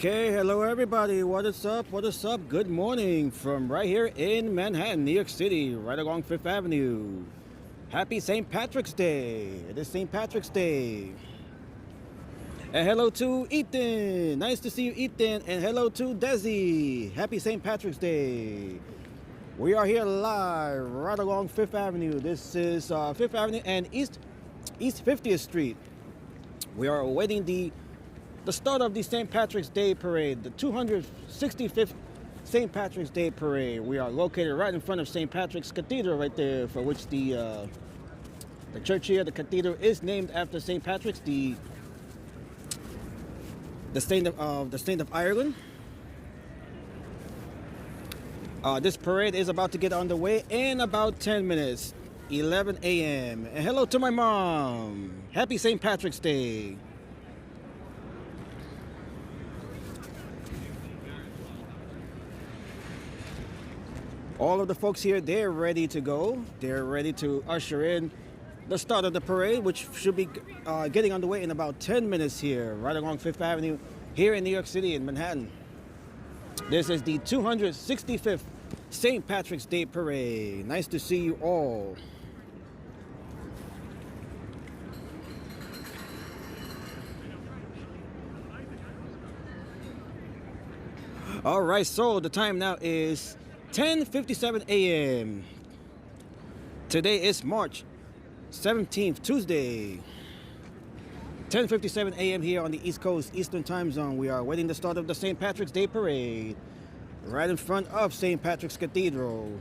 Okay, hello everybody. What is up? What is up? Good morning from right here in Manhattan, New York City, right along Fifth Avenue. Happy St. Patrick's Day. It is St. Patrick's Day. And hello to Ethan. Nice to see you, Ethan. And hello to Desi. Happy St. Patrick's Day. We are here live right along Fifth Avenue. This is Fifth Avenue and East 50th Street. We are awaiting the start of the St. Patrick's Day Parade, the 265th St. Patrick's Day Parade. We are located right in front of St. Patrick's Cathedral right there, for which the church here, the cathedral, is named after St. Patrick's, the saint of Ireland. This parade is about to get underway in about 10 minutes, 11 a.m. And hello to my mom. Happy St. Patrick's Day. All of the folks here, they're ready to go. They're ready to usher in the start of the parade, which should be getting underway in about 10 minutes here, right along Fifth Avenue, here in New York City, in Manhattan. This is the 265th St. Patrick's Day Parade. Nice to see you all. All right, so the time now is 10:57 a.m. Today is March 17th, Tuesday. 10:57 a.m. here on the East Coast, Eastern Time Zone. We are waiting the start of the St. Patrick's Day Parade right in front of St. Patrick's Cathedral.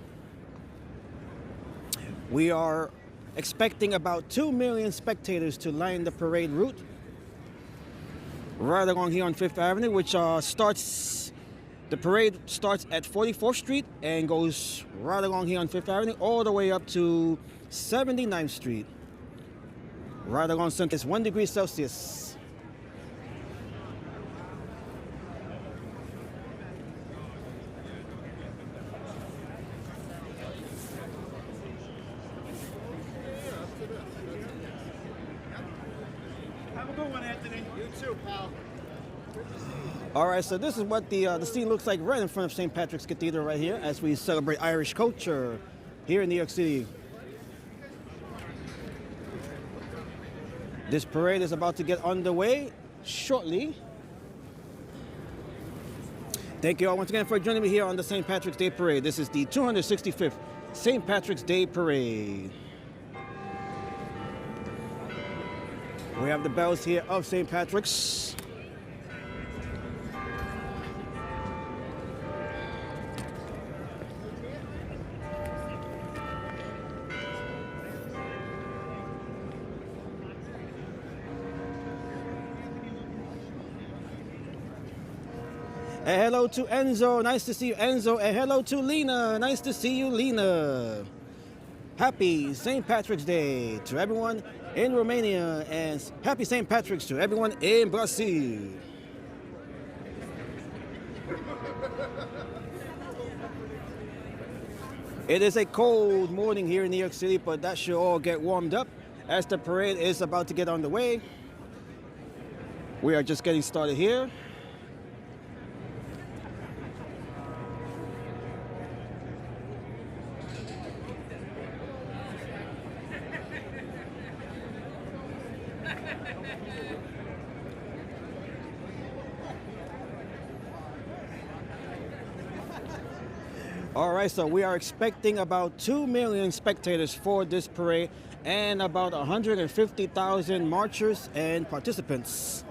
We are expecting about 2 million spectators to line the parade route right along here on Fifth Avenue, which the parade starts at 44th Street and goes right along here on Fifth Avenue all the way up to 79th Street. Right along Sun, it's 1 degree Celsius. All right, so this is what the scene looks like right in front of St. Patrick's Cathedral right here as we celebrate Irish culture here in New York City. This parade is about to get underway shortly. Thank you all once again for joining me here on the St. Patrick's Day Parade. This is the 265th St. Patrick's Day Parade. We have the bells here of St. Patrick's. And hello to Enzo, nice to see you, Enzo. And hello to Lena, nice to see you, Lena. Happy St. Patrick's Day to everyone in Romania, and happy St. Patrick's to everyone in Brazil. It is a cold morning here in New York City, but that should all get warmed up as the parade is about to get underway. We are just getting started here. All right, so we are expecting about 2 million spectators for this parade and about 150,000 marchers and participants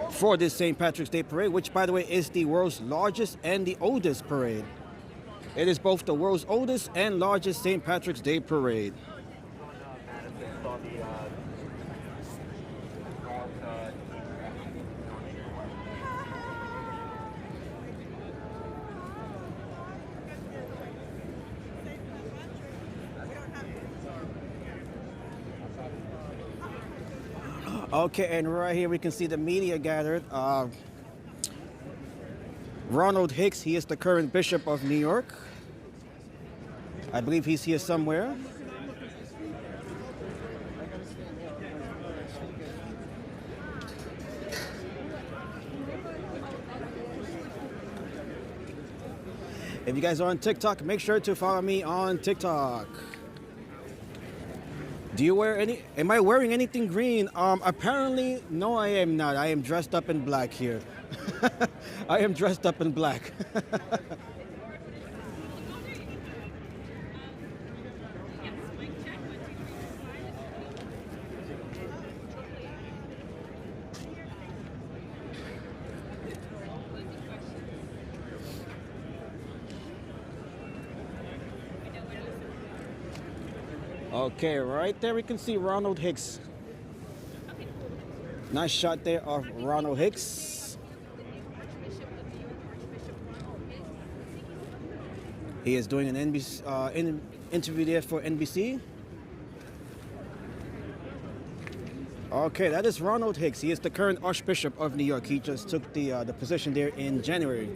for this St. Patrick's Day Parade, which, by the way, is the world's largest and the oldest parade. It is both the world's oldest and largest St. Patrick's Day Parade. Okay, and right here we can see the media gathered. Ronald Hicks, he is the current Bishop of New York. I believe he's here somewhere. If you guys are on TikTok, make sure to follow me on TikTok. Do you wear any? Am I wearing anything green? Apparently, no, I am not. I am dressed up in black here. I am dressed up in black. Okay, right there we can see Ronald Hicks. Nice shot there of Ronald Hicks. He is doing an NBC, interview there for NBC. Okay, that is Ronald Hicks. He is the current Archbishop of New York. He just took the position there in January.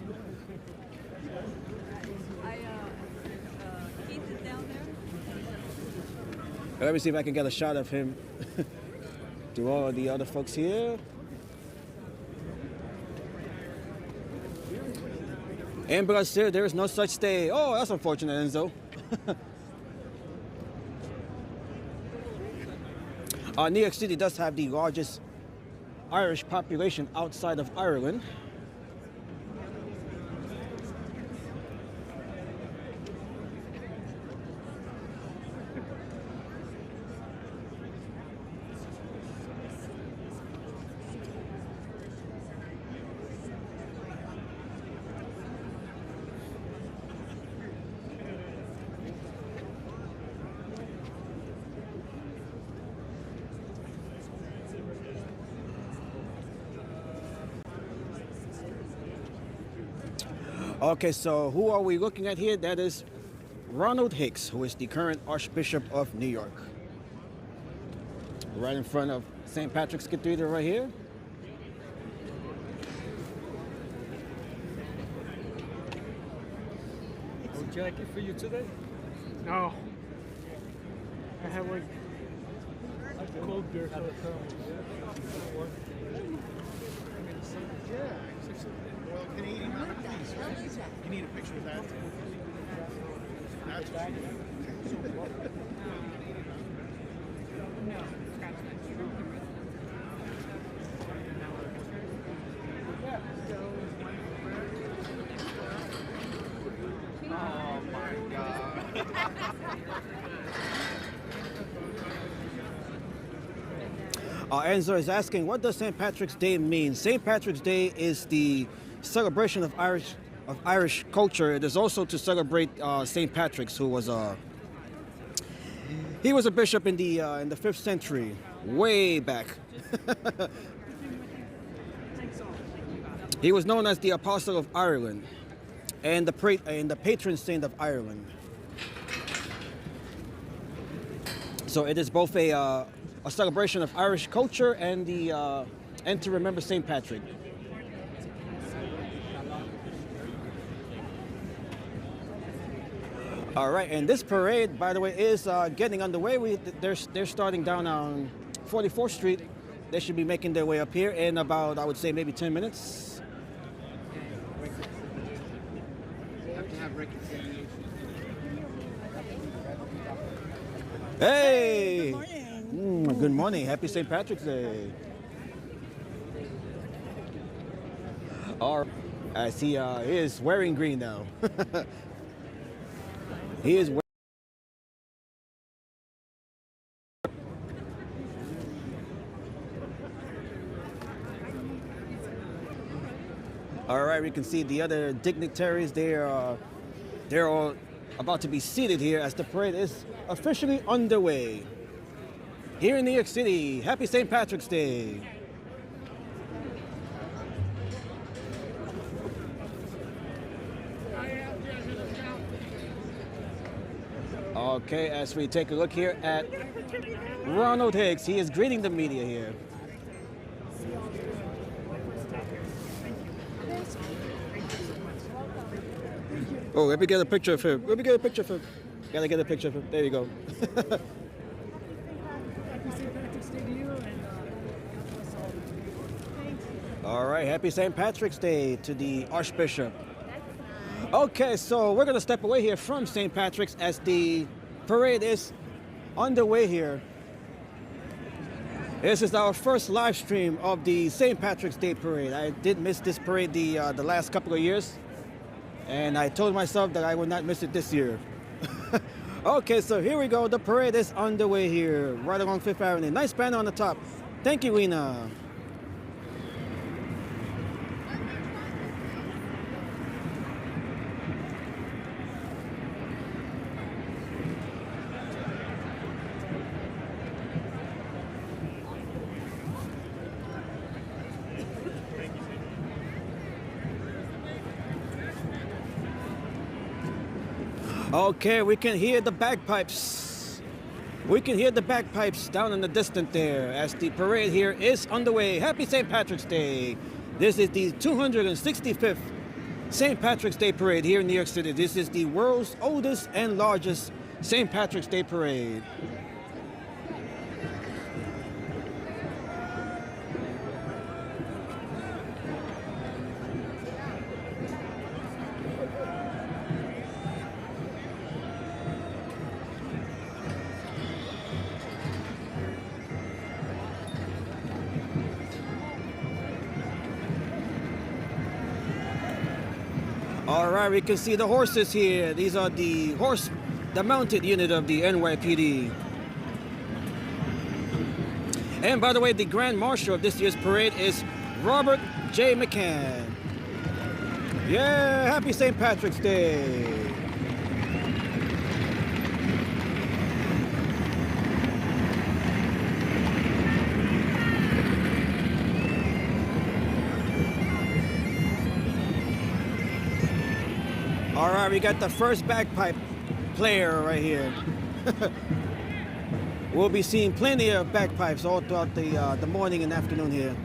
Let me see if I can get a shot of him. To all the other folks here. In Brazil, there is no such day. Oh, that's unfortunate, Enzo. New York City does have the largest Irish population outside of Ireland. Okay, so who are we looking at here? That is Ronald Hicks, who is the current Archbishop of New York. Right in front of St. Patrick's Cathedral right here. No jacket for you today? No. I have like cold beer. Yeah. Well, Canadian, please. You need a picture of that. That's what you do. Oh my God. Enzo is asking, what does St. Patrick's Day mean? St. Patrick's Day is the celebration of Irish culture. It is also to celebrate St. Patrick's, who was he was a bishop in the 5th century, way back. He was known as the Apostle of Ireland and the patron saint of Ireland. So it is both a celebration of Irish culture and to remember St. Patrick. All right, and this parade, by the way, is getting underway. They're starting down on 44th Street. They should be making their way up here in about, I would say, maybe 10 minutes. Have to have reconciliation. Hey! Good morning. Good morning. Happy St. Patrick's Day. I see he is wearing green now. He is wearing. All right, we can see the other dignitaries. They're all about to be seated here as the parade is officially underway. Here in New York City, happy St. Patrick's Day. Okay, as we take a look here at Ronald Hicks, he is greeting the media here. Oh, let me get a picture of him. Let me get a picture of him. Gotta get a picture of him. There you go. All right, happy St. Patrick's Day to the Archbishop. Okay, so we're gonna step away here from St. Patrick's as the parade is underway here. This is our first live stream of the St. Patrick's Day parade. I did miss this parade the last couple of years, and I told myself that I would not miss it this year. Okay, so here we go. The parade is underway here, right along Fifth Avenue. Nice banner on the top. Thank you, Ina. Okay, we can hear the bagpipes. We can hear the bagpipes down in the distance there as the parade here is underway. Happy St. Patrick's Day. This is the 265th St. Patrick's Day parade here in New York City. This is the world's oldest and largest St. Patrick's Day parade. All right, we can see the horses here. These are the mounted unit of the NYPD. And by the way, the Grand Marshal of this year's parade is Robert J. McCann. Yeah, happy St. Patrick's Day. All right, we got the first bagpipe player right here. We'll be seeing plenty of bagpipes all throughout the morning and afternoon here.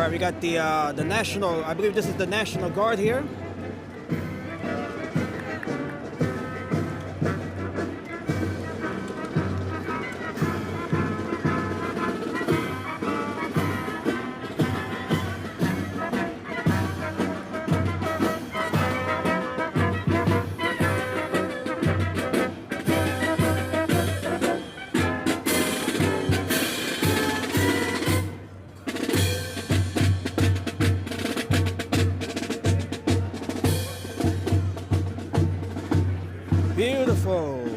right, we got the National, I believe this is the National Guard here. Beautiful.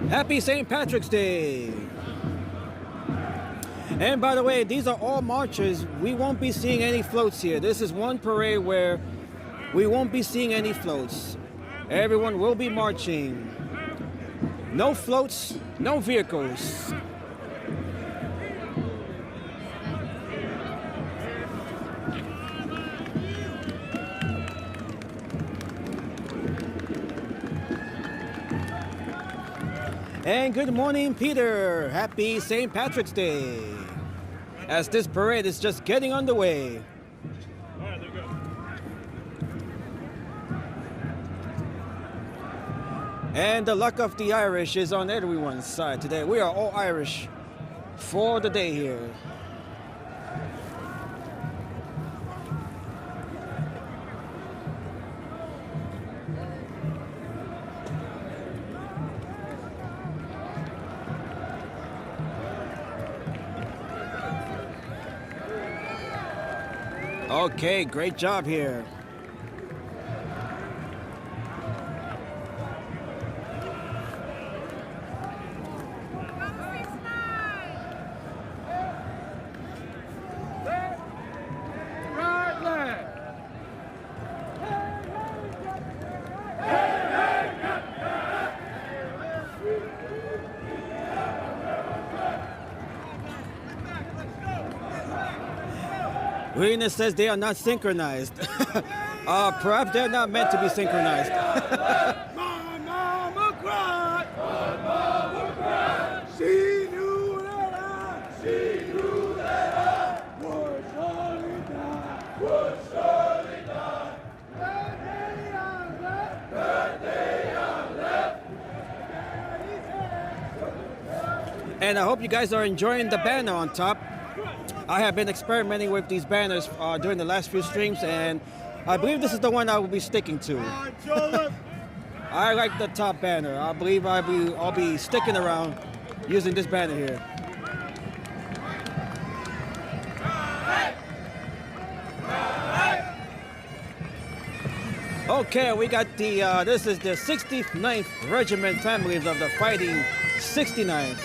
Happy St. Patrick's Day. And by the way, these are all marches. We won't be seeing any floats here. This is one parade where we won't be seeing any floats. Everyone will be marching. No floats, no vehicles. And good morning, Peter. Happy St. Patrick's Day. As this parade is just getting underway. All right, there we go. And the luck of the Irish is on everyone's side today. We are all Irish for the day here. Okay, great job here. Rena says they are not synchronized. Perhaps they're not meant to be synchronized. My mama cried. My mama cried. She knew that I would surely die. Would surely die. That day I left. That day I left. And I hope you guys are enjoying the banner on top. I have been experimenting with these banners during the last few streams, and I believe this is the one I will be sticking to. I like the top banner. I believe I'll be sticking around using this banner here. Okay, we got the, this is the 69th Regiment families of the Fighting 69th.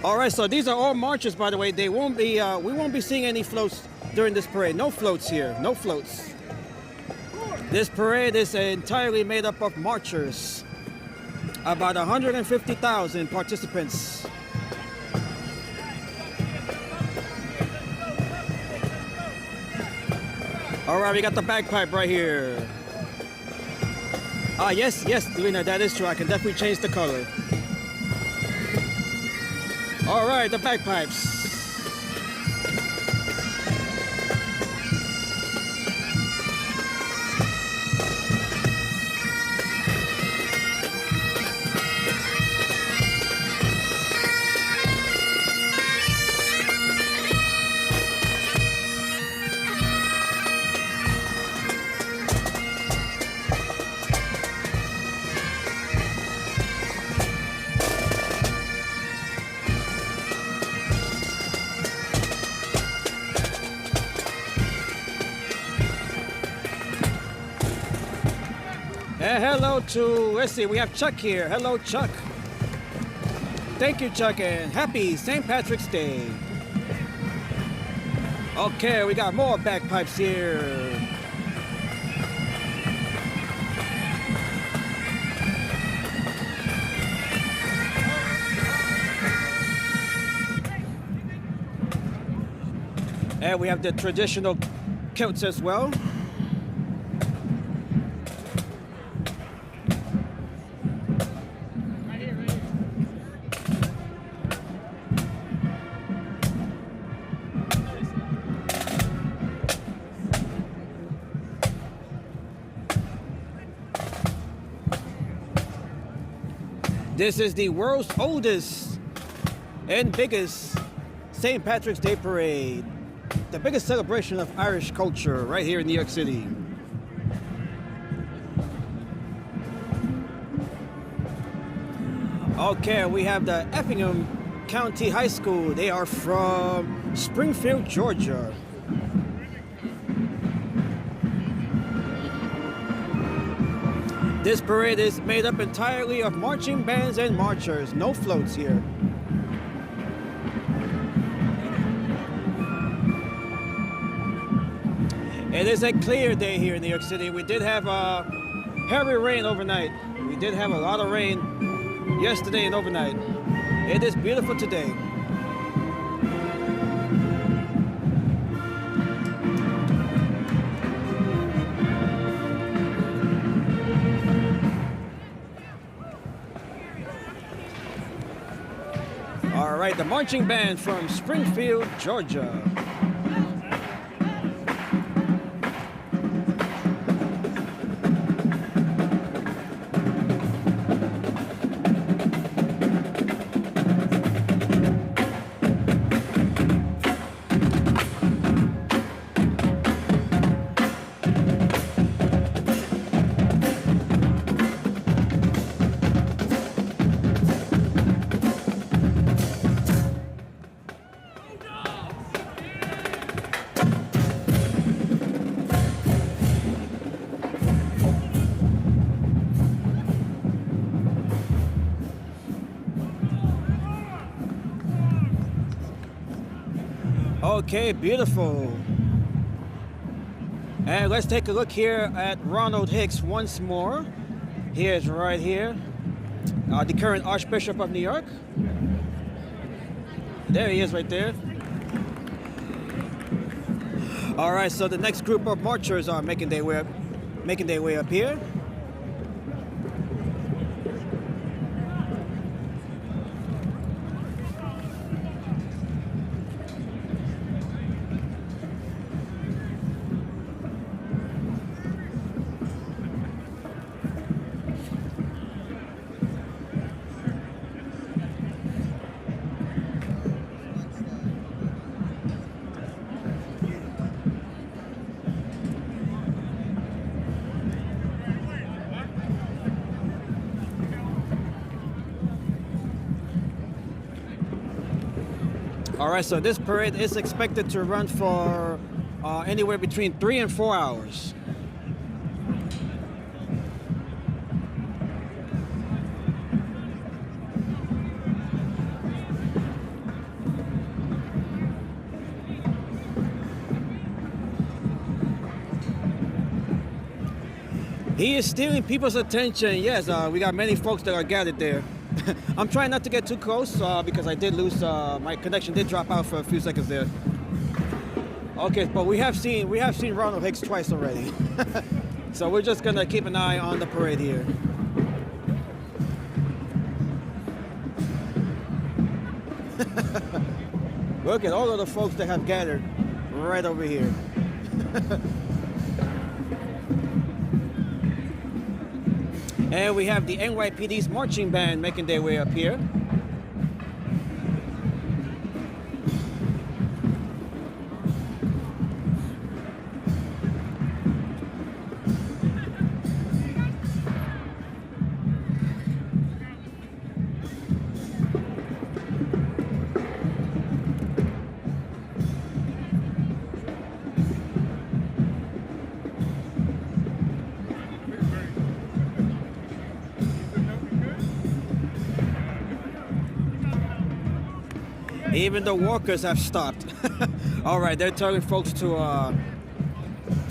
All right, so these are all marches, by the way. They won't be, we won't be seeing any floats during this parade. No floats here, no floats. This parade is entirely made up of marchers. About 150,000 participants. All right, we got the bagpipe right here. Yes, Lena, that is true. I can definitely change the color. All right, the bagpipes. And hello to, let's see, we have Chuck here. Hello, Chuck. Thank you, Chuck, and happy St. Patrick's Day. Okay, we got more bagpipes here. And we have the traditional kilts as well. This is the world's oldest and biggest St. Patrick's Day Parade. The biggest celebration of Irish culture right here in New York City. Okay, we have the Effingham County High School. They are from Springfield, Georgia. This parade is made up entirely of marching bands and marchers. No floats here. It is a clear day here in New York City. We did have heavy rain overnight. We did have a lot of rain yesterday and overnight. It is beautiful today. All right, the marching band from Springfield, Georgia. Okay, beautiful. And let's take a look here at Ronald Hicks once more. He is right here, the current Archbishop of New York. There he is right there. All right, so the next group of marchers are making their way up here. All right, so this parade is expected to run for anywhere between 3 and 4 hours. He is stealing people's attention. Yes, we got many folks that are gathered there. I'm trying not to get too close because I did lose, my connection did drop out for a few seconds there. Okay, but we have seen Ronald Hicks twice already. So we're just gonna keep an eye on the parade here. Look at all of the folks that have gathered right over here. And we have the NYPD's marching band making their way up here. Even the walkers have stopped. All right, they're telling folks to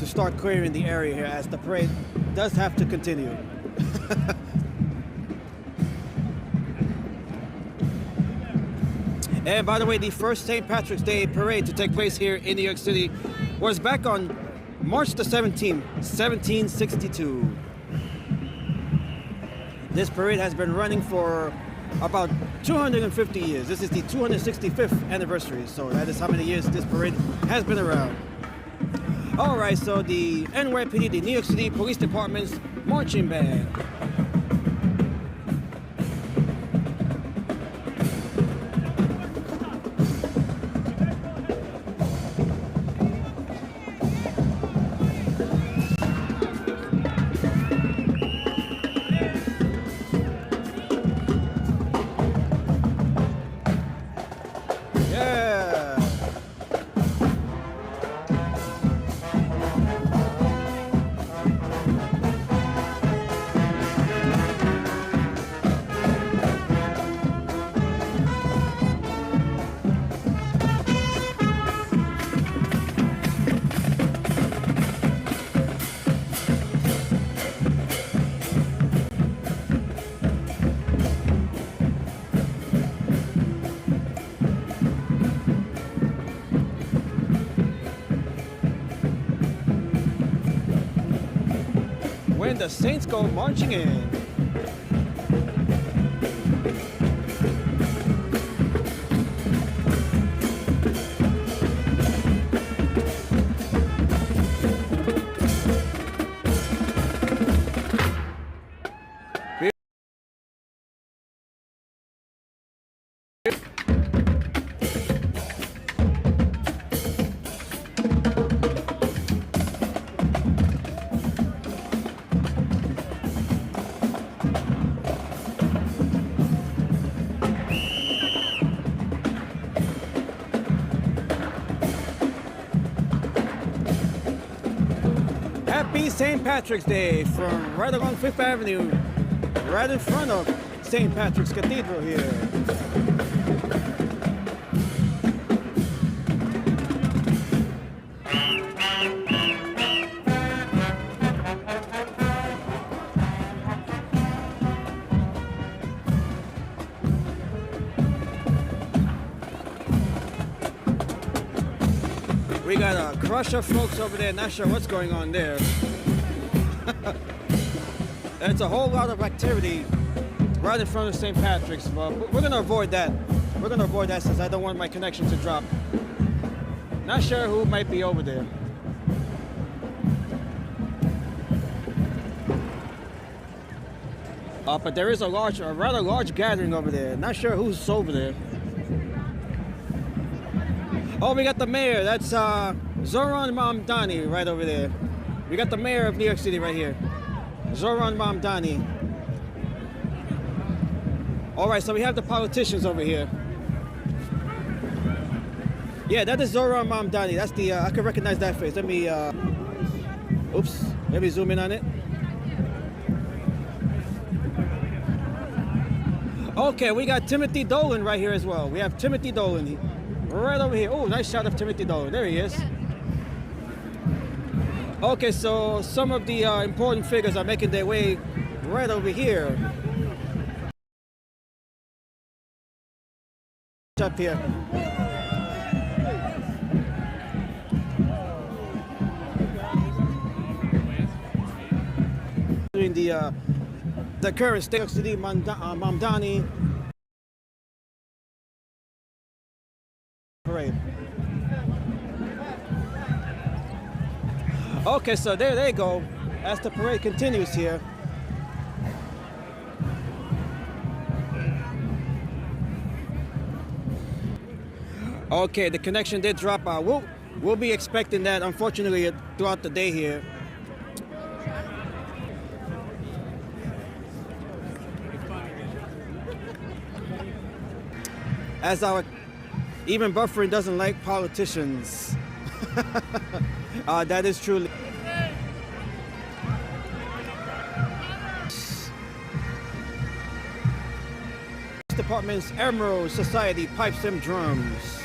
start clearing the area here as the parade does have to continue. And by the way, the first St. Patrick's Day parade to take place here in New York City was back on March the 17th, 1762. This parade has been running for about 250 years. This is the 265th anniversary, so that is how many years this parade has been around. All right, so the NYPD, the New York City Police Department's marching band. When the Saints go marching in. Happy St. Patrick's Day from right along Fifth Avenue, right in front of St. Patrick's Cathedral here. We got a crush of folks over there, not sure what's going on there. It's a whole lot of activity right in front of St. Patrick's, but we're going to avoid that. We're going to avoid that since I don't want my connection to drop. Not sure who might be over there. But there is a rather large gathering over there. Not sure who's over there. Oh, we got the mayor. That's Zoran Mamdani right over there. We got the mayor of New York City right here. Zoran Mamdani. All right, so we have the politicians over here. Yeah, that is Zoran Mamdani. That's the, I can recognize that face. Let me, oops, let me zoom in on it. Okay, we got Timothy Dolan right here as well. We have Timothy Dolan right over here. Oh, nice shot of Timothy Dolan. There he is. Okay, so some of the important figures are making their way right over here. Up here. During the current State of City Mamdani parade. Okay, so there they go. As the parade continues here. Okay, the connection did drop out. We'll be expecting that, unfortunately, throughout the day here. As our even buffering doesn't like politicians. That is true. Department's Emerald Society pipes and drums.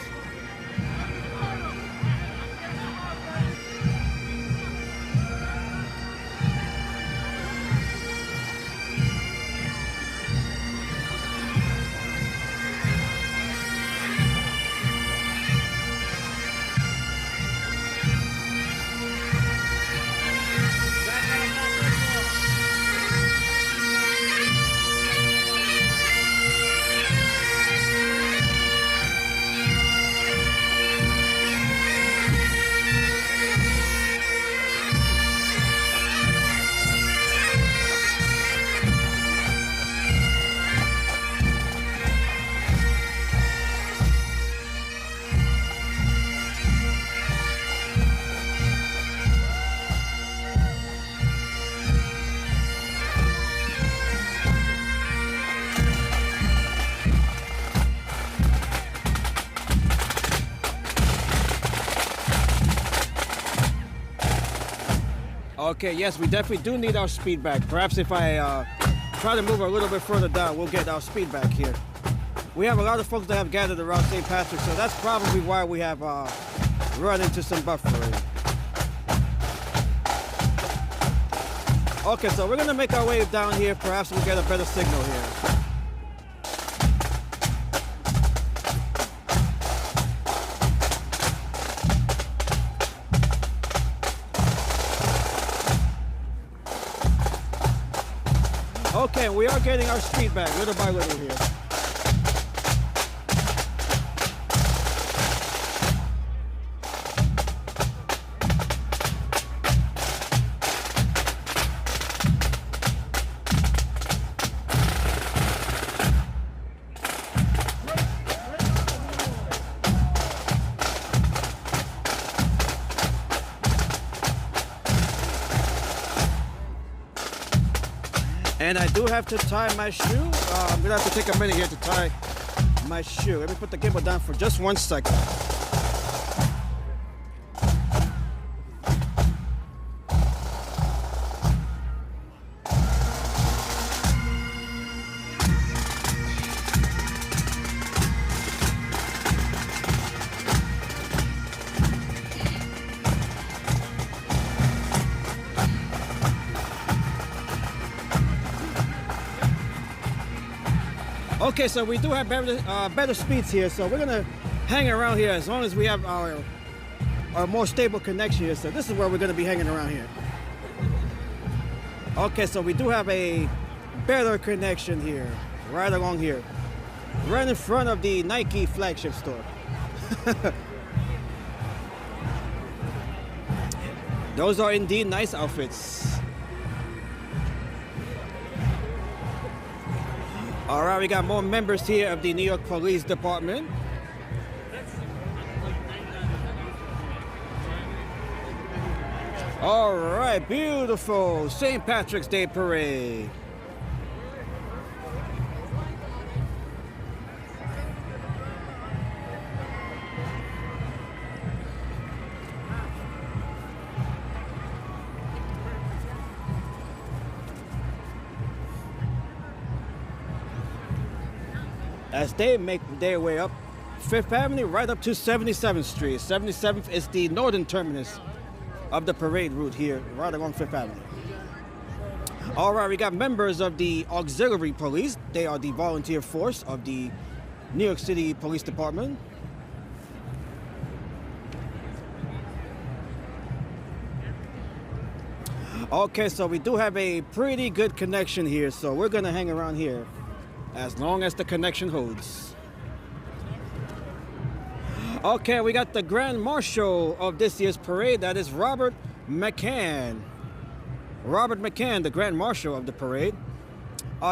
Okay, yes, we definitely do need our speed back. Perhaps if I try to move a little bit further down, we'll get our speed back here. We have a lot of folks that have gathered around St. Patrick's, so that's probably why we have run into some buffering. Okay, so we're gonna make our way down here. Perhaps we'll get a better signal here. Okay, we are getting our speed back little by little here. And I do have to tie my shoe. I'm gonna have to take a minute here to tie my shoe. Let me put the gimbal down for just 1 second. Okay, so we do have better speeds here, so we're gonna hang around here as long as we have our more stable connection here. So this is where we're gonna be hanging around here. Okay, so we do have a better connection here, right along here, right in front of the Nike flagship store. Those are indeed nice outfits. All right, we got more members here of the New York Police Department. All right, beautiful St. Patrick's Day Parade. As they make their way up Fifth Avenue right up to 77th Street. 77th is the northern terminus of the parade route here, right along Fifth Avenue. All right, we got members of the auxiliary police. They are the volunteer force of the New York City Police Department. Okay, so we do have a pretty good connection here, so we're gonna hang around here as long as the connection holds. Okay, we got the Grand Marshal of this year's parade. That is Robert McCann. Robert McCann, the Grand Marshal of the parade.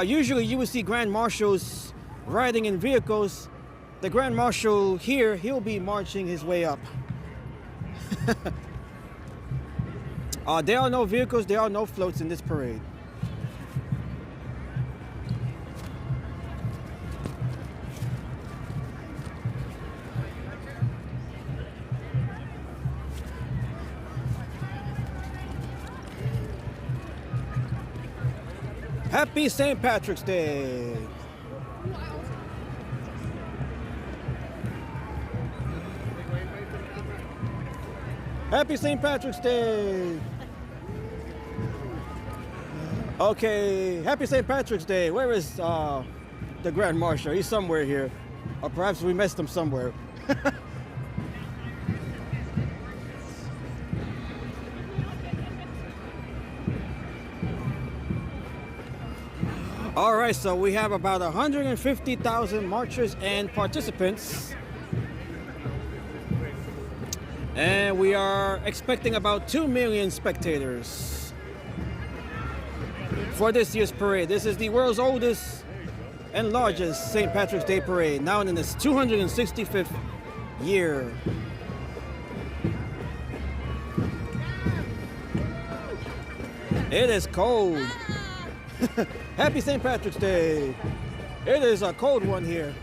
Usually you will see Grand Marshals riding in vehicles. The Grand Marshal here, he'll be marching his way up. There are no vehicles, there are no floats in this parade. Happy St. Patrick's Day. Happy St. Patrick's Day. Okay, happy St. Patrick's Day. Where is the Grand Marshal? He's somewhere here. Or perhaps we missed him somewhere. All right, so we have about 150,000 marchers and participants. And we are expecting about 2 million spectators for this year's parade. This is the world's oldest and largest St. Patrick's Day Parade, now in its 265th year. It is cold. Happy St. Patrick's Day. It is a cold one here.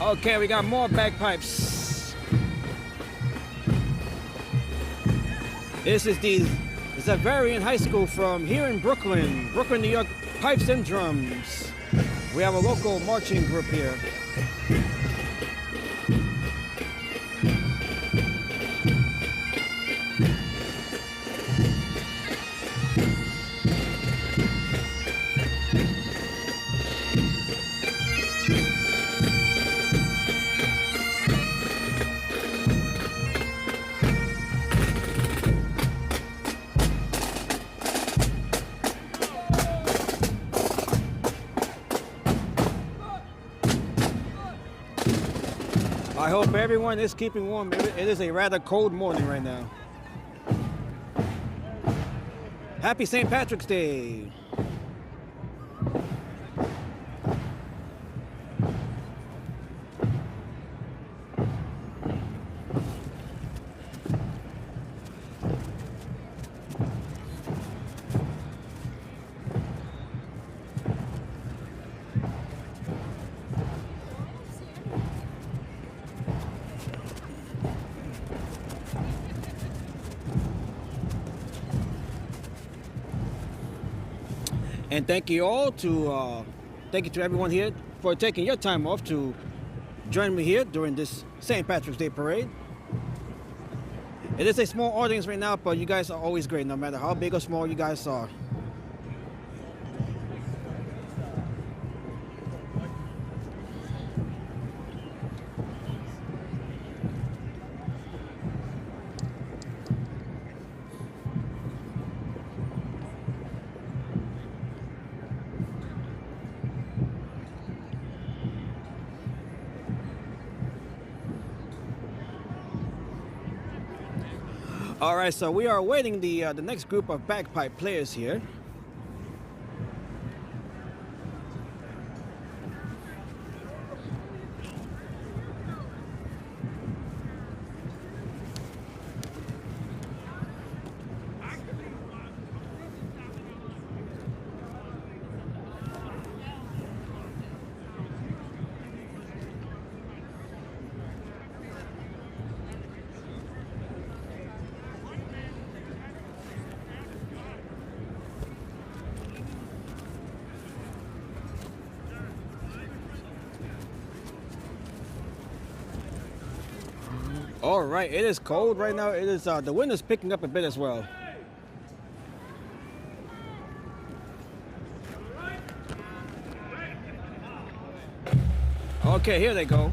Okay, we got more bagpipes. This is the Lavalier High School from here in Brooklyn, New York. Pipes and drums. We have a local marching group here. I hope everyone is keeping warm. It is a rather cold morning right now. Happy St. Patrick's Day. And thank you to everyone here for taking your time off to join me here during this St. Patrick's Day parade. It is a small audience right now, but you guys are always great, no matter how big or small you guys are. All right, so we are awaiting the next group of bagpipe players here. All right, it is cold right now. It is the wind is picking up a bit as well. Okay, here they go.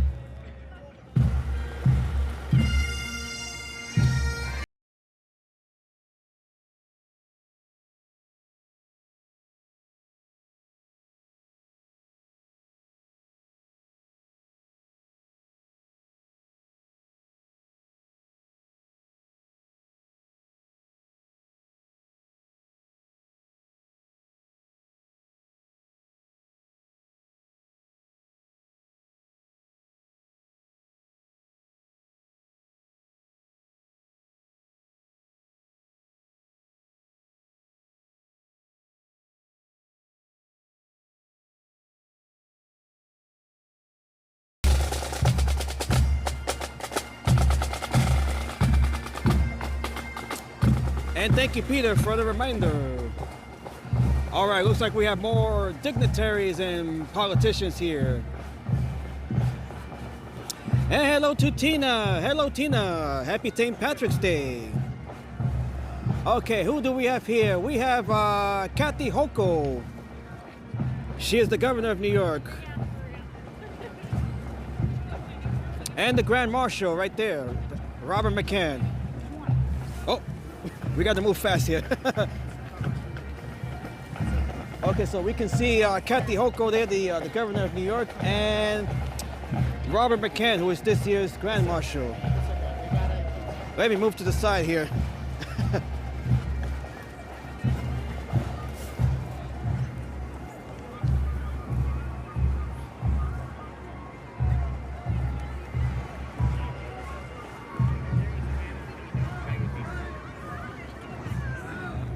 And thank you, Peter, for the reminder. All right, looks like we have more dignitaries and politicians here. And hello to Tina. Hello, Tina. Happy St. Patrick's Day. Okay, who do we have here? We have Kathy Hochul. She is the governor of New York. And the Grand Marshal right there, Robert McCann. Oh. We got to move fast here. Okay, so we can see Kathy Hochul there, the governor of New York, and Robert McCann, who is this year's Grand Marshal. Let me move to the side here.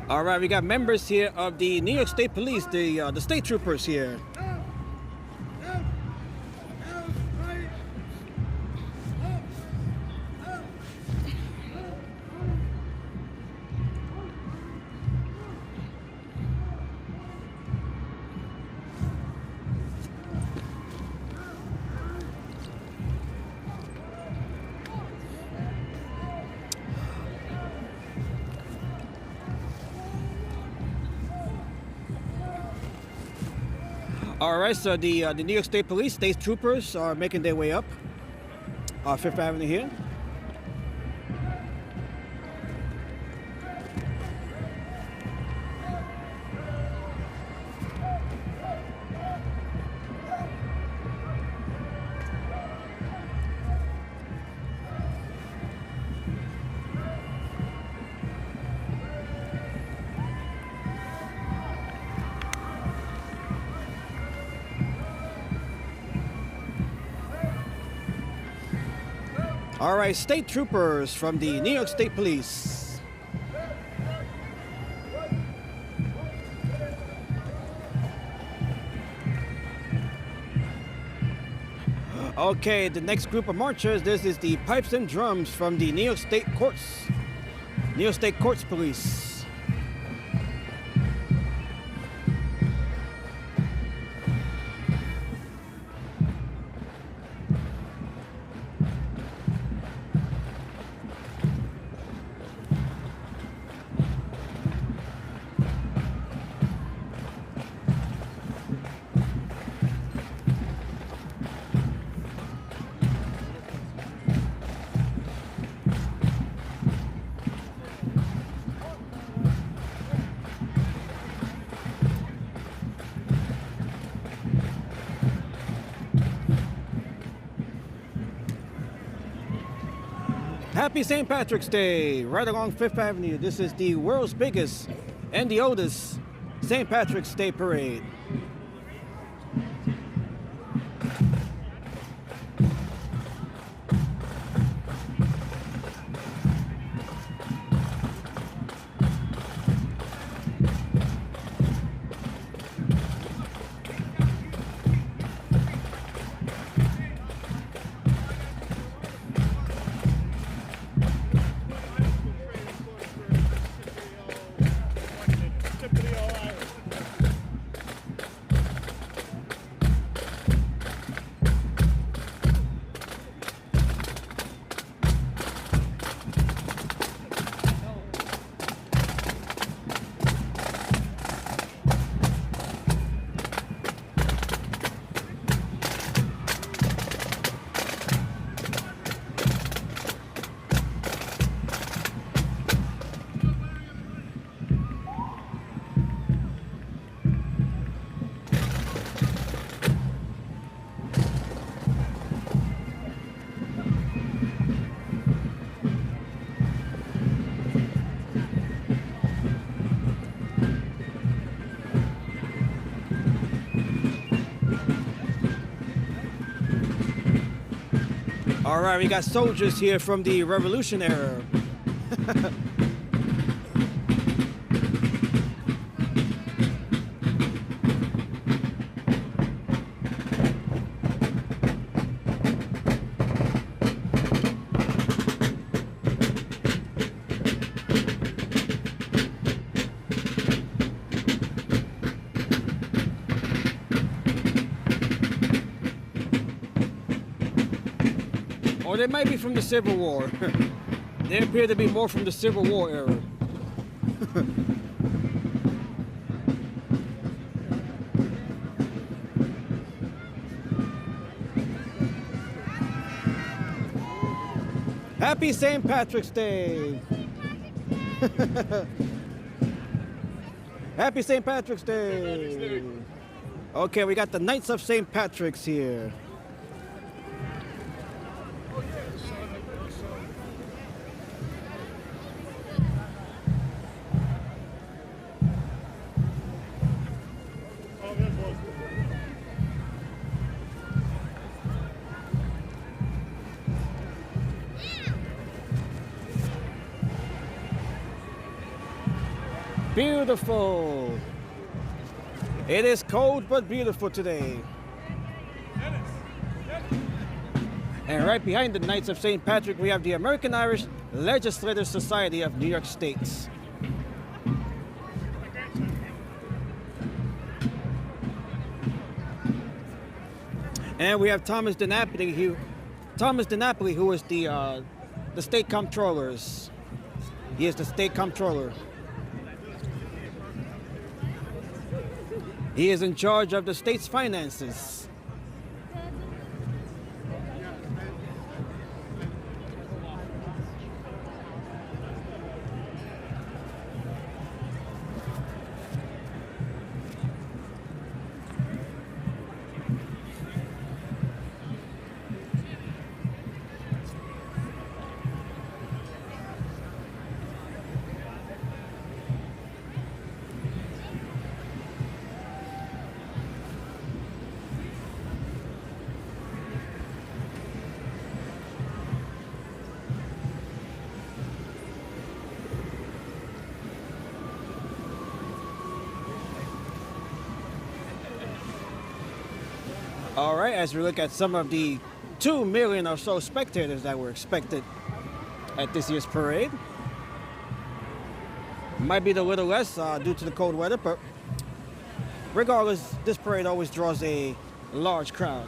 All right, we got members here of the New York State Police, the state troopers here. All right, so the New York State Police, state troopers are making their way up Fifth Avenue here. All right, state troopers from the New York State Police. Okay, the next group of marchers, this is the pipes and drums from the New York State Courts. New York State Courts Police. Happy St. Patrick's Day, right along Fifth Avenue. This is the world's biggest and the oldest St. Patrick's Day parade. All right, we got soldiers here from the Revolution era. Or they might be from the Civil War. They appear to be more from the Civil War era. Happy St. Patrick's Day! Happy St. Patrick's Day! Okay, we got the Knights of St. Patrick's here. Beautiful. It is cold but beautiful today. And right behind the Knights of St. Patrick, we have the American Irish Legislative Society of New York State. And we have Thomas DiNapoli, who is the state comptroller. He is the state comptroller. He is in charge of the state's finances. All right, as we look at some of the 2 million or so spectators that were expected at this year's parade. Might be a little less due to the cold weather, but regardless, this parade always draws a large crowd.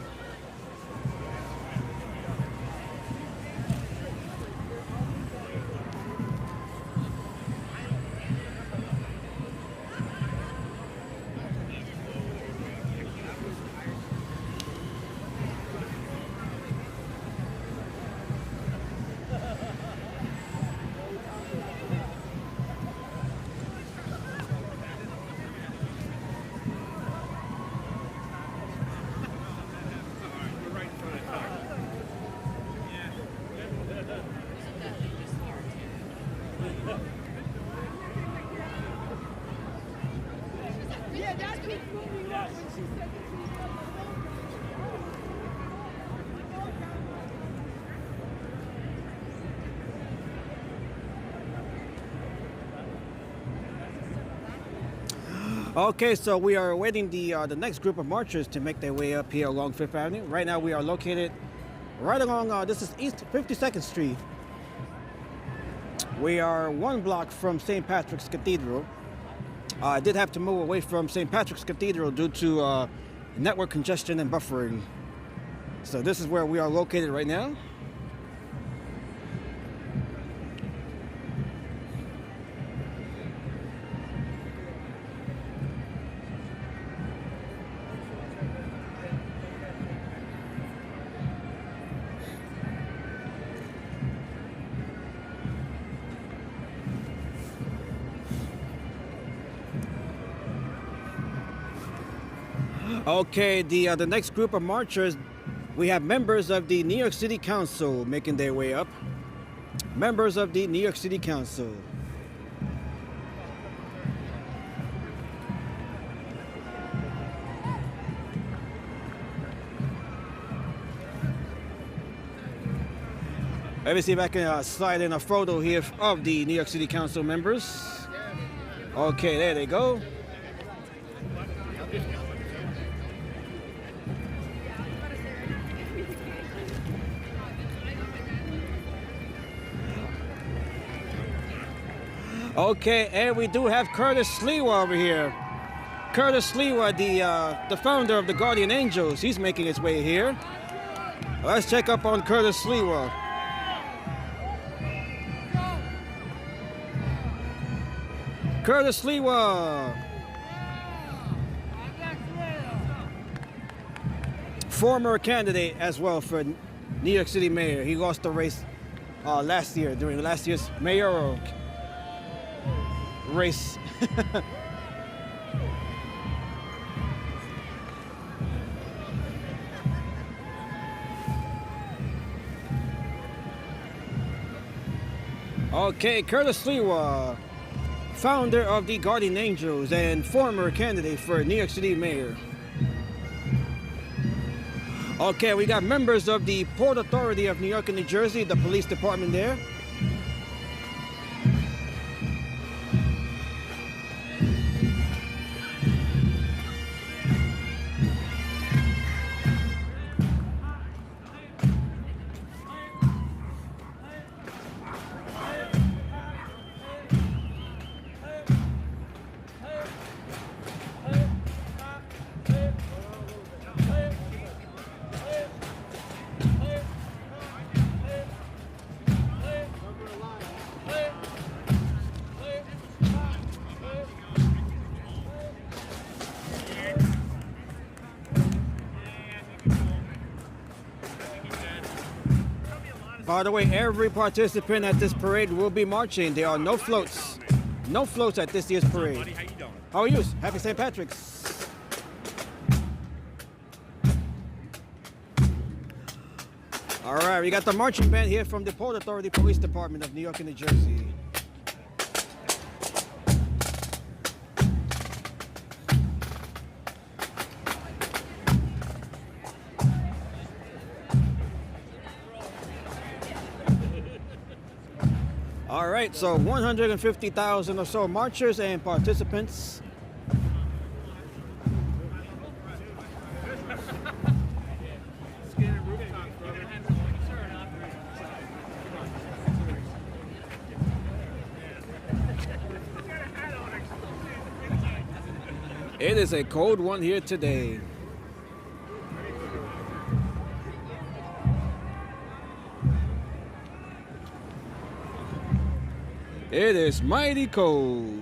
Okay, so we are awaiting the next group of marchers to make their way up here along Fifth Avenue. Right now we are located right along, this is East 52nd Street. We are 1 block from St. Patrick's Cathedral. I did have to move away from St. Patrick's Cathedral due to network congestion and buffering. So this is where we are located right now. Okay, the next group of marchers, we have members of the New York City Council making their way up. Members of the New York City Council. Let me see if I can slide in a photo here of the New York City Council members. Okay, there they go. Okay, and we do have Curtis Sliwa over here. Curtis Sliwa, the founder of the Guardian Angels, he's making his way here. Let's check up on Curtis Sliwa. Curtis Sliwa. Former candidate as well for New York City mayor. He lost the race last year, during last year's mayoral race. Okay, Curtis Sliwa, founder of the Guardian Angels and former candidate for New York City mayor. Okay, we got members of the Port Authority of New York and New Jersey, the police department there. By the way, every participant at this parade will be marching. There are no floats. No floats at this year's parade. Buddy, how you doing? How are you? Happy St. Patrick's. All right, we got the marching band here from the Port Authority Police Department of New York and New Jersey. All right, so 150,000 or so marchers and participants. It is a cold one here today. It is mighty cold.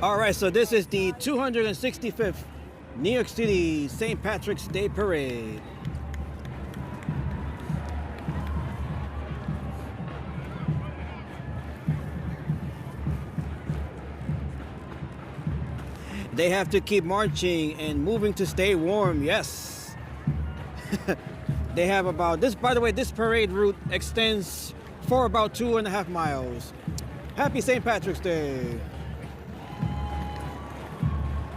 All right, so this is the 265th New York City St. Patrick's Day Parade. They have to keep marching and moving to stay warm, yes. They have about this, by the way, this parade route extends for about 2.5 miles. Happy St. Patrick's Day.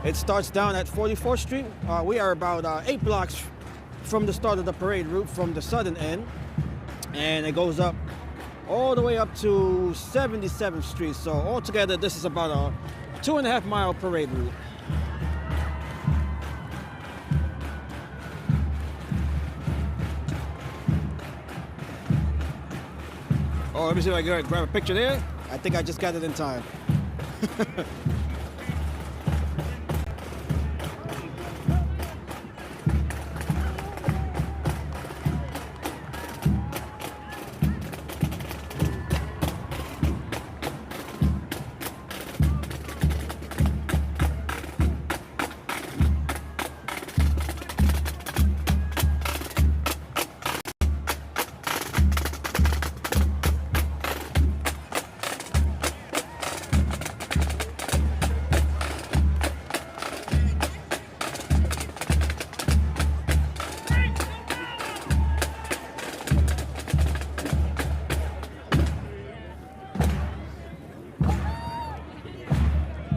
It starts down at 44th Street. We are about 8 blocks from the start of the parade route from the southern end. And it goes up all the way up to 77th Street. So altogether, this is about a 2.5 mile parade route. Oh, let me see if I can grab a picture there. I think I just got it in time.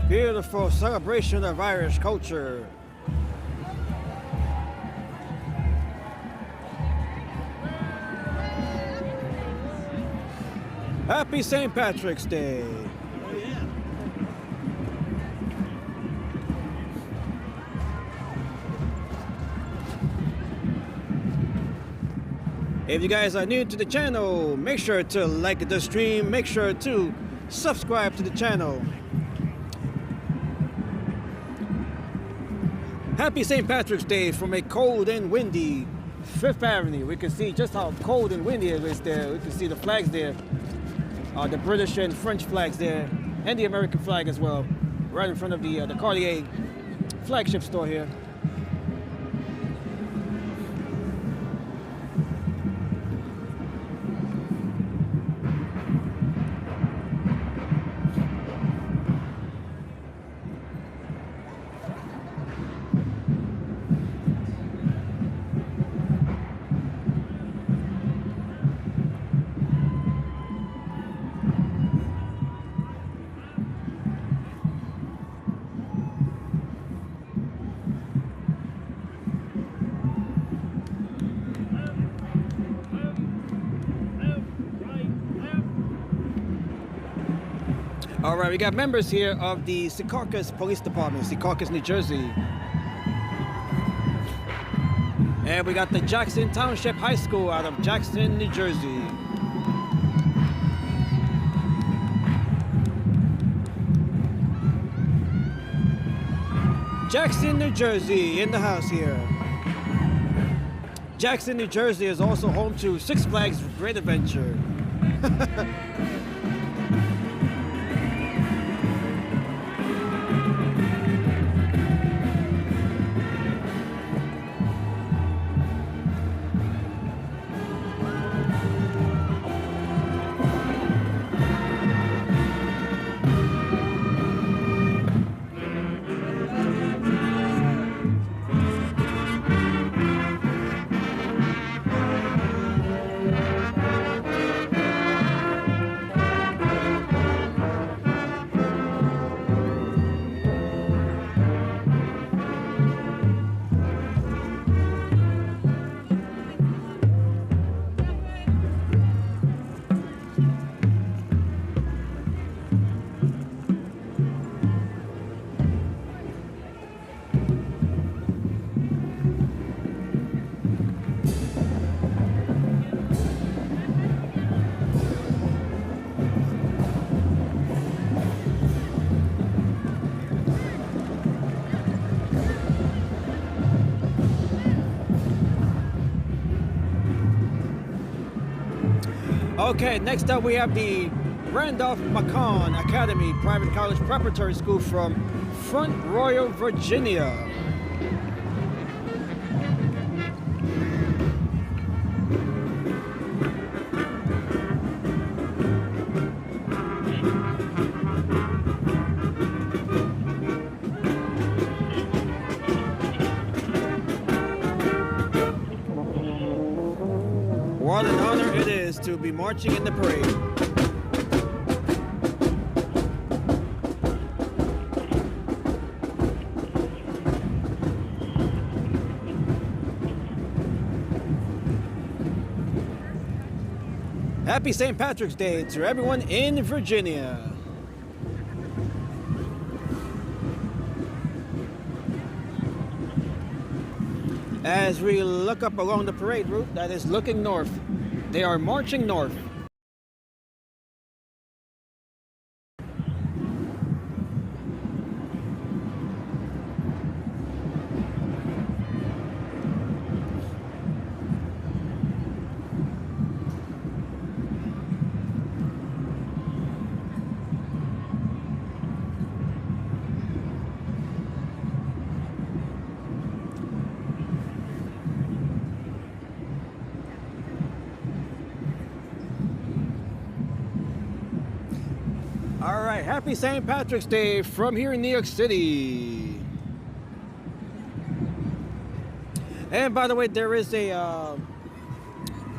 Beautiful celebration of Irish culture. Happy St. Patrick's Day. If you guys are new to the channel, make sure to like the stream, make sure to subscribe to the channel. Happy St. Patrick's Day from a cold and windy Fifth Avenue. We can see just how cold and windy it is there. We can see the flags there, the British and French flags there, and the American flag as well, right in front of the Cartier flagship store here. All right, we got members here of the Secaucus Police Department, Secaucus, New Jersey. And we got the Jackson Township High School out of Jackson, New Jersey. Jackson, New Jersey, in the house here. Jackson, New Jersey is also home to Six Flags Great Adventure. Okay, next up we have the Randolph Macon Academy Private College Preparatory School from Front Royal, Virginia. What an honor it is to be marching in the parade. Happy St. Patrick's Day to everyone in Virginia. As we look up along the parade route that is looking north, they are marching north. All right, happy St. Patrick's Day from here in New York City. And by the way, there is a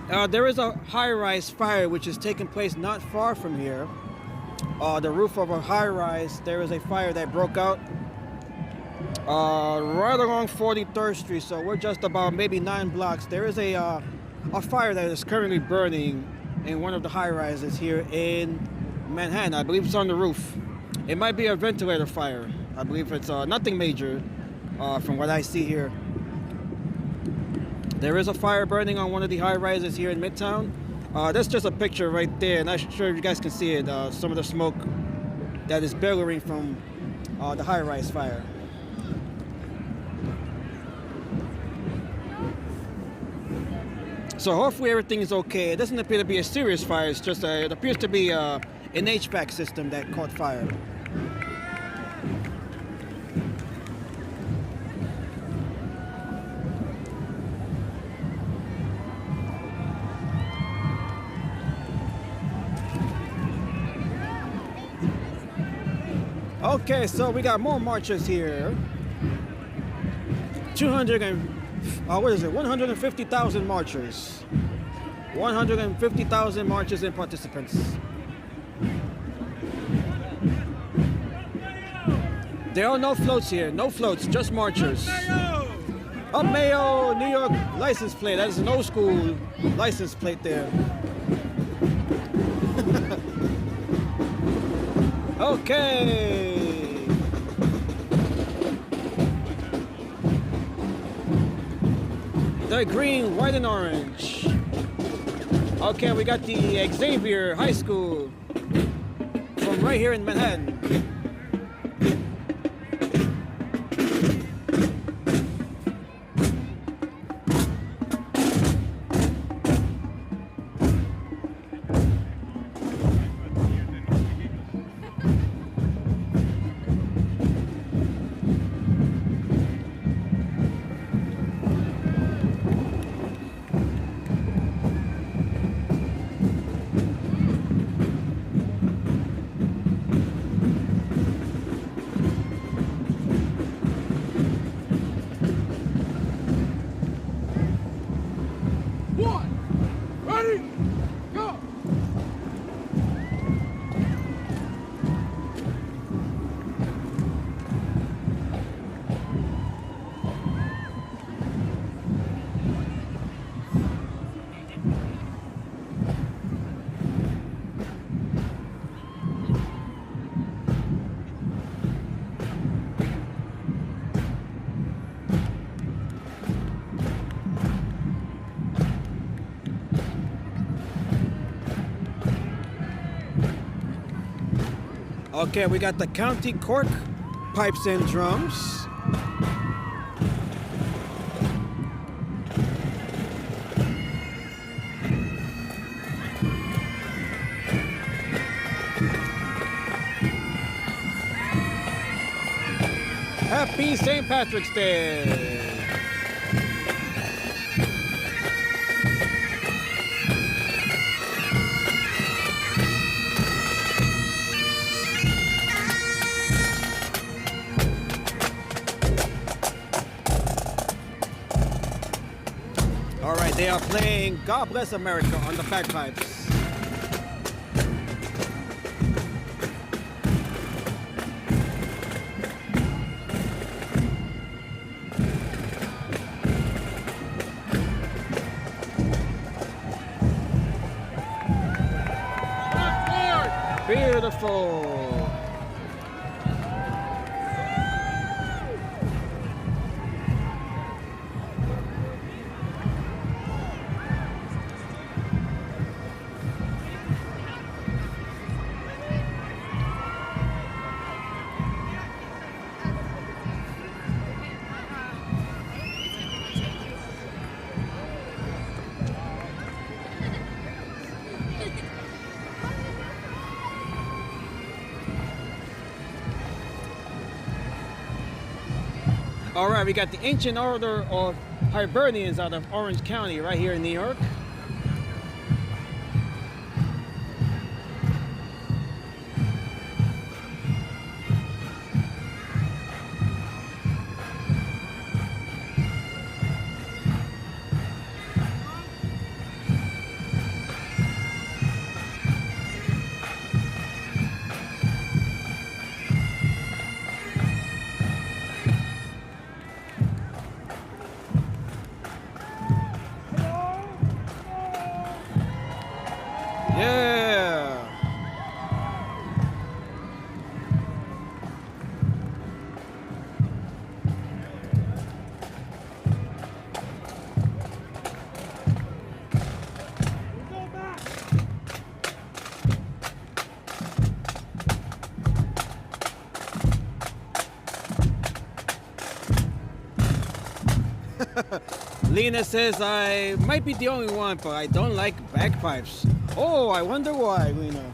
high-rise fire which is taking place not far from here. The roof of a high-rise, there is a fire that broke out right along 43rd Street. So we're just about maybe 9 blocks. There is a fire that is currently burning in one of the high-rises here in Manhattan. I believe it's on the roof. It might be a ventilator fire. I believe it's nothing major from what I see here. There is a fire burning on one of the high rises here in Midtown. That's just a picture right there, and I'm sure you guys can see it. Some of the smoke that is billowing from the high rise fire. So hopefully everything is okay. It doesn't appear to be a serious fire. It's just it appears to be an HVAC system that caught fire. Okay, so we got more marchers here. 150,000 marchers. 150,000 marchers and participants. There are no floats here, no floats, just marchers. Up Mayo, New York license plate. That is an old school license plate there. Okay. The green, white, and orange. Okay, we got the Xavier High School from right here in Manhattan. Okay, we got the county cork pipes and drums. Happy St. Patrick's Day. All right, they are playing God Bless America on the bagpipes. Beautiful. All right, we got the Ancient Order of Hibernians out of Orange County right here in New York. Yeah. Lena says I might be the only one, but I don't like bagpipes. Oh, I wonder why, Lena.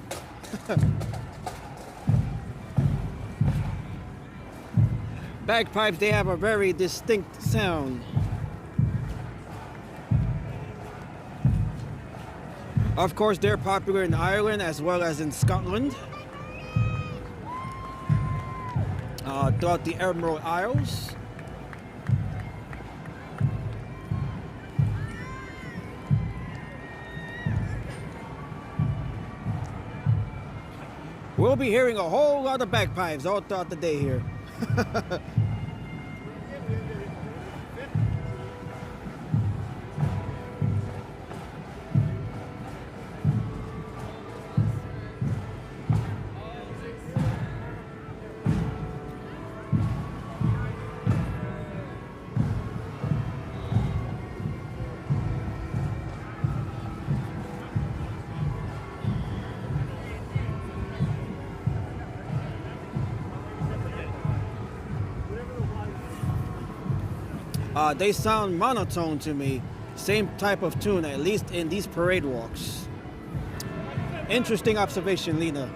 Bagpipes, they have a very distinct sound. Of course, they're popular in Ireland as well as in Scotland. Throughout the Emerald Isles. We'll be hearing a whole lot of bagpipes all throughout the day here. they sound monotone to me. Same type of tune, at least in these parade walks. Interesting observation, Lena.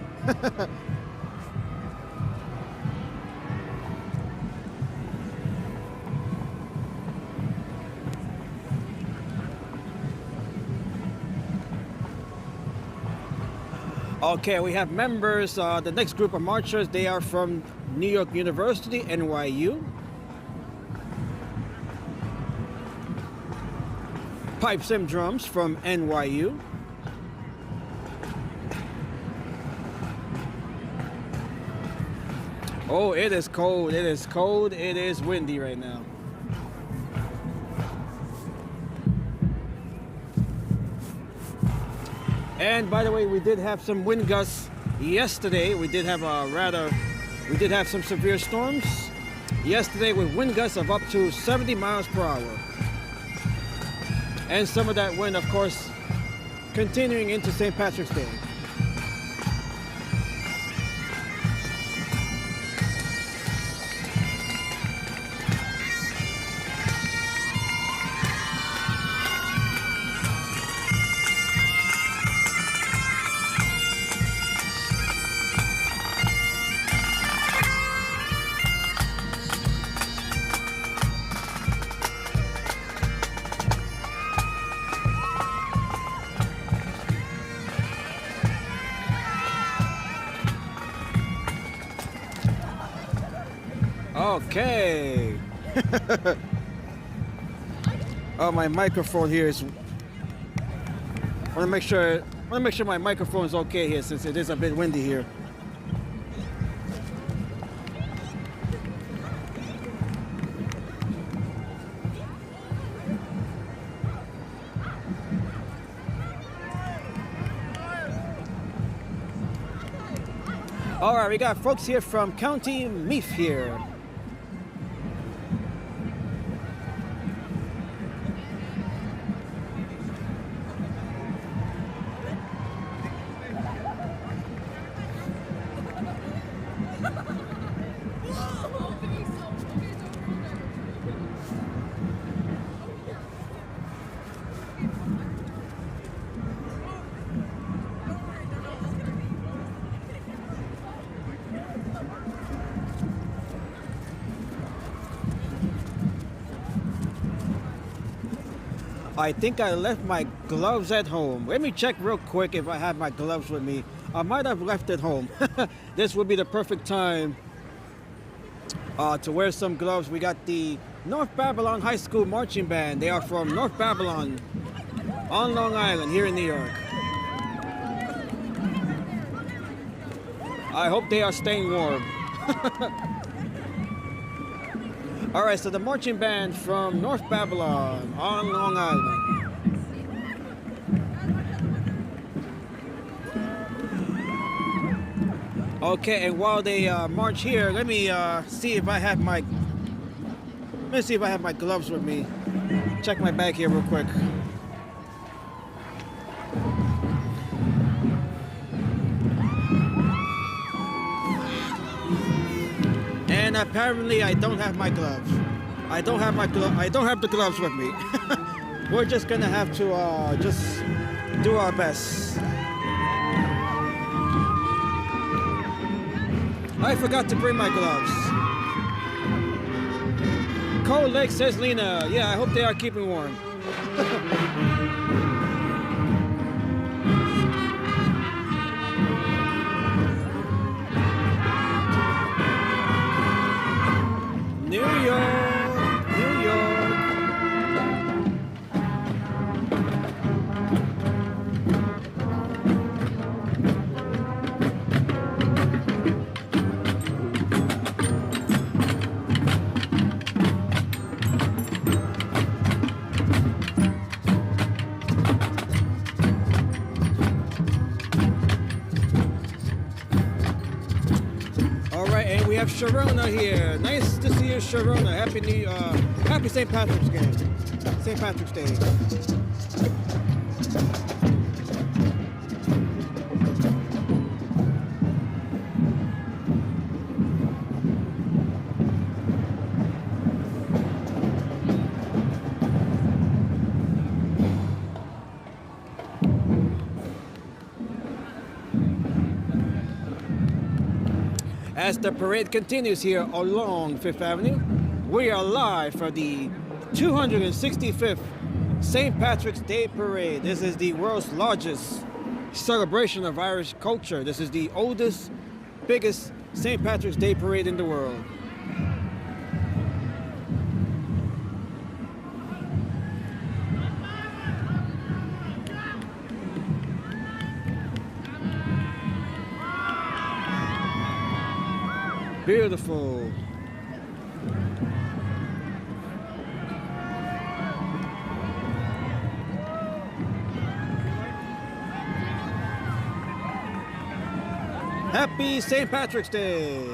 Okay, we have members. The next group of marchers, they are from New York University, NYU. Pipes and drums from NYU. Oh, it is cold, it is cold, it is windy right now. And by the way, we did have some wind gusts yesterday. We did have some severe storms yesterday with wind gusts of up to 70 miles per hour. And some of that wind, of course, continuing into St. Patrick's Day. Okay. Oh, my microphone here is. I want to make sure my microphone is okay here, since it is a bit windy here. All right, we got folks here from County Meath here. I think I left my gloves at home. Let me check real quick if I have my gloves with me. I might have left at home. This would be the perfect time to wear some gloves. We got the North Babylon High School Marching Band. They are from North Babylon on Long Island here in New York. I hope they are staying warm. All right, so the marching band from North Babylon on Long Island. Okay, and while they march here, let me see if I have my gloves with me. Check my bag here real quick. And apparently I don't have my gloves. I don't have the gloves with me. We're just gonna have to just do our best. I forgot to bring my gloves. Cold Lake, says Lena. Yeah, I hope they are keeping warm. New York, New York. All right, and we have Sharona here. Nice to see you, Sharona. Happy St. Patrick's Day. St. Patrick's Day. as the parade continues here along Fifth Avenue. We are live for the 265th St. Patrick's Day Parade. This is the world's largest celebration of Irish culture. This is the oldest, biggest St. Patrick's Day Parade in the world. Beautiful. Happy St. Patrick's Day.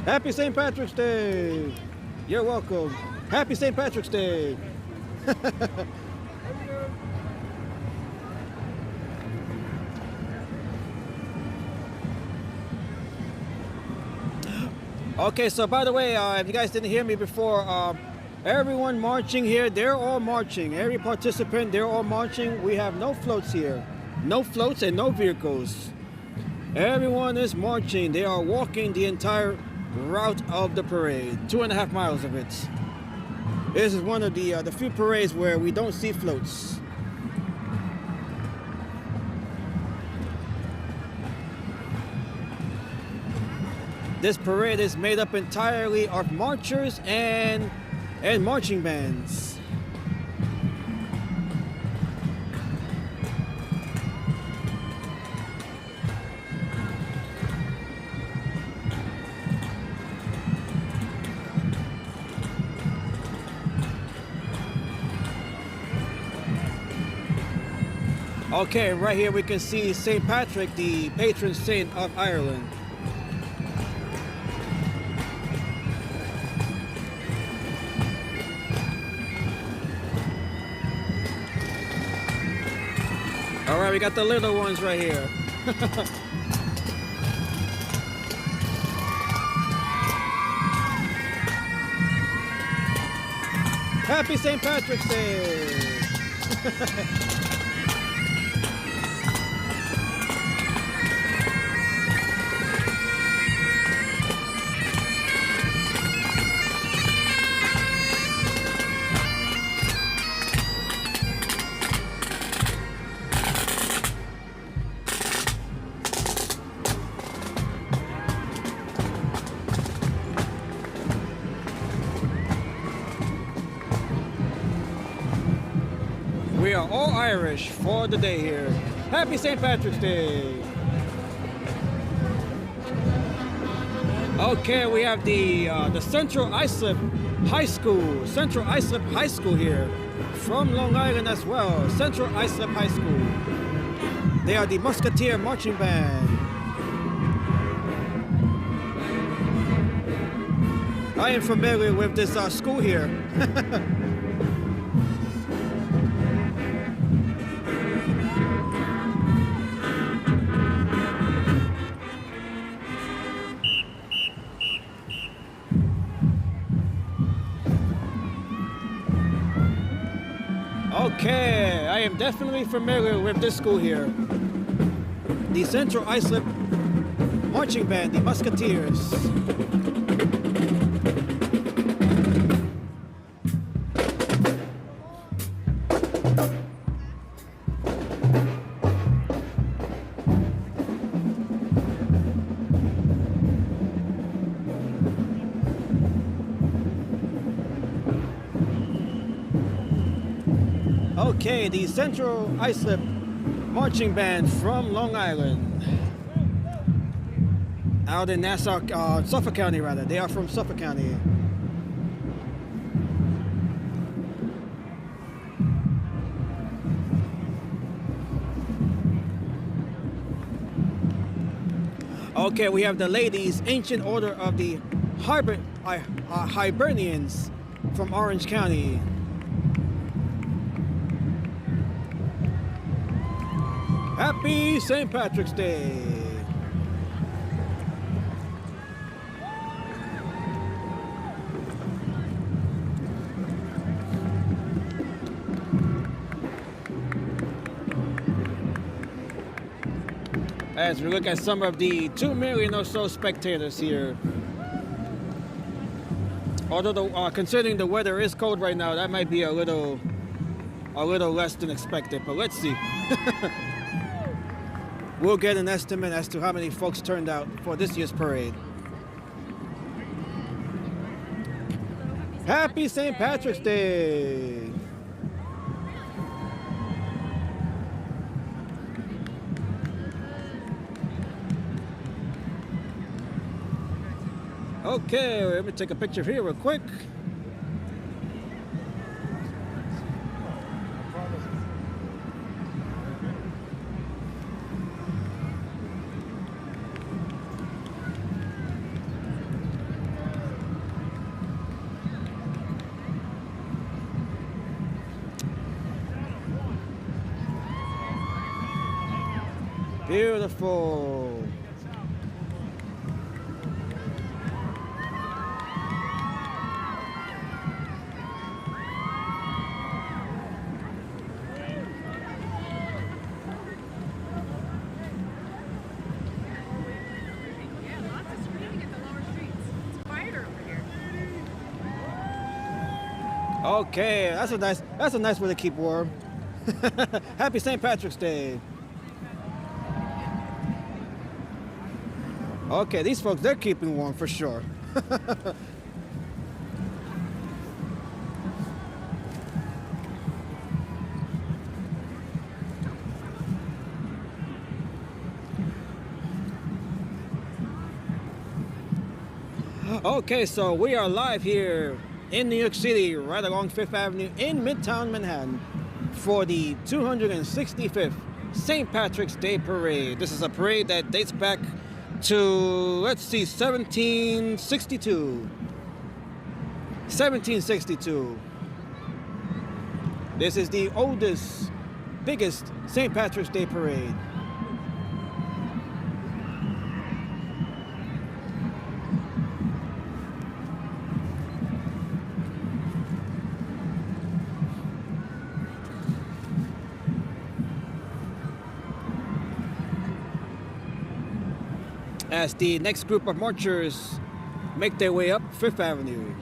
Happy St. Patrick's Day. You're welcome. Happy St. Patrick's Day. Okay, so by the way, if you guys didn't hear me before, everyone marching here, they're all marching. Every participant, they're all marching. We have no floats here. No floats and no vehicles. Everyone is marching. They are walking the entire route of the parade, 2.5 miles of it. This is one of the few parades where we don't see floats. This parade is made up entirely of marchers and marching bands. Okay, right here we can see St. Patrick, the patron saint of Ireland. All right, we got the little ones right here. Happy St. Patrick's Day. We are all Irish for the day here. Happy St. Patrick's Day. Okay, we have the Central Islip High School. Central Islip High School here. From Long Island as well. Central Islip High School. They are the Musketeer Marching Band. I am familiar with this school here. Okay, I am definitely familiar with this school here. The Central Islip Marching Band, the Musketeers. Okay, the Central Islip Marching Band from Long Island. Out in Nassau, Suffolk County rather. They are from Suffolk County. Okay, we have the ladies, Ancient Order of the Hibernians from Orange County. Happy St. Patrick's Day. as we look at some of the 2 million or so spectators here. Although, considering the weather is cold right now, that might be a little less than expected. But let's see. We'll get an estimate as to how many folks turned out for this year's parade. Happy St. Patrick's Day! Okay, let me take a picture here real quick. Beautiful. Okay, that's a nice way to keep warm. Happy St. Patrick's Day. Okay, these folks, they're keeping warm for sure. Okay, so we are live here in New York City, right along Fifth Avenue in Midtown Manhattan for the 265th St. Patrick's Day Parade. This is a parade that dates back to, let's see, 1762. 1762. This is the oldest, biggest St. Patrick's Day Parade. As the next group of marchers make their way up Fifth Avenue.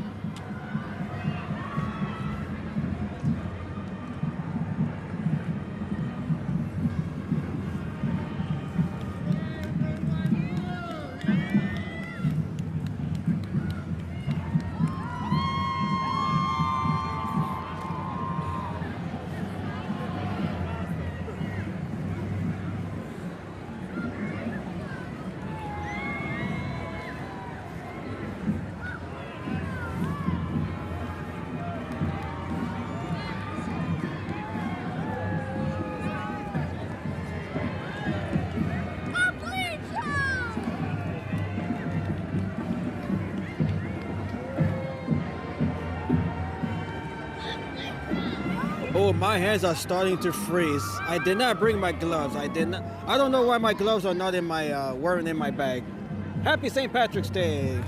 Oh, my hands are starting to freeze. I did not bring my gloves. I don't know why my gloves are not in my wearing in my bag. Happy St. Patrick's Day.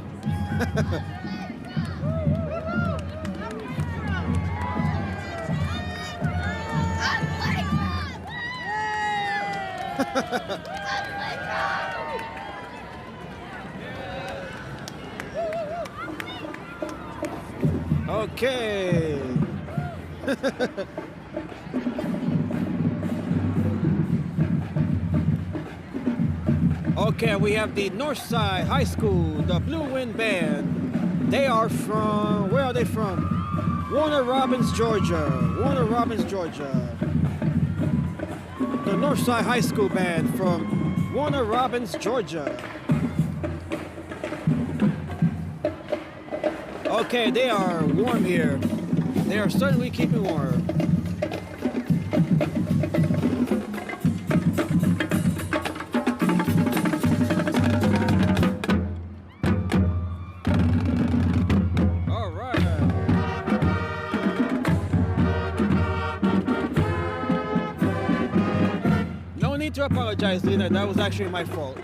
Okay. Okay, we have the Northside High School, the Blue Wind Band. They are from, where are they from? Warner Robins, Georgia. Warner Robins, Georgia. The Northside High School Band from Warner Robins, Georgia. Okay, they are warm here. They are certainly keeping warm. All right. No need to apologize, Lena. That was actually my fault.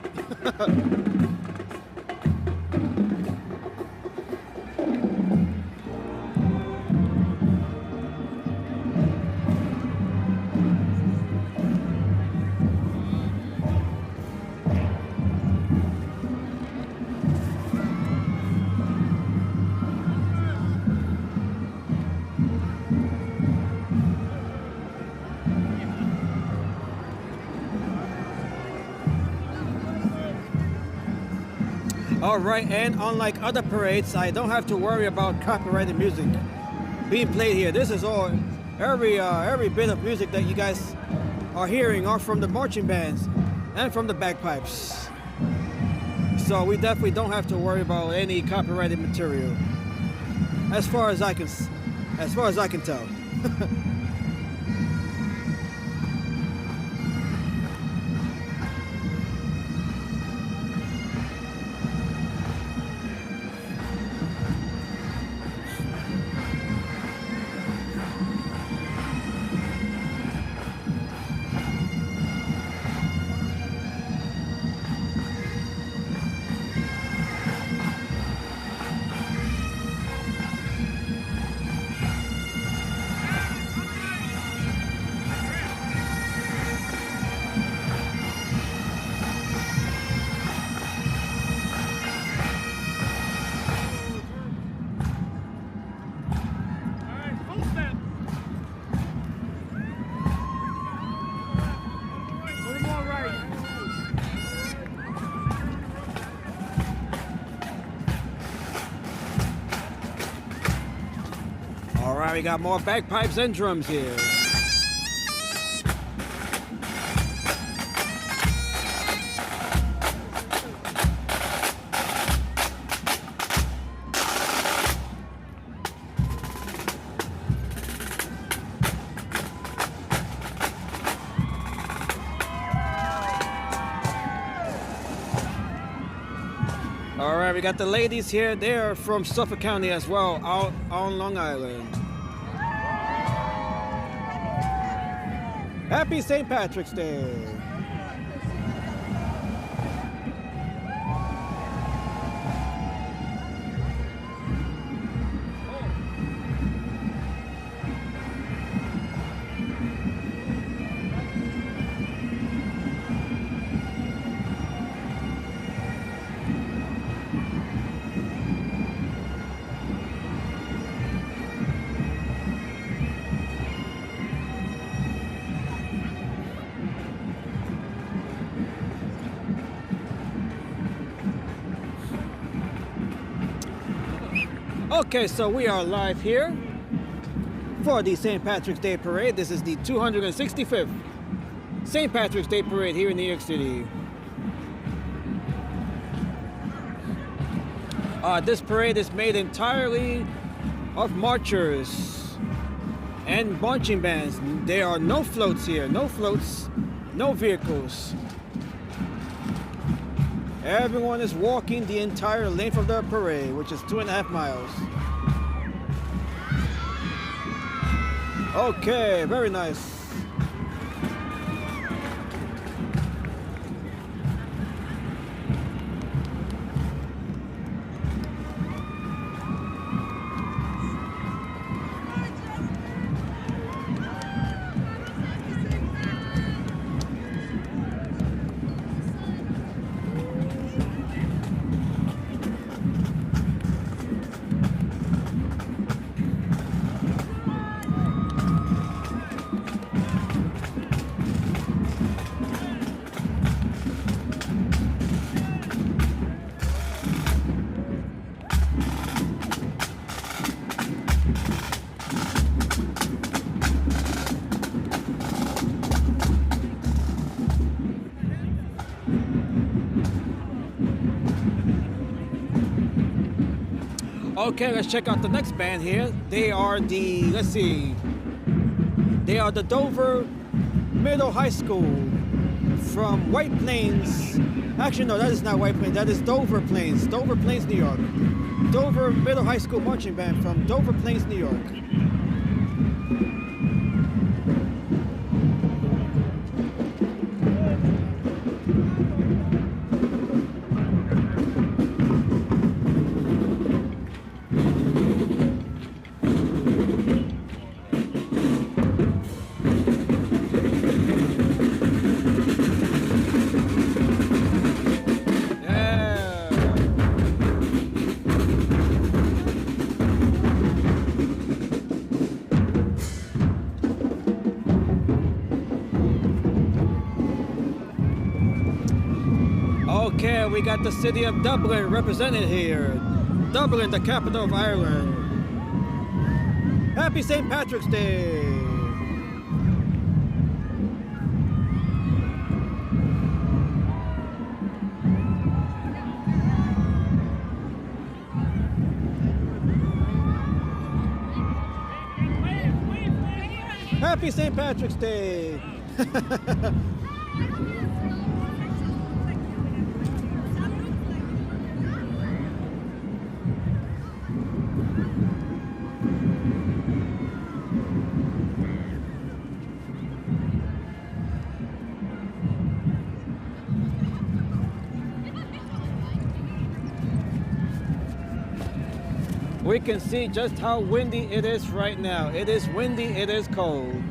All right, and unlike other parades, I don't have to worry about copyrighted music being played here. This is all, every bit of music that you guys are hearing are from the marching bands and from the bagpipes. So we definitely don't have to worry about any copyrighted material, as far as I can tell. Alright, we got more bagpipes and drums here. Alright, we got the ladies here. They're from Suffolk County as well, out on Long Island. Happy St. Patrick's Day. Okay, so we are live here for the St. Patrick's Day Parade. This is the 265th St. Patrick's Day Parade here in New York City. This parade is made entirely of marchers and marching bands. There are no floats here, no floats, no vehicles. Everyone is walking the entire length of the parade, which is 2.5 miles. Okay, very nice. Okay, let's check out the next band here. They are the, let's see, they are the Dover Middle High School from White Plains. Actually, no, that is not White Plains, that is Dover Plains, New York. Dover Middle High School Marching Band from Dover Plains, New York. Okay, we got the city of Dublin represented here. Dublin, the capital of Ireland. Happy St. Patrick's Day. Happy St. Patrick's Day. We can see just how windy it is right now. It is windy, it is cold.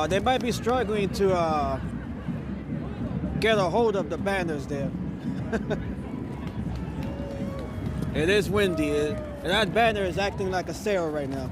They might be struggling to get a hold of the banners there. It is windy, and that banner is acting like a sail right now.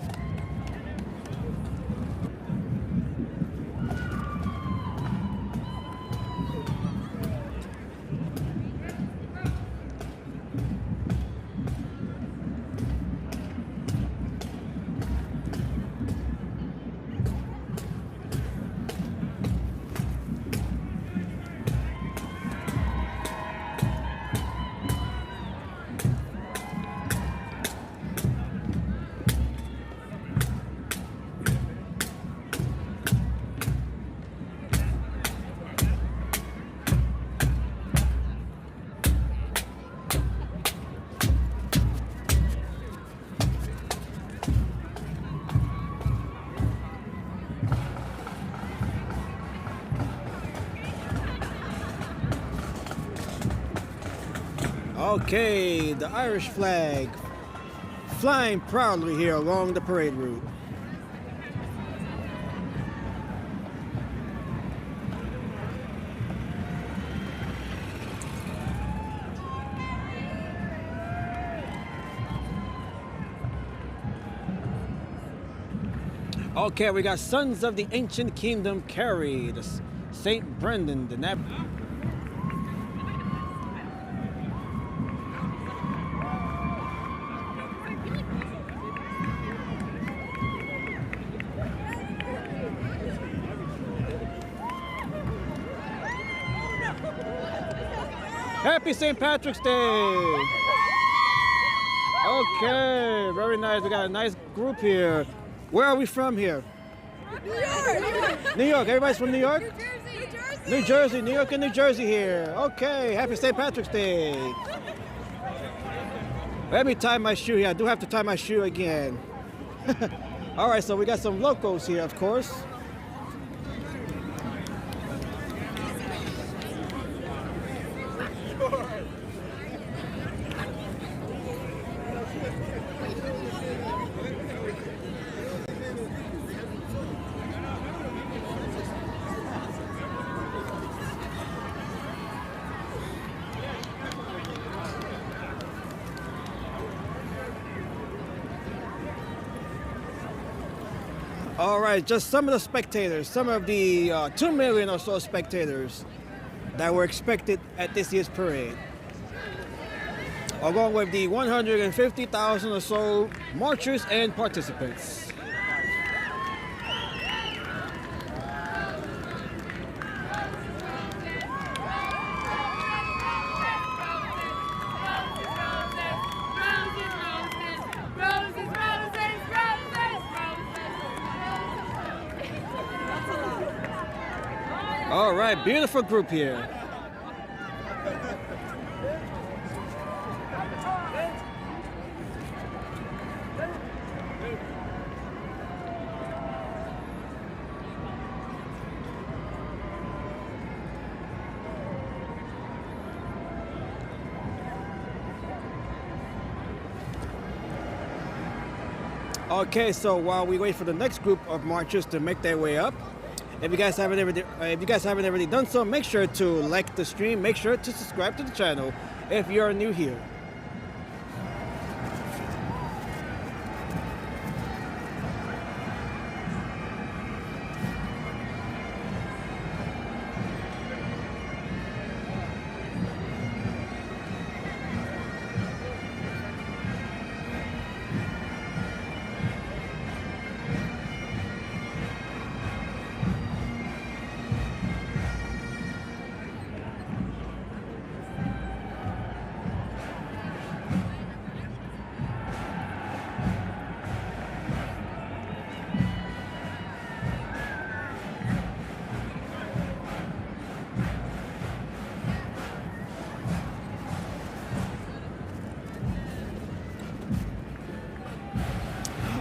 Okay, the Irish flag flying proudly here along the parade route. Okay, we got Sons of the Ancient Kingdom carry the St. Brendan, the Happy St. Patrick's Day! Okay, very nice. We got a nice group here. Where are we from here? New York! New York. Everybody's from New York? New Jersey! New Jersey, New York and New Jersey here. Okay, happy St. Patrick's Day. Let me tie my shoe here. I do have to tie my shoe again. All right, so we got some locals here, of course. All right, just some of the spectators, some of the 2 million or so spectators that were expected at this year's parade, along with the 150,000 or so marchers and participants. All right, beautiful group here. Okay, so while we wait for the next group of marchers to make their way up, if you guys haven't already done so, make sure to like the stream. Make sure to subscribe to the channel if you're new here.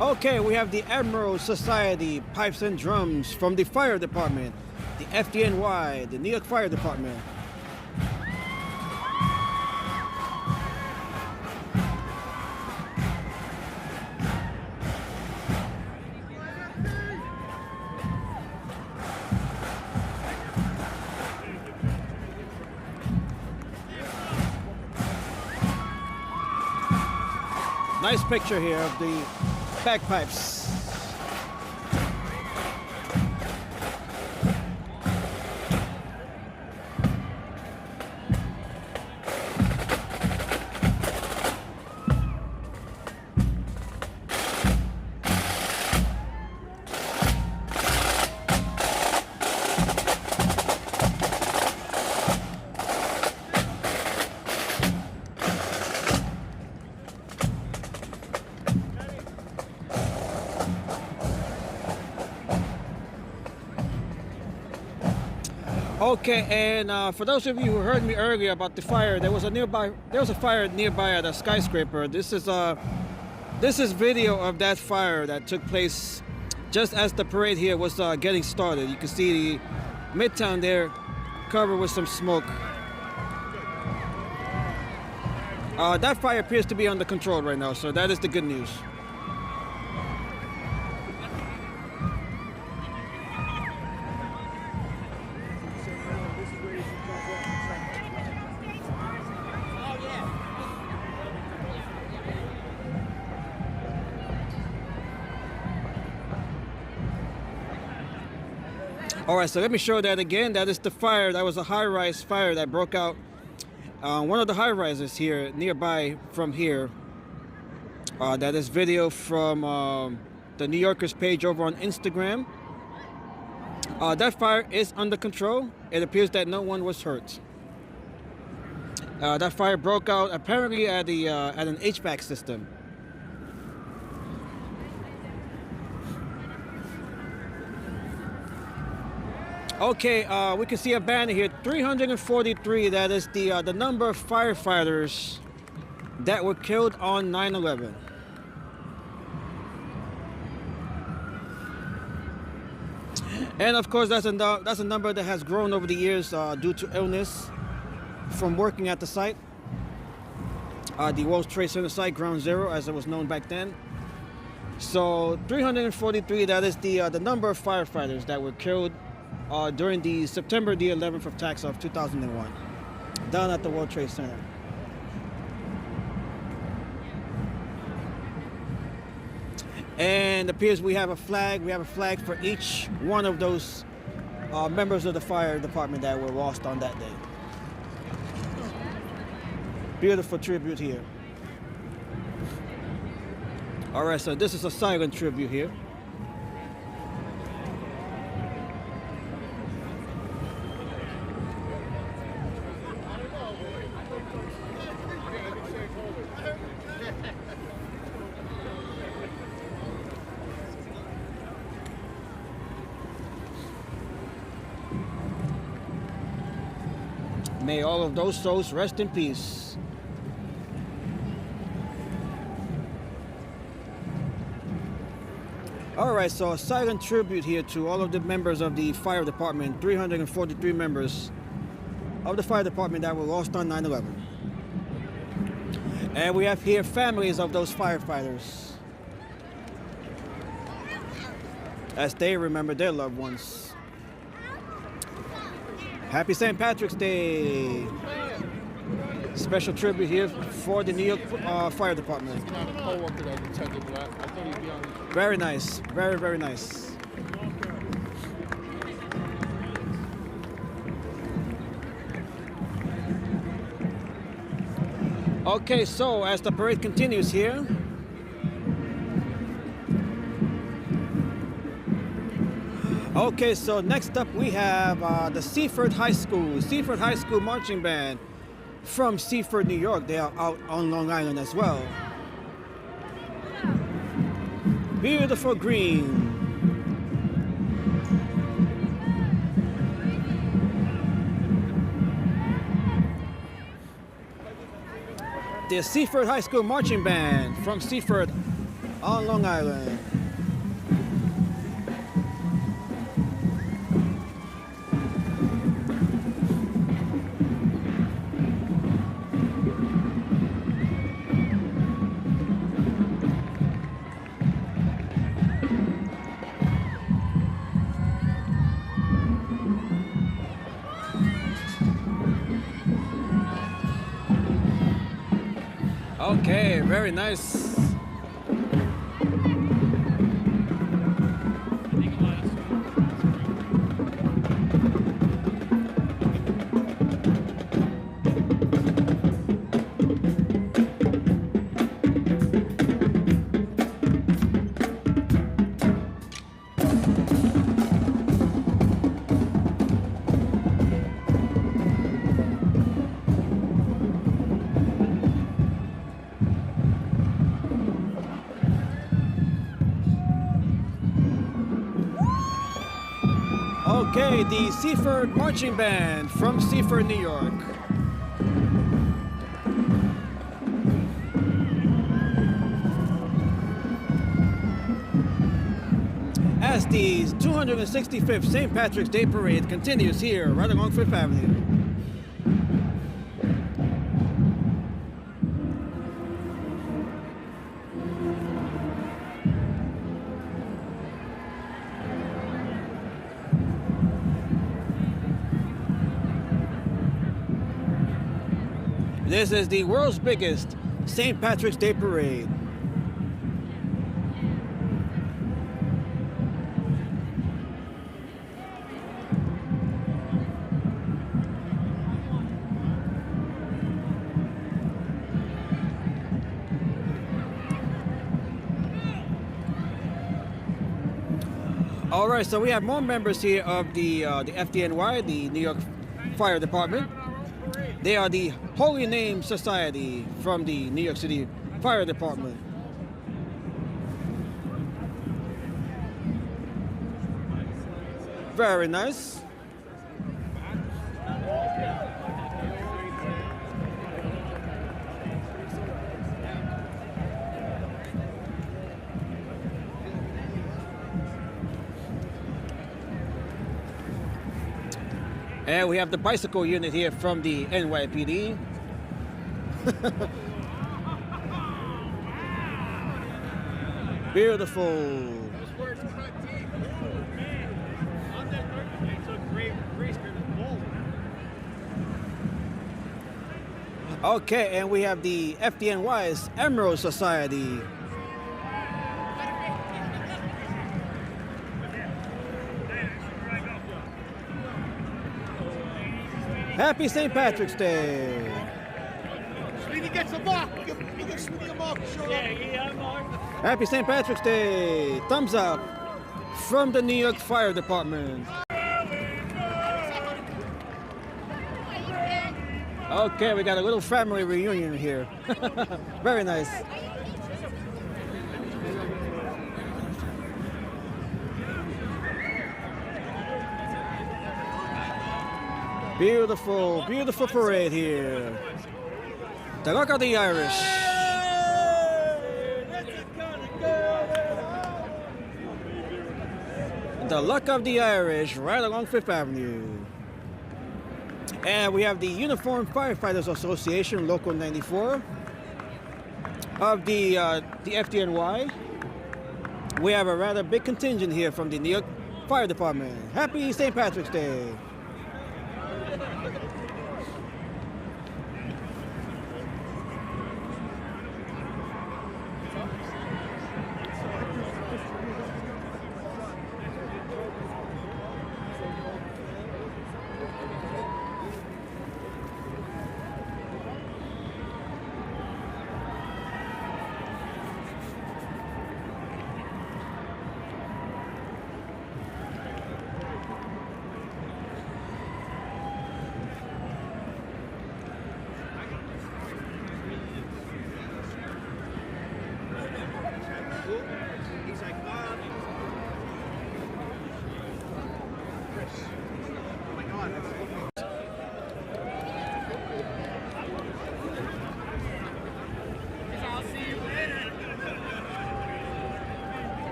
Okay, we have the Admiral Society Pipes and Drums from the Fire Department, the FDNY, the New York Fire Department. Nice picture here of the bagpipes. Okay, and for those of you who heard me earlier about the fire, there was a fire nearby at a skyscraper. This is video of that fire that took place just as the parade here was getting started. You can see the Midtown there covered with some smoke. That fire appears to be under control right now, so that is the good news. All right, so let me show that again. That is the fire. That was a high-rise fire that broke out. One of the high-rises here nearby from here. That is video from the New Yorkers page over on Instagram. That fire is under control. It appears that no one was hurt. That fire broke out apparently at an HVAC system. Okay, we can see a banner here, 343. That is the number of firefighters that were killed on 9/11. And of course, that's a number that has grown over the years due to illness from working at the site, the World Trade Center site, Ground Zero, as it was known back then. So 343. That is the number of firefighters that were killed during the September the 11th attacks of 2001 down at the World Trade Center. And it appears we have a flag. We have a flag for each one of those members of the fire department that were lost on that day. Beautiful tribute here. All right, so this is a silent tribute here. May all of those souls rest in peace. All right, so a silent tribute here to all of the members of the fire department, 343 members of the fire department that were lost on 9/11. And we have here families of those firefighters. as they remember their loved ones. Happy St. Patrick's Day. Special tribute here for the New York Fire Department. Very nice. Very, very nice. Okay, so as the parade continues here, okay, so next up we have the Seaford High School Marching Band from Seaford, New York. They are out on Long Island as well. Beautiful green. The Seaford High School Marching Band from Seaford on Long Island. Okay, very nice. Okay, the Seaford Marching Band from Seaford, New York. As the 265th St. Patrick's Day Parade continues here right along Fifth Avenue. This is the world's biggest St. Patrick's Day Parade. All right, so we have more members here of the FDNY, the New York Fire Department. They are the Holy Name Society from the New York City Fire Department. Very nice. And we have the bicycle unit here from the NYPD. Beautiful. Okay, and we have the FDNY's Emerald Society. Happy St. Patrick's Day. Sweetie gets a mark. You give Sweetie a mark. Happy St. Patrick's Day. Thumbs up from the New York Fire Department. Okay, we got a little family reunion here. Very nice. Beautiful, beautiful parade here. The Luck of the Irish. The Luck of the Irish right along Fifth Avenue. And we have the Uniformed Firefighters Association, Local 94, of the FDNY. We have a rather big contingent here from the New York Fire Department. Happy St. Patrick's Day.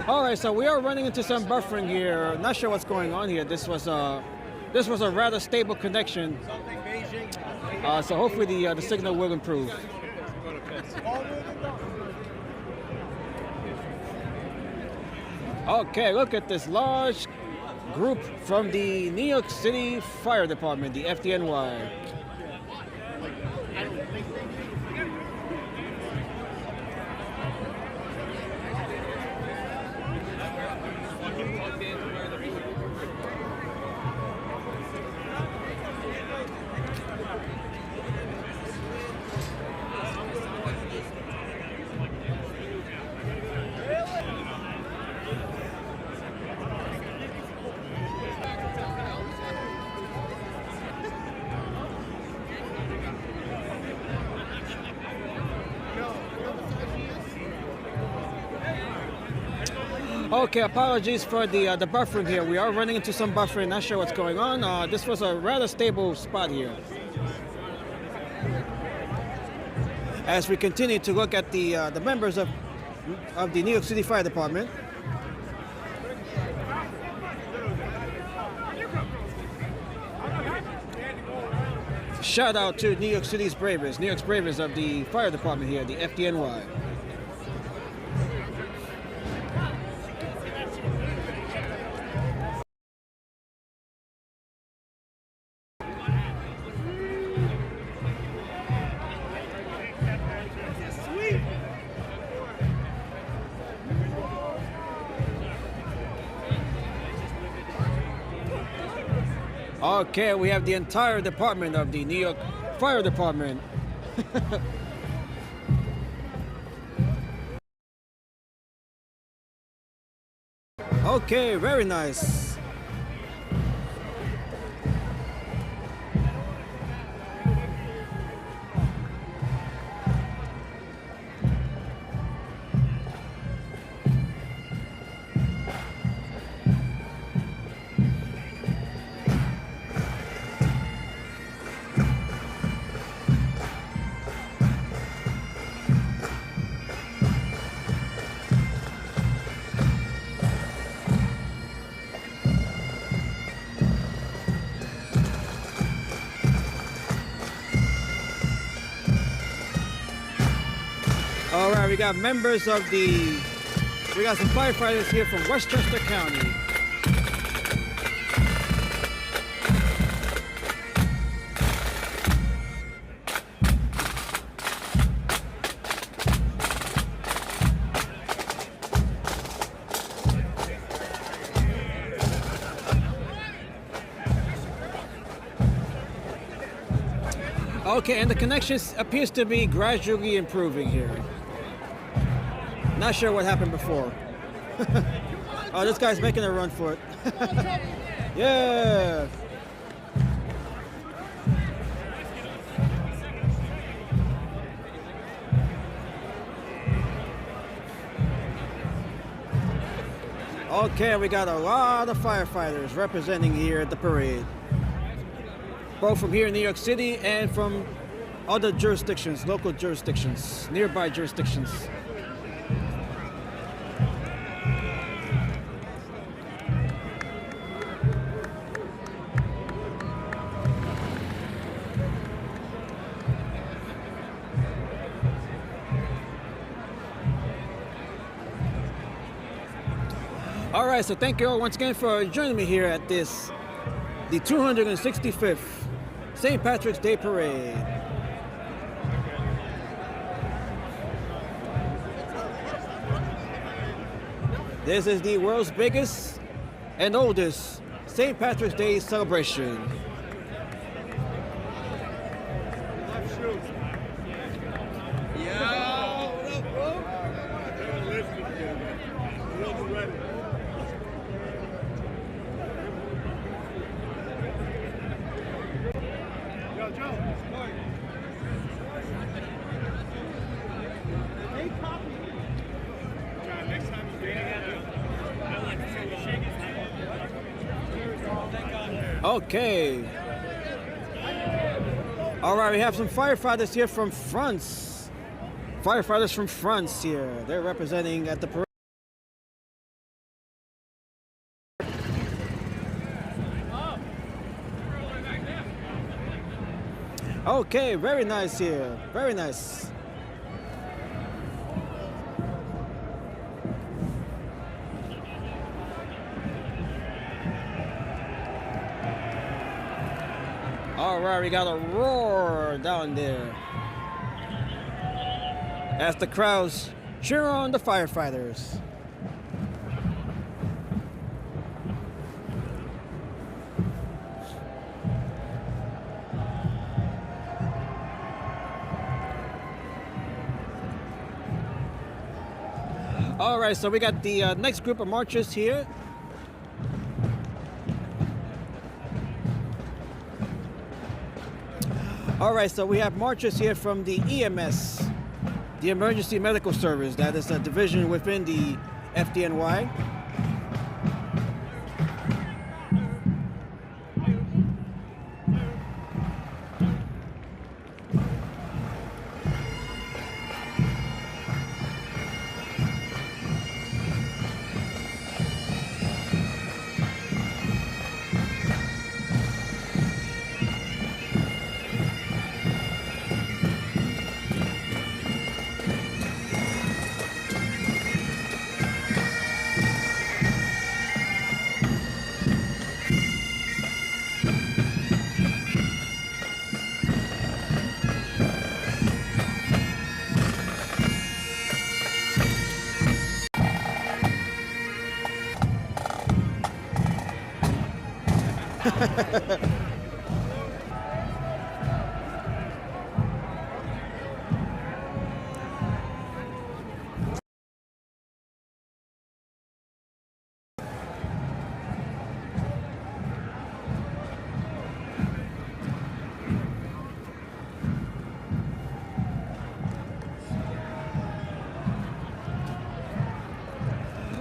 All right, so we are running into some buffering here. Not sure what's going on here. This was a rather stable connection. So hopefully the signal will improve. Okay, look at this large group from the New York City Fire Department, the FDNY. Okay, apologies for the buffering here. We are running into some buffering. Not sure what's going on. This was a rather stable spot here. As we continue to look at the members of the New York City Fire Department. Shout out to New York City's bravest, New York's bravest of the fire department here, the FDNY. Okay, we have the entire department of the New York Fire Department. Okay, very nice. All right, we got members of we got some firefighters here from Westchester County. Okay, and the connection appears to be gradually improving here. Not sure what happened before. Oh, this guy's making a run for it. Yeah. Okay, we got a lot of firefighters representing here at the parade. Both from here in New York City and from other jurisdictions, local jurisdictions, nearby jurisdictions. All right, so thank you all once again for joining me here at the 265th St. Patrick's Day Parade. This is the world's biggest and oldest St. Patrick's Day celebration. Okay. All right, we have some firefighters here from France. Firefighters from France here. They're representing at the parade. Okay, very nice here. Very nice. All right, we got a roar down there as the crowds cheer on the firefighters. All right, so we got the next group of marchers here. All right, so we have marchers here from the EMS, the Emergency Medical Service. That is a division within the FDNY.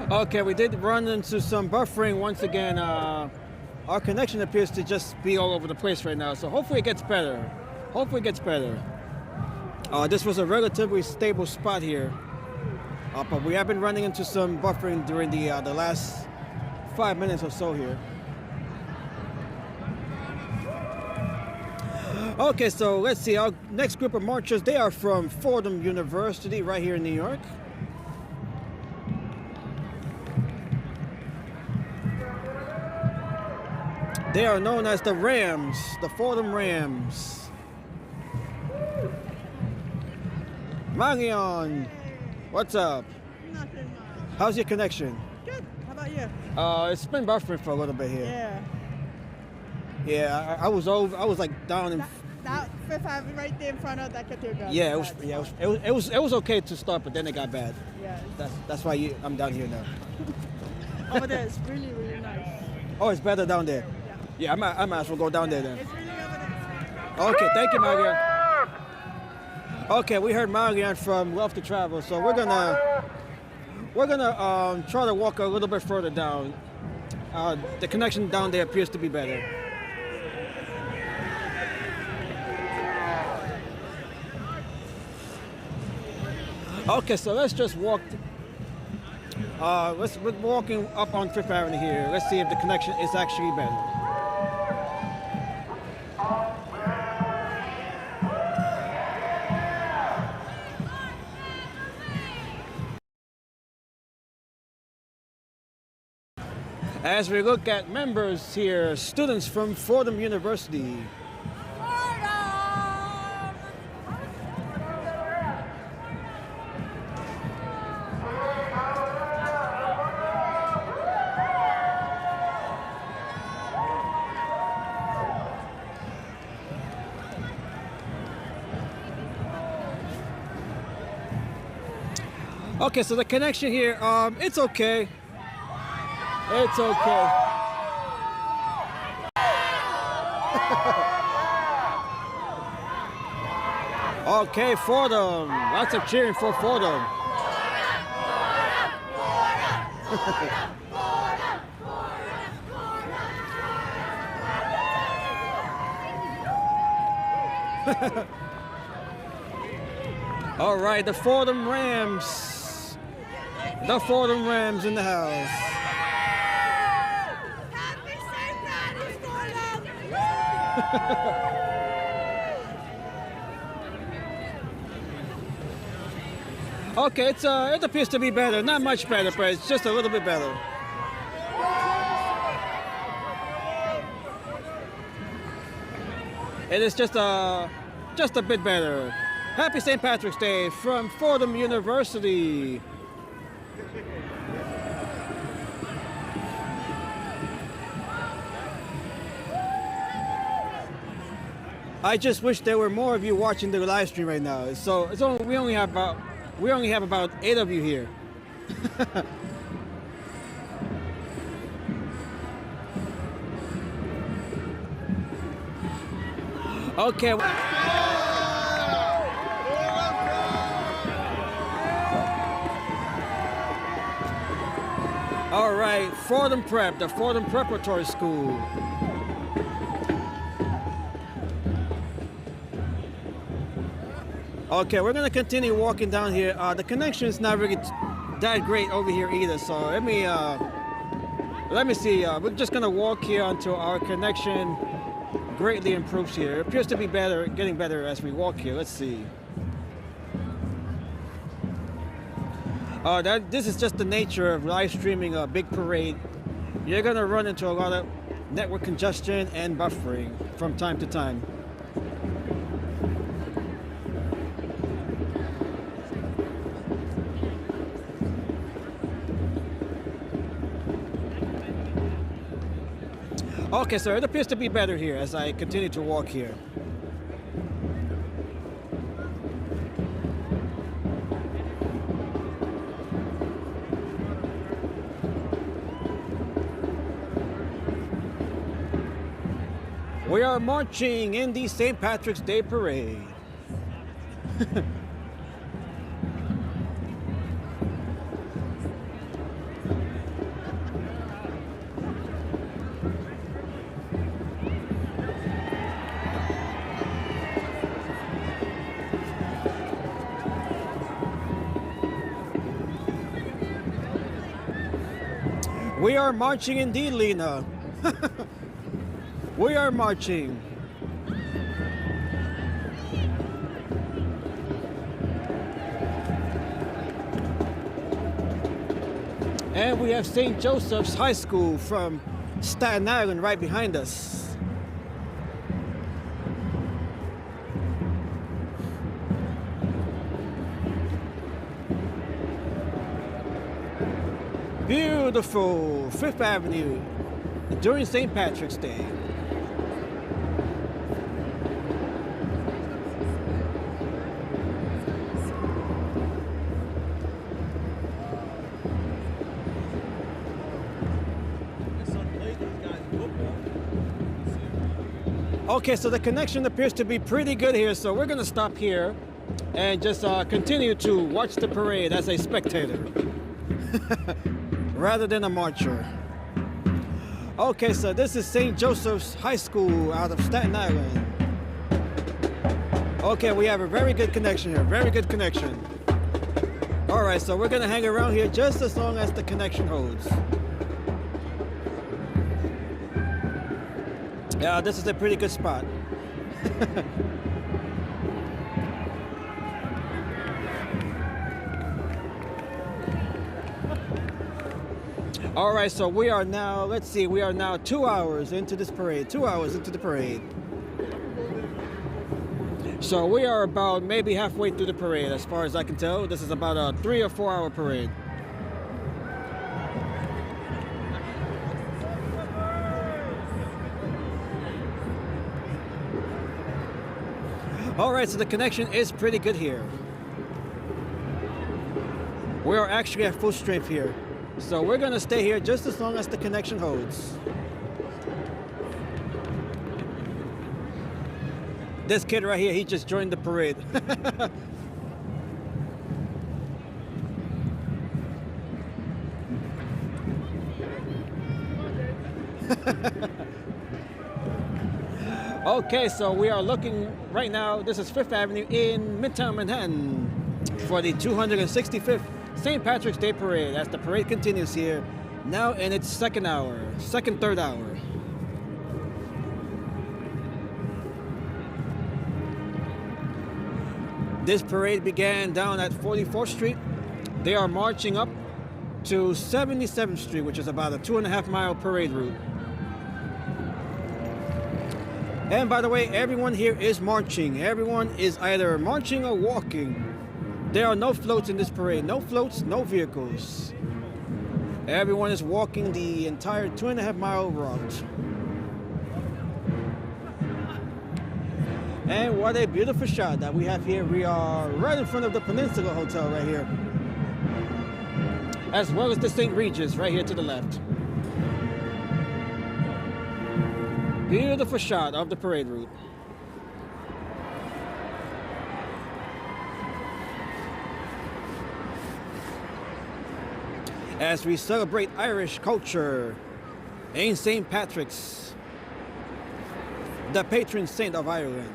Okay, we did run into some buffering once again. Our connection appears to just be all over the place right now, so hopefully it gets better. Hopefully it gets better. This was a relatively stable spot here, but we have been running into some buffering during the last 5 minutes or so here. Okay, so let's see. Our next group of marchers, they are from Fordham University right here in New York. They are known as the Rams, the Fordham Rams. Marion, what's up? Nothing much. How's your connection? Good. How about you? It's been buffering for a little bit here. Yeah. Yeah, I was like down in. That Fifth Avenue right there in front of that cathedral. Yeah, it was okay to start, but then it got bad. Yeah. That's why I'm down here now. Over there, it's really, really nice. Oh, it's better down there. Yeah, I might as well go down there then. It's really over there. Okay, thank you, Marion. Okay, we heard Marion from Love to Travel, so we're we're gonna try to walk a little bit further down. The connection down there appears to be better. Okay, so let's just walk. We're walking up on Fifth Avenue here. Let's see if the connection is actually better. As we look at members here, students from Fordham University. Okay, so the connection here, it's okay. It's okay. Okay, Fordham. Lots of cheering for Fordham. All right, the Fordham Rams. The Fordham Rams in the house. Happy St. Patty's Day! Okay, it appears to be better. Not much better, but it's just a little bit better. It is just a bit better. Happy St. Patrick's Day from Fordham University. I just wish there were more of you watching the live stream right now. So we only have about 8 of you here. Okay. All right, Fordham Prep, the Fordham Preparatory School. Okay, we're gonna continue walking down here. The connection is not really that great over here either. So let me see. We're just gonna walk here until our connection greatly improves here. It appears to be better, getting better as we walk here. Let's see. This is just the nature of live streaming a big parade. You're gonna run into a lot of network congestion and buffering from time to time. Okay, so it appears to be better here as I continue to walk here. We are marching in the St. Patrick's Day Parade. We are marching indeed, Lena. We are marching. And we have St. Joseph's High School from Staten Island right behind us. Beautiful Fifth Avenue during St. Patrick's Day. Okay, so the connection appears to be pretty good here, so we're gonna stop here and just continue to watch the parade as a spectator. rather than a marcher. Okay, so this is St. Joseph's High School out of Staten Island. Okay, we have a very good connection here, very good connection. All right, so we're gonna hang around here just as long as the connection holds. Yeah, this is a pretty good spot. All right, so we are now, let's see, we are now 2 hours into this parade, 2 hours into the parade. So we are about maybe halfway through the parade, as far as I can tell. This is about a 3 or 4 hour parade. All right, so the connection is pretty good here. We are actually at full strength here. So we're gonna stay here just as long as the connection holds. This kid right here, he just joined the parade. Okay, so we are looking right now, this is Fifth Avenue in Midtown Manhattan for the 265th St. Patrick's Day Parade as the parade continues here, now in its third hour. This parade began down at 44th Street. They are marching up to 77th Street, which is about a 2.5 mile parade route. And by the way, everyone here is marching. Everyone is either marching or walking. There are no floats in this parade. No floats, no vehicles. Everyone is walking the entire 2.5 mile route. And what a beautiful shot that we have here. We are right in front of the Peninsula Hotel right here, as well as the St. Regis right here to the left. Beautiful shot of the parade route. As we celebrate Irish culture in St. Patrick's, the patron saint of Ireland.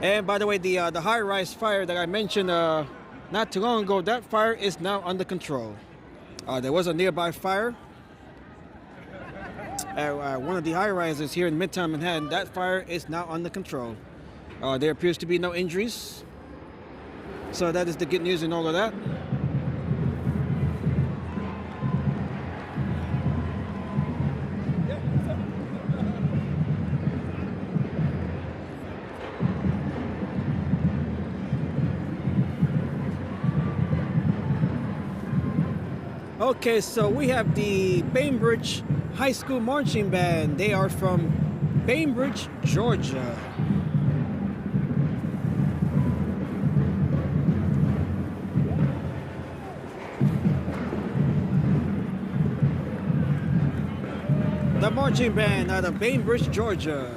And by the way, the high-rise fire that I mentioned not too long ago, that fire is now under control. There was a nearby fire at one of the high-rises here in Midtown Manhattan. That fire is now under control. There appears to be no injuries. So that is the good news in all of that. Okay, so we have the Bainbridge High School Marching Band. They are from Bainbridge, Georgia. The marching band out of Bainbridge, Georgia.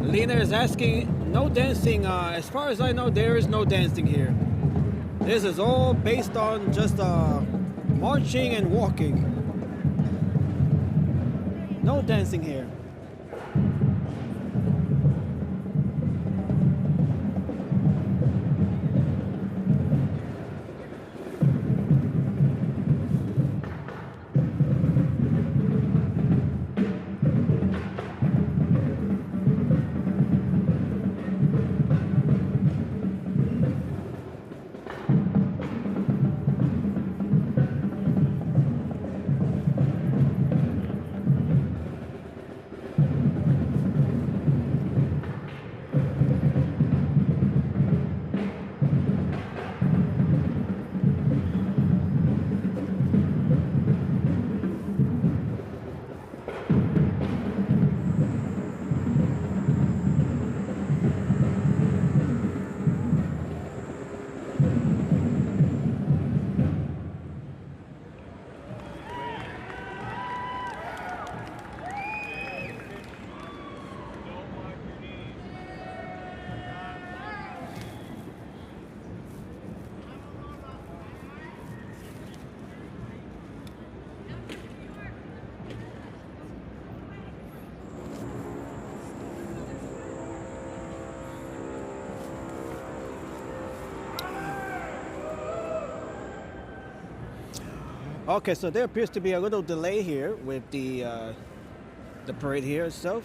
Lena is asking, no dancing. As far as I know, there is no dancing here. This is all based on just marching and walking. No dancing here. Okay, so there appears to be a little delay here with the parade here itself.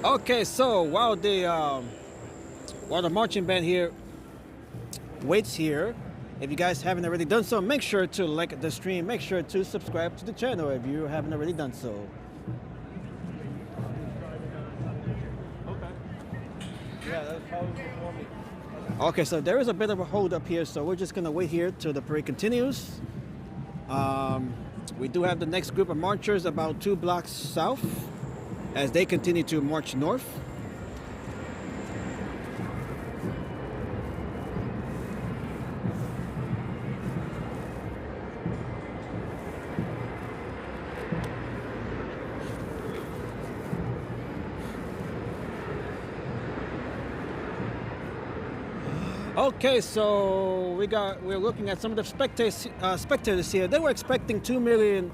Okay, so while the marching band here waits here, if you guys haven't already done so, make sure to like the stream. Make sure to subscribe to the channel if you haven't already done so. Okay. Yeah, that's probably before me. Okay, so there is a bit of a hold up here, so we're just gonna wait here till the parade continues. We do have the next group of marchers about 2 blocks south as they continue to march north. Okay, so we're looking at some of the spectators here. They were expecting 2 million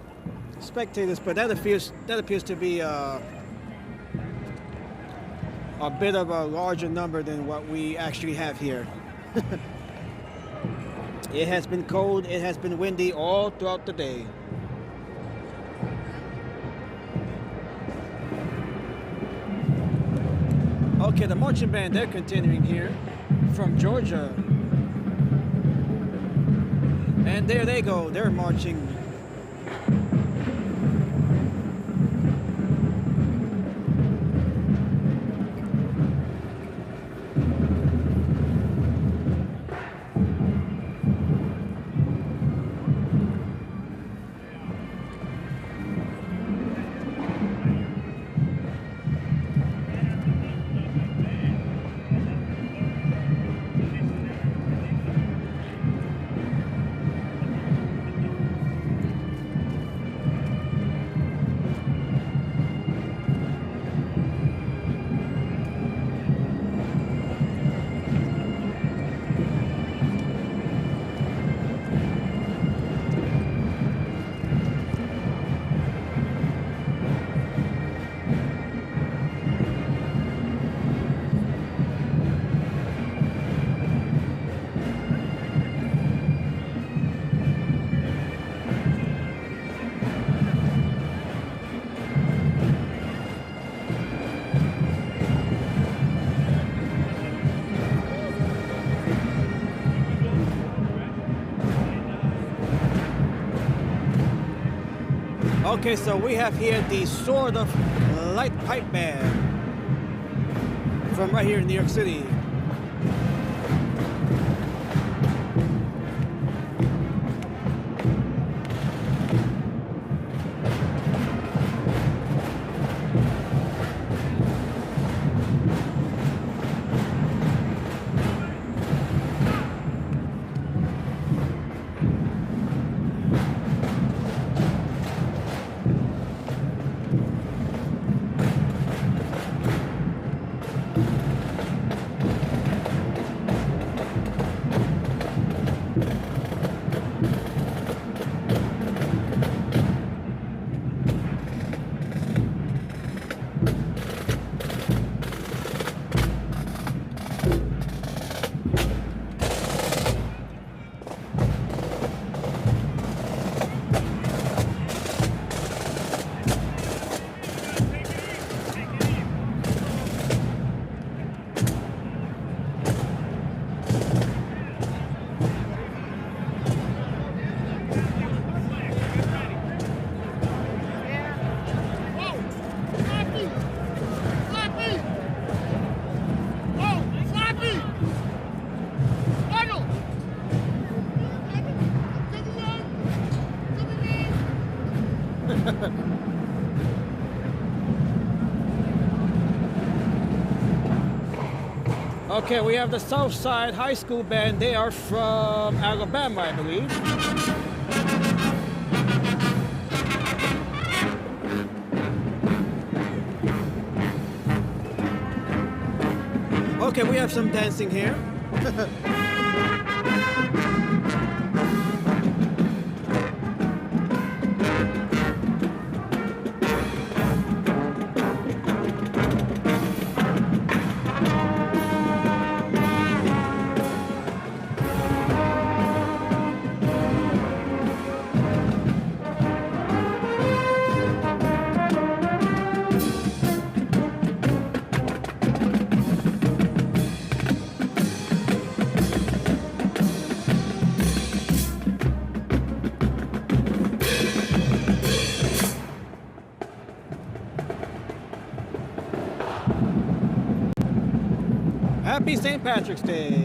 spectators, but that appears to be a bit of a larger number than what we actually have here. It has been cold, it has been windy all throughout the day. Okay, the marching band, they're continuing here from Georgia. And there they go, they're marching. Okay, so we have here the Sword of Light Pipe Band from right here in New York City. Okay, we have the Southside High School Band. They are from Alabama, I believe. Okay, we have some dancing here. Happy St. Patrick's Day.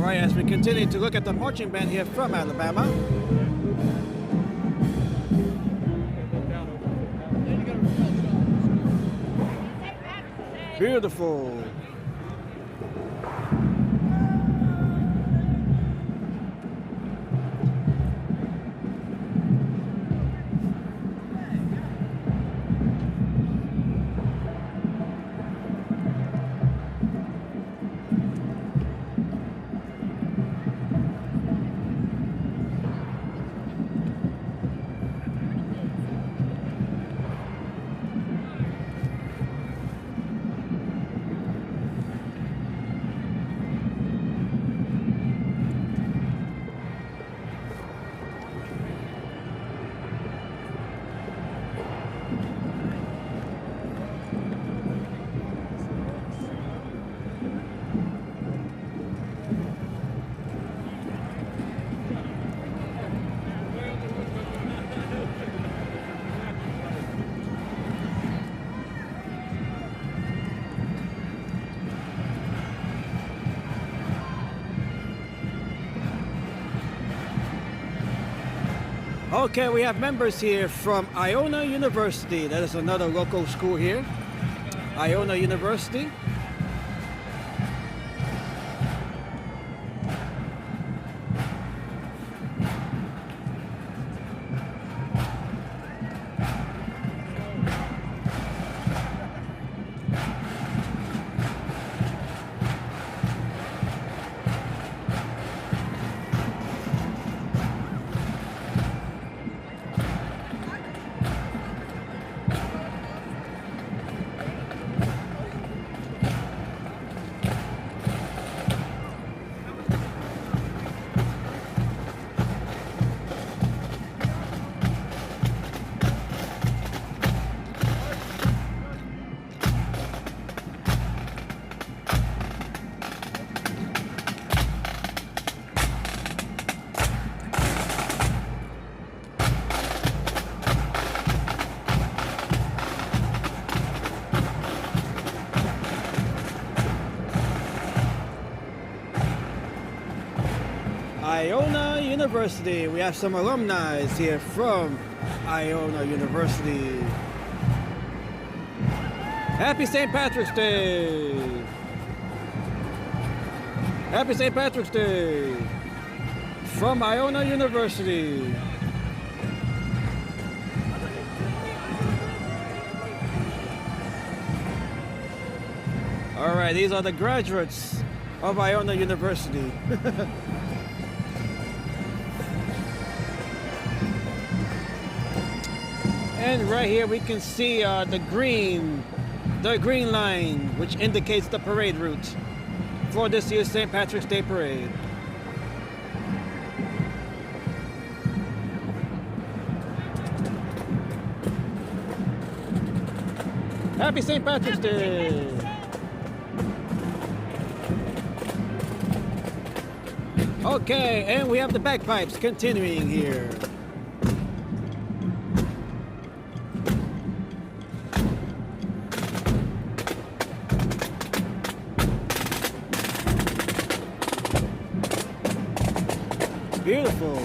As we continue to look at the marching band here from Alabama. Beautiful. Okay, we have members here from Iona University. That is another local school here. Iona University. Iona University. We have some alumni here from Iona University. Happy St. Patrick's Day! Happy St. Patrick's Day! From Iona University. All right, these are the graduates of Iona University. And right here we can see the green line, which indicates the parade route for this year's St. Patrick's Day Parade. Happy St. Patrick's Day! Okay, and we have the bagpipes continuing here. Beautiful.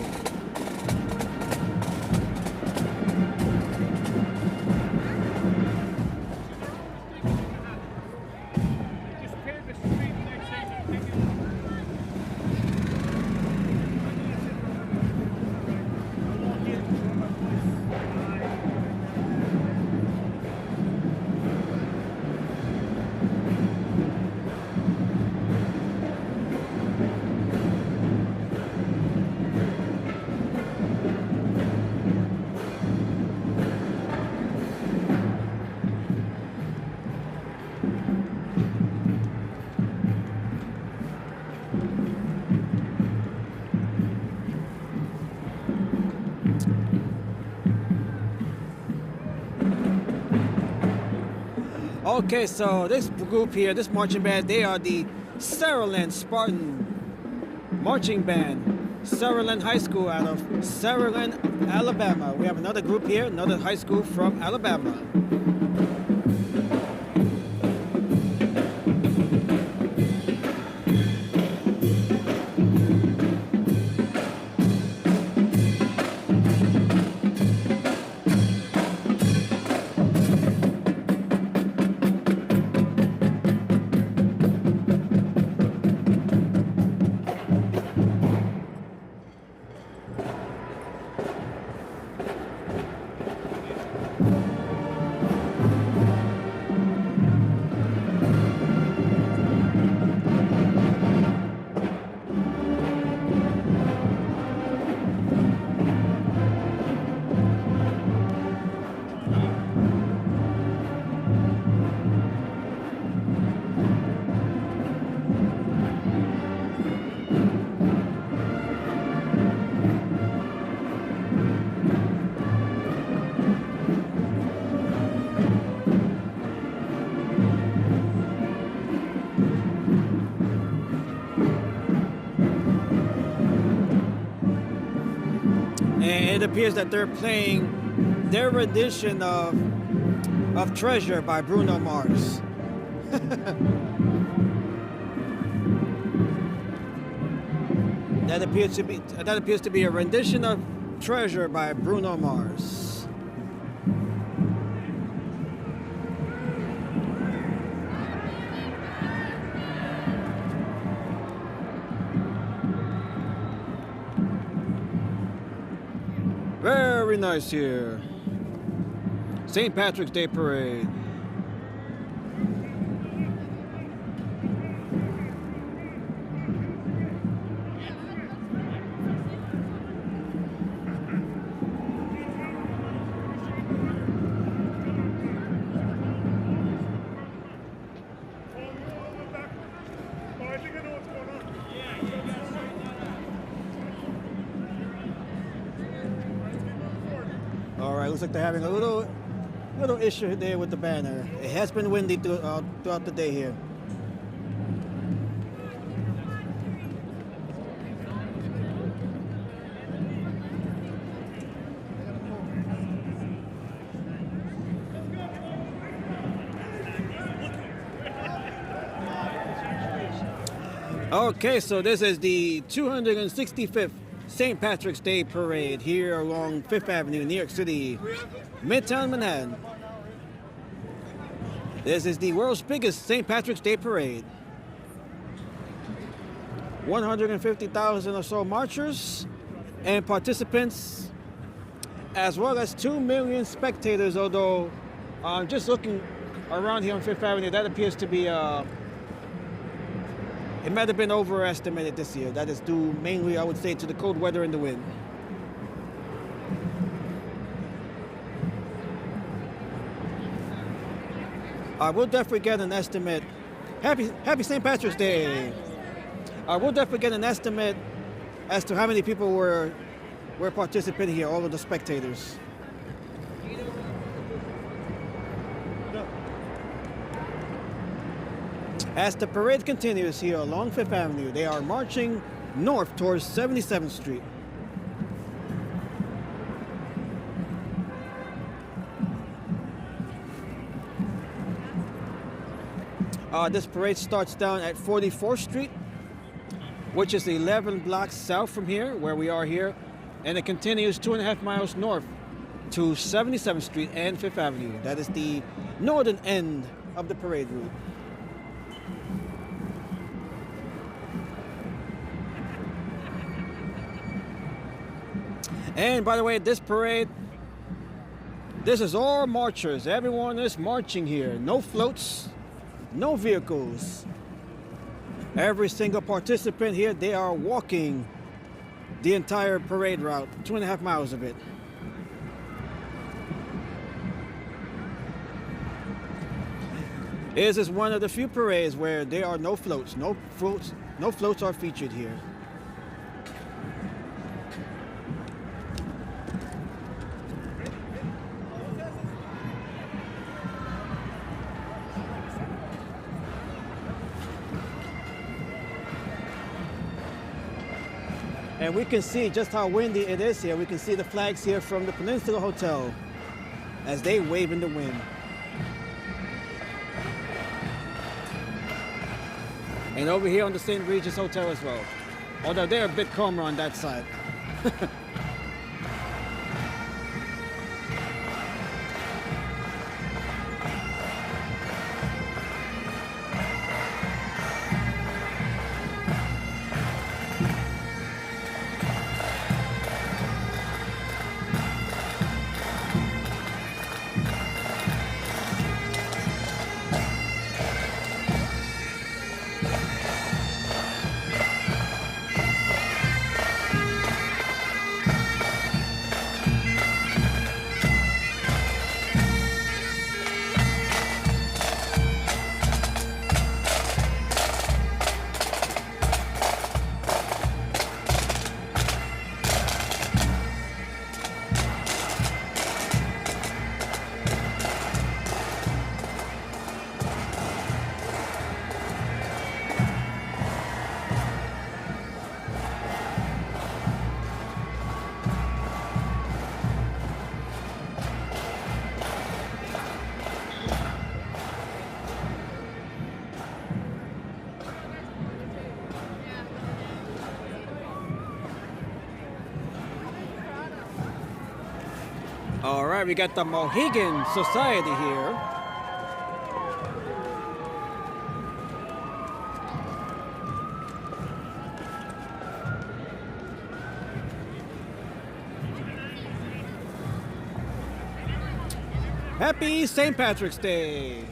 Okay, so this group here, this marching band, they are the Saraland Spartan Marching Band, Saraland High School out of Saraland, Alabama. We have another group here, another high school from Alabama. And it appears that they're playing their rendition of Treasure by Bruno Mars. That appears to be a rendition of Treasure by Bruno Mars. Very nice here. St. Patrick's Day Parade. All right, looks like they're having a little issue there with the banner. It has been windy throughout the day here. Okay, so this is the 265th St. Patrick's Day Parade here along Fifth Avenue, New York City, Midtown Manhattan. This is the world's biggest St. Patrick's Day parade. 150,000 or so marchers and participants, as well as 2 million spectators, although just looking around here on Fifth Avenue, that appears to be, it might have been overestimated this year. That is due mainly, I would say, to the cold weather and the wind. We'll definitely get an estimate. Happy St. Patrick's Day. We'll definitely get an estimate as to how many people were participating here, all of the spectators. As the parade continues here along Fifth Avenue, they are marching north towards 77th Street. This parade starts down at 44th Street, which is 11 blocks south from here, where we are here, and it continues 2.5 miles north to 77th Street and Fifth Avenue. That is the northern end of the parade route. And by the way, this parade, this is all marchers. Everyone is marching here. No floats, no vehicles. Every single participant here, they are walking the entire parade route, 2.5 miles of it. This is one of the few parades where there are no floats. No floats are featured here. And we can see just how windy it is here. We can see the flags here from the Peninsula Hotel as they wave in the wind. And over here on the St. Regis Hotel as well. Although they're a bit calmer on that side. All right, we got the Mohegan Society here. Happy St. Patrick's Day.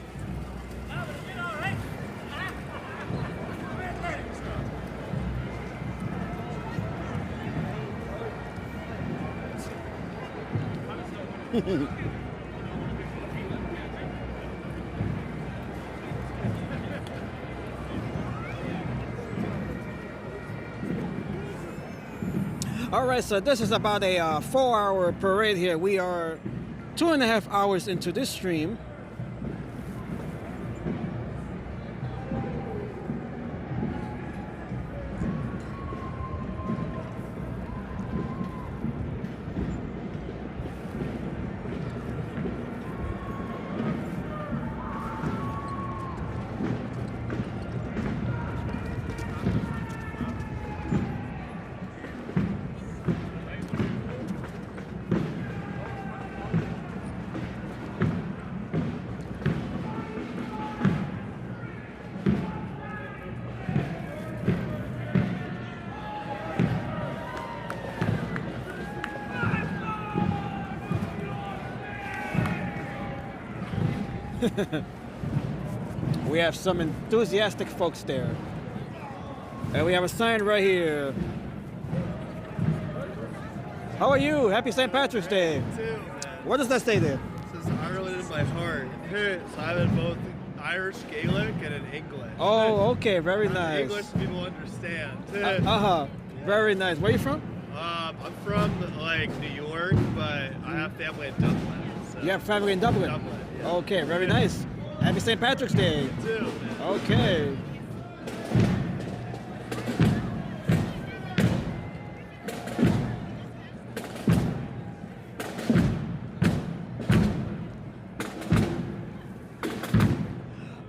All right, so this is about a 4-hour parade here. We are 2.5 hours into this stream. We have some enthusiastic folks there. And we have a sign right here. How are you? Happy St. Patrick's Day. Too, man. What does that say there? This is Ireland in my heart. So I'm in both Irish Gaelic and in English. Oh, okay, very nice. English people understand. Uh-huh. Very nice. Where are you from? I'm from like New York, but I have family in Dublin. So. You have family in Dublin? Dublin, yeah. Okay, very nice. Happy St. Patrick's Day. You too, man. Okay.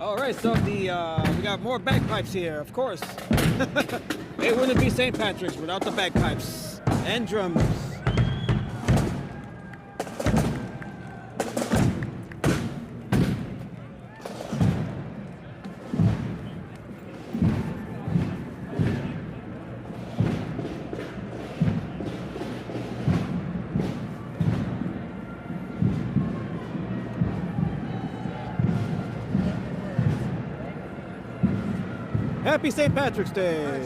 All right, so we got more bagpipes here, of course. It wouldn't be St. Patrick's without the bagpipes and drums. Happy St. Patrick's Day.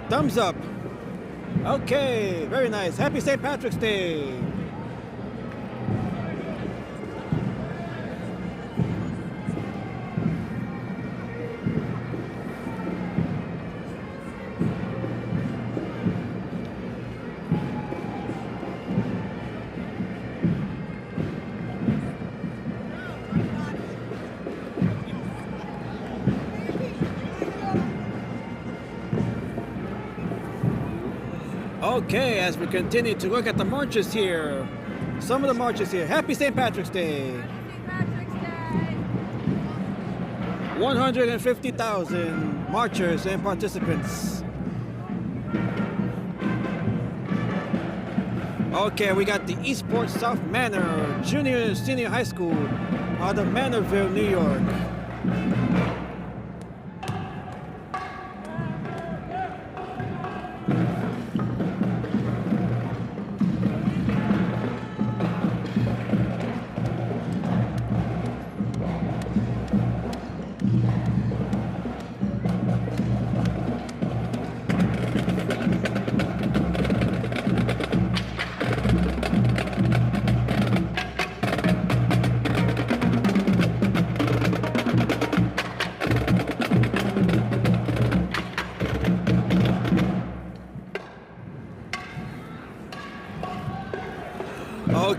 Thumbs up. Okay, very nice. Happy St. Patrick's Day. Okay, as we continue to look at the marches here, some of the marches here. Happy St. Patrick's Day. Happy Patrick's Day. 150,000 marchers and participants. Okay, we got the Eastport South Manor Junior and Senior High School out of Manorville, New York.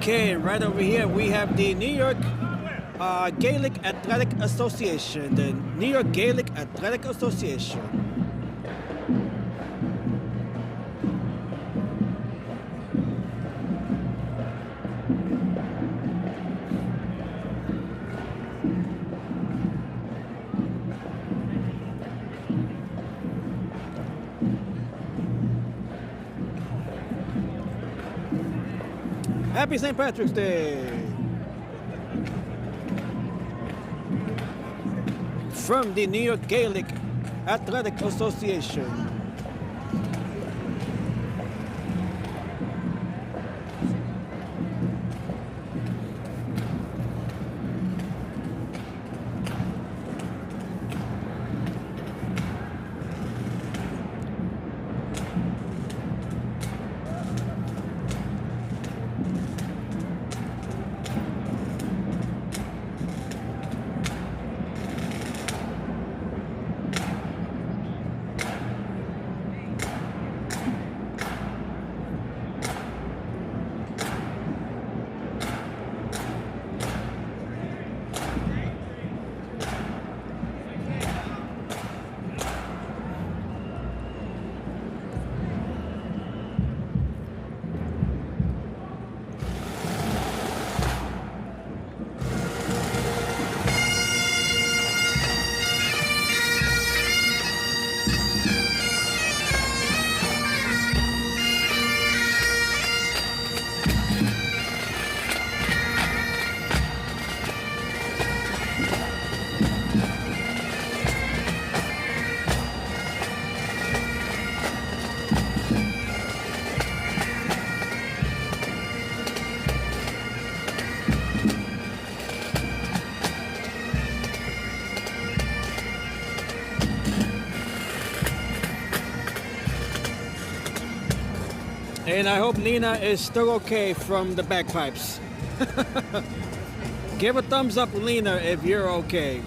Okay, right over here we have the New York Gaelic Athletic Association. The New York Gaelic Athletic Association. Happy St. Patrick's Day! From the New York Gaelic Athletic Association. And I hope Lena is still okay from the bagpipes. Give a thumbs up, Lena, if you're okay.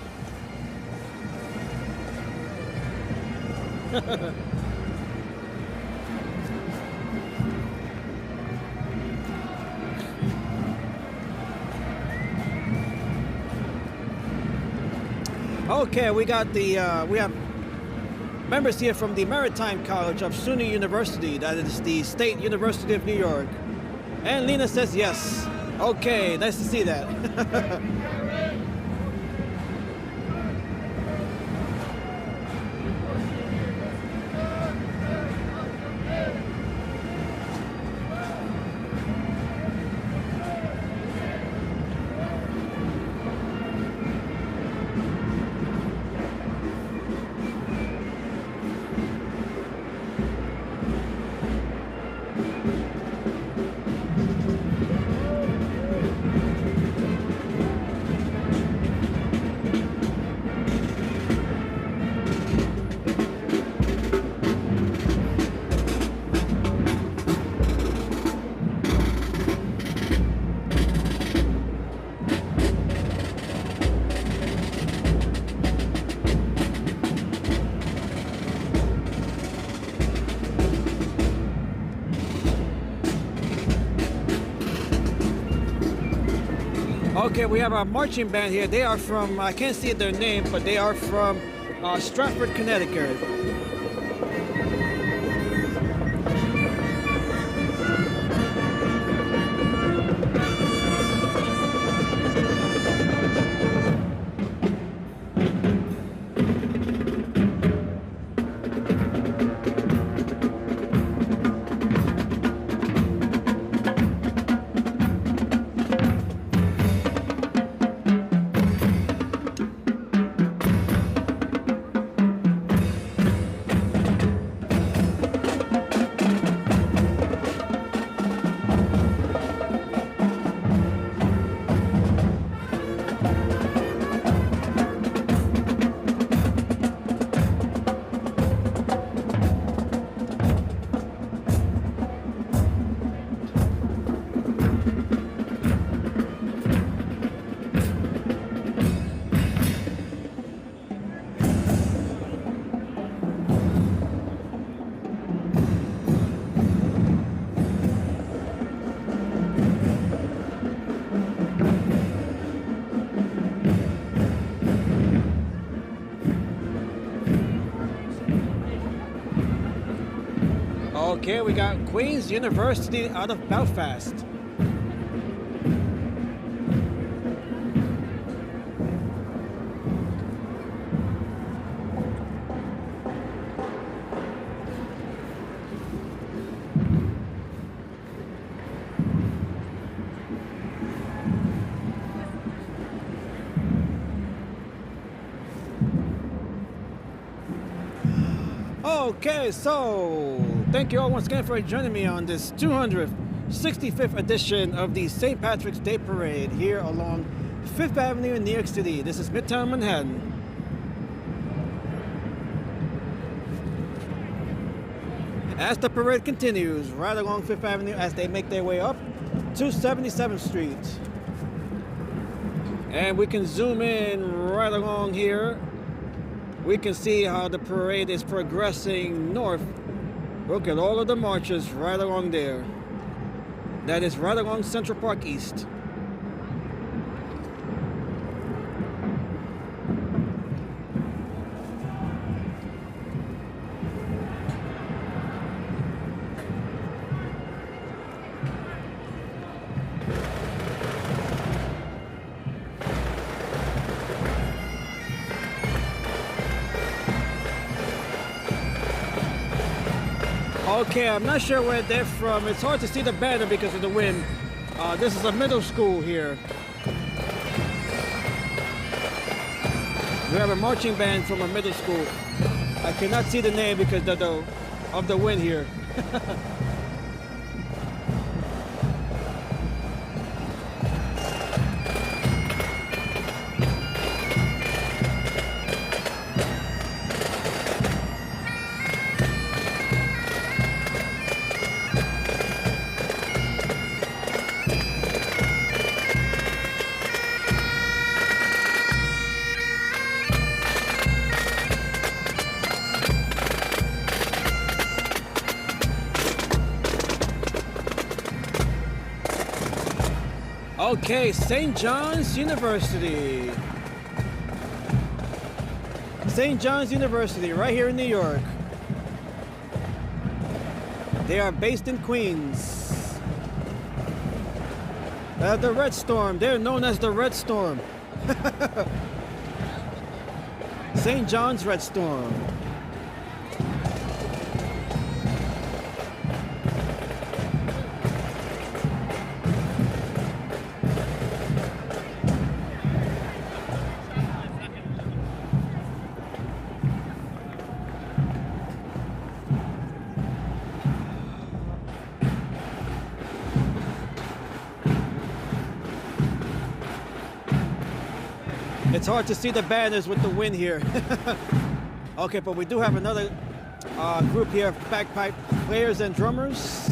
Okay, we got we have members here from the Maritime College of SUNY University. That is the State University of New York. And Lena says yes. Okay, nice to see that. Okay, we have our marching band here. They are from, I can't see their name, but they are from Stratford, Connecticut. Okay, we got Queen's University out of Belfast. Okay, so thank you all once again for joining me on this 265th edition of the St. Patrick's Day Parade here along Fifth Avenue in New York City. This is Midtown Manhattan. As the parade continues right along Fifth Avenue as they make their way up to 77th Street. And we can zoom in right along here. We can see how the parade is progressing north. Look at all of the marches right along there. That is right along Central Park East. Okay, I'm not sure where they're from. It's hard to see the banner because of the wind. This is a middle school here. We have a marching band from a middle school. I cannot see the name because of the wind here. Okay, St. John's University. St. John's University, right here in New York. They are based in Queens. The Red Storm, they're known as the Red Storm. St. John's Red Storm. It's hard to see the banners with the wind here. Okay, but we do have another group here of bagpipe players and drummers.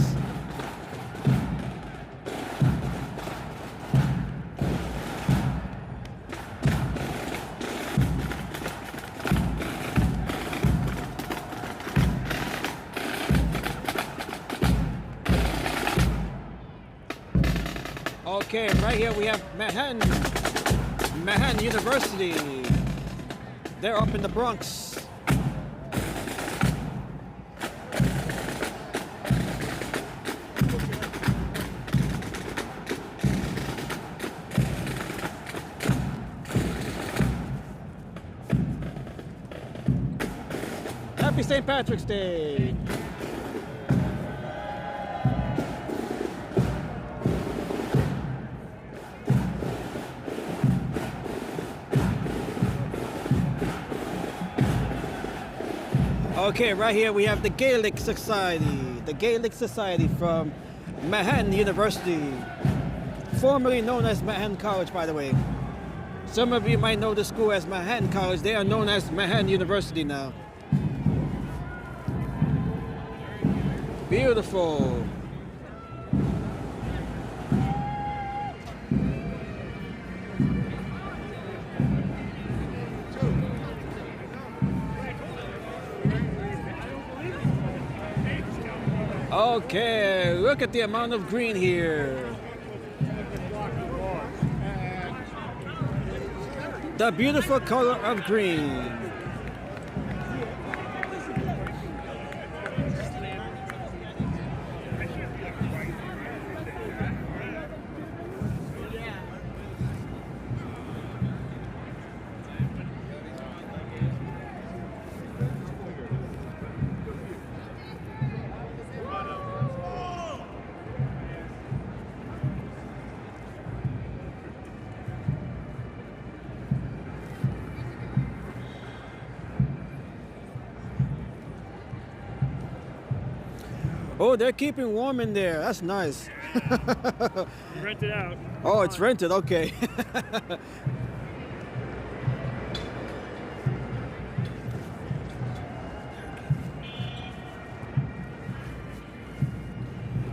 Okay, right here we have Manhattan University. They're up in the Bronx. Happy St. Patrick's Day. Okay, right here we have the Gaelic Society from Manhattan University, formerly known as Manhattan College, by the way. Some of you might know the school as Manhattan College. They are known as Manhattan University now. Beautiful. Okay, look at the amount of green here. The beautiful color of green. Oh, they're keeping warm in there. That's nice. Rent it out. Oh, it's rented. Okay.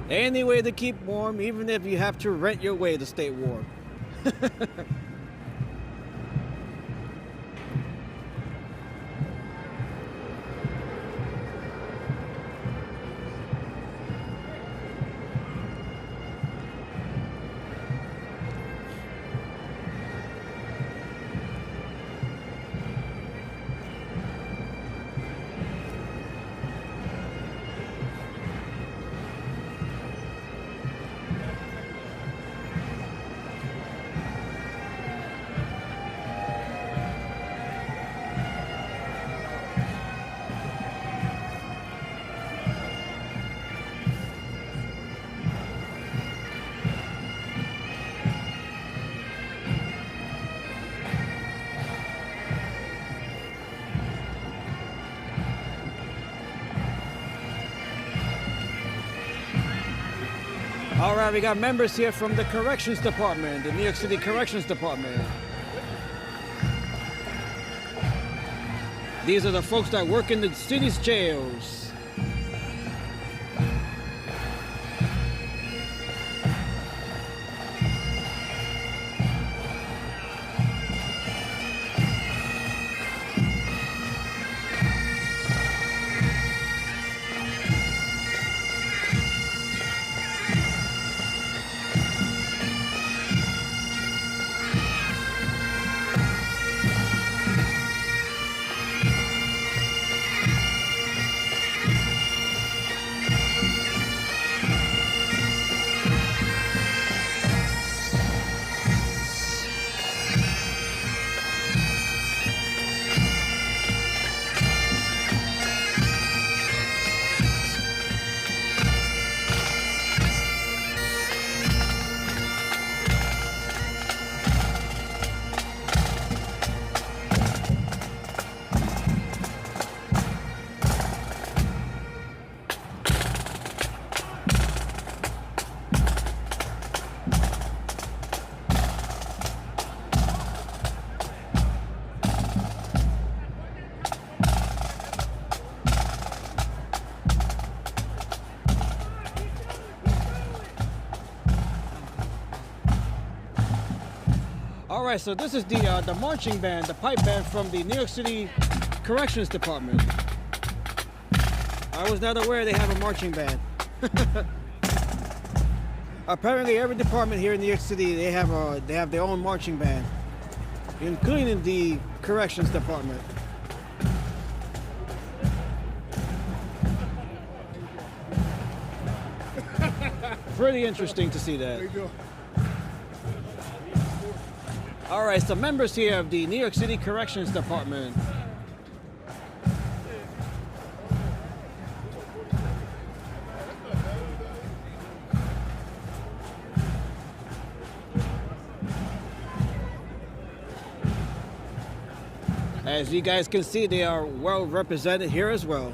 Any way to keep warm, even if you have to rent your way to stay warm. All right, we got members here from the Corrections Department, the New York City Corrections Department. These are the folks that work in the city's jails. right, so this is the marching band, the pipe band from the New York City Corrections Department. I was not aware they have a marching band. Apparently, every department here in New York City they have their own marching band, including the Corrections Department. Pretty interesting to see that. There you go. All right, so members here of the New York City Corrections Department. As you guys can see, they are well represented here as well.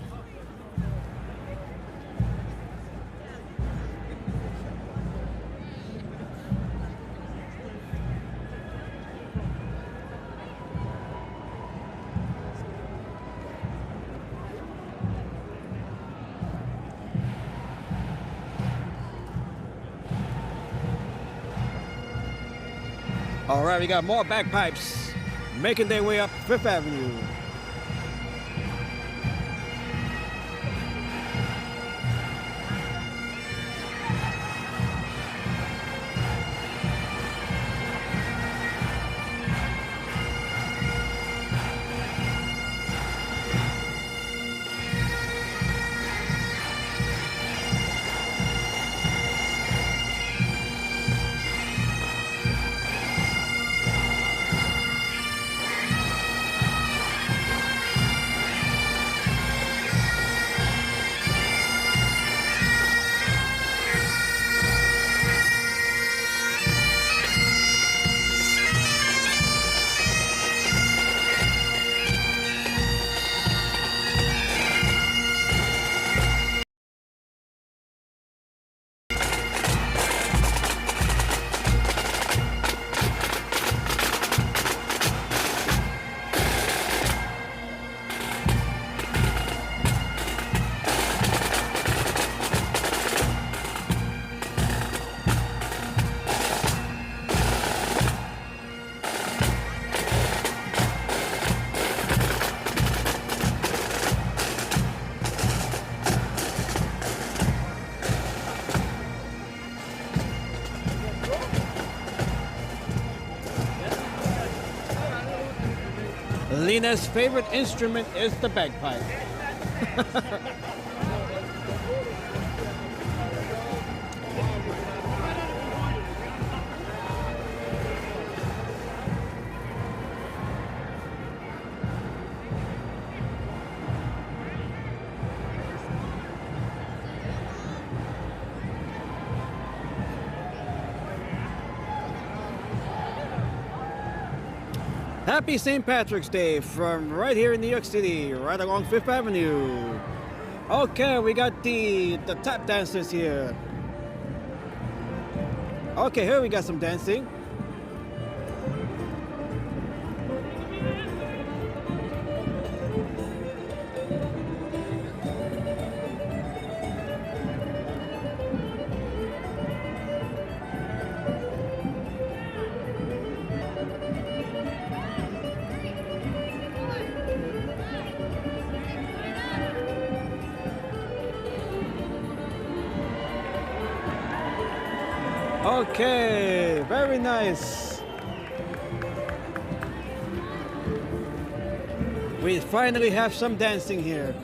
All right, we got more bagpipes making their way up Fifth Avenue. Lena's favorite instrument is the bagpipe. Happy St. Patrick's Day from right here in New York City, right along Fifth Avenue. Okay, we got the tap dancers here. Okay, here we got some dancing. Okay, very nice. We finally have some dancing here.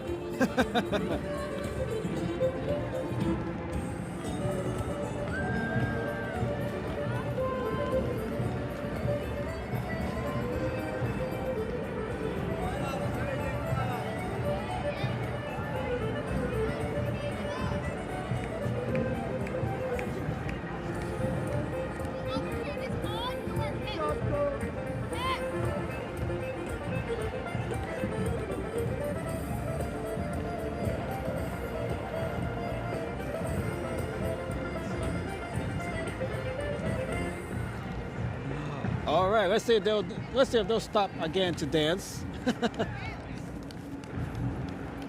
All right, let's see if they'll stop again to dance.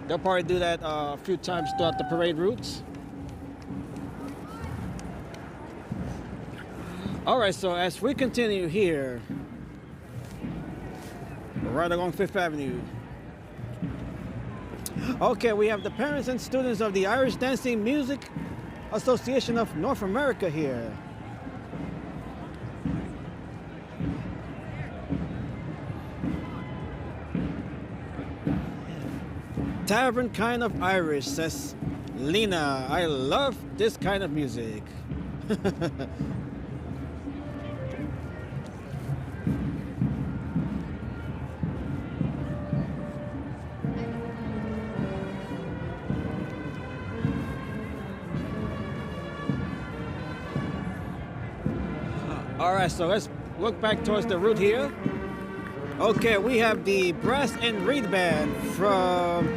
They'll probably do that a few times throughout the parade routes. All right, so as we continue here, right along Fifth Avenue. Okay, we have the parents and students of the Irish Dancing Music Association of North America here. Tavern kind of Irish, says Lena. I love this kind of music. All right, so let's look back towards the route here. Okay, we have the Brass and Reed Band from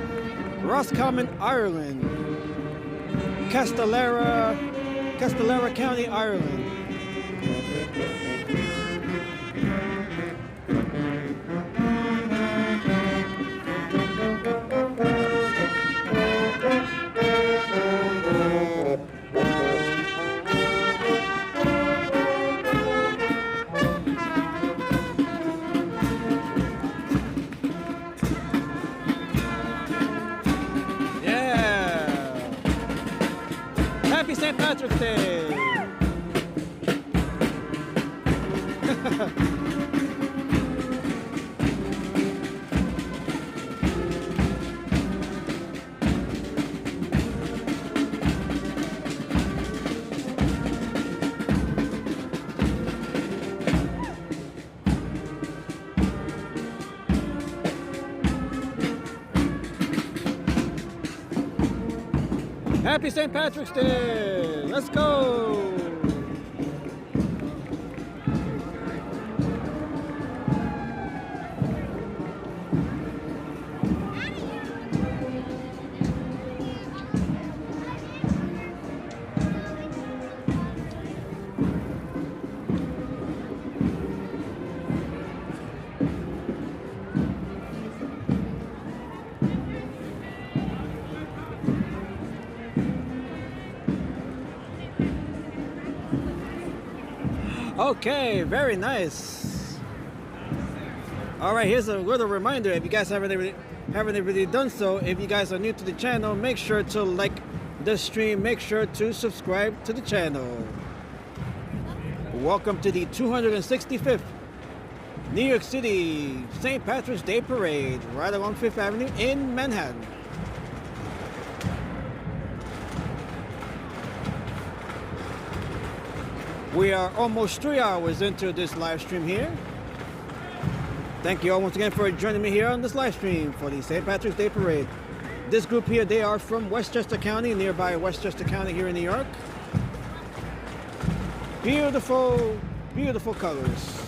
Roscommon, Ireland. Castellara County, Ireland. St. Patrick's Day! Happy St. Patrick's Day! Let's go! Okay, very nice. All right, here's a little reminder. If you guys haven't already done so, if you guys are new to the channel, make sure to like the stream. Make sure to subscribe to the channel. Welcome to the 265th New York City St. Patrick's Day Parade, right along Fifth Avenue in Manhattan. We are almost 3 hours into this live stream here. Thank you all once again for joining me here on this live stream for the St. Patrick's Day Parade. This group here, they are from Westchester County, nearby Westchester County here in New York. Beautiful, beautiful colors.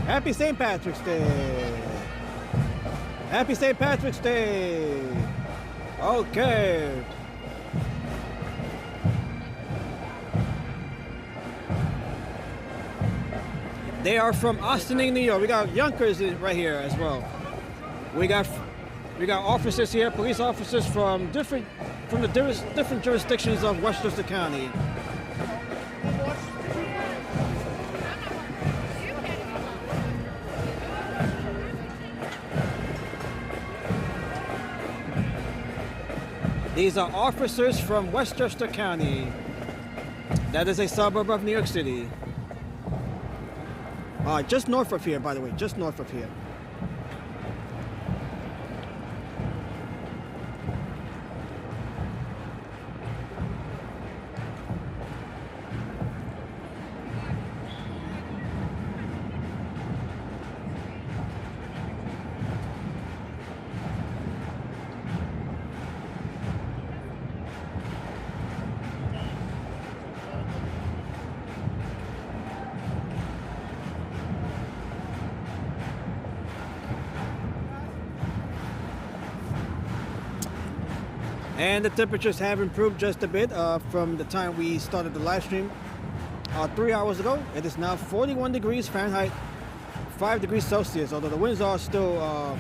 Happy St. Patrick's Day! Happy St. Patrick's Day! Okay. They are from Austin, New York. We got Yonkers right here as well. We got officers here, police officers from the different jurisdictions of Westchester County. These are officers from Westchester County. That is a suburb of New York City. Just north of here, by the way, just north of here. And the temperatures have improved just a bit from the time we started the live stream 3 hours ago. It is now 41 degrees Fahrenheit, 5 degrees Celsius, although the winds are still,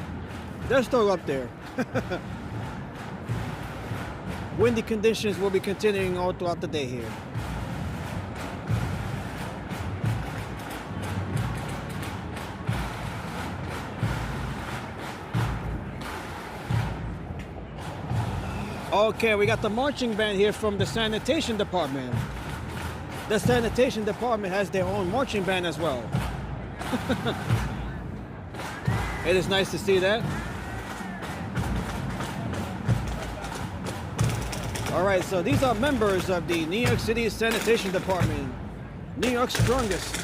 they're still up there. Windy conditions will be continuing all throughout the day here. Okay, we got the marching band here from the sanitation department. The sanitation department has their own marching band as well. It is nice to see that. All right, so these are members of the New York City Sanitation Department, New York's strongest.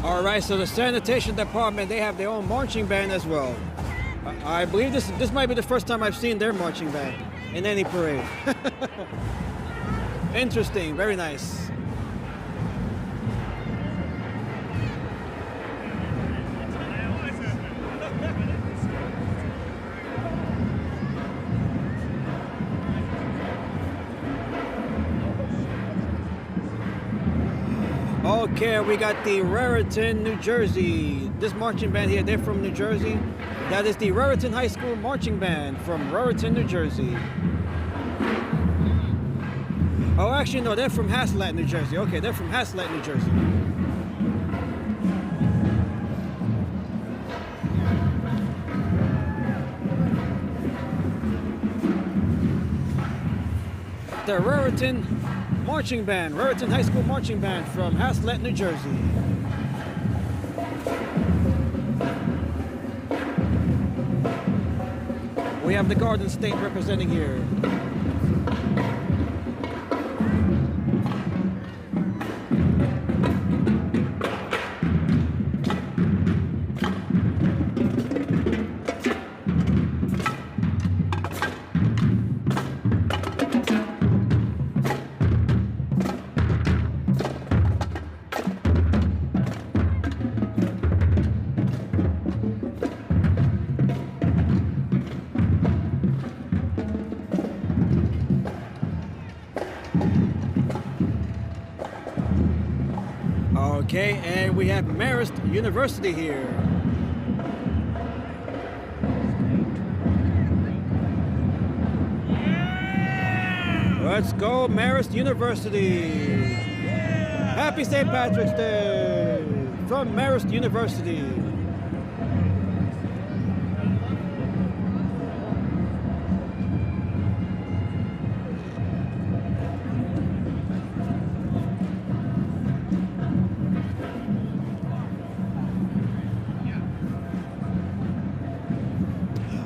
All right, so the sanitation department, they have their own marching band as well. I believe this might be the first time I've seen their marching band in any parade. Interesting, very nice. Okay, we got the Raritan, New Jersey. This marching band here, they're from New Jersey. That is the Raritan High School Marching Band from Raritan, New Jersey. Oh, actually, no, they're from Haslet, New Jersey. Okay, they're from Haslet, New Jersey. The Raritan Marching Band, Raritan High School Marching Band from Haslet, New Jersey. We have the Garden State representing here. Okay, and we have Marist University here. Let's go, Marist University. Happy St. Patrick's Day from Marist University.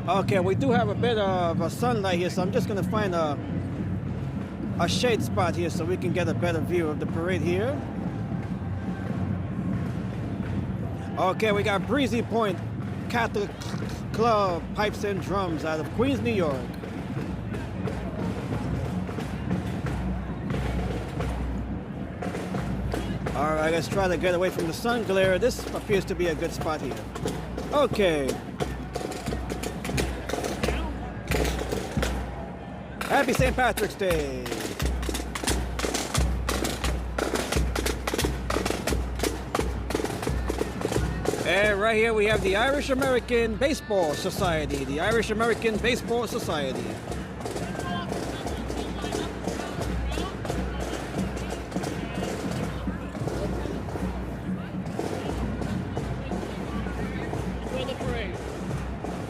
Okay, we do have a bit of a sunlight here, so I'm just gonna find a shade spot here so we can get a better view of the parade here. Okay, we got Breezy Point Catholic Club Pipes and Drums out of Queens, New York. All right, let's try to get away from the sun glare. This appears to be a good spot here. Okay. Happy St. Patrick's Day. And right here we have the Irish American Baseball Society. The Irish American Baseball Society.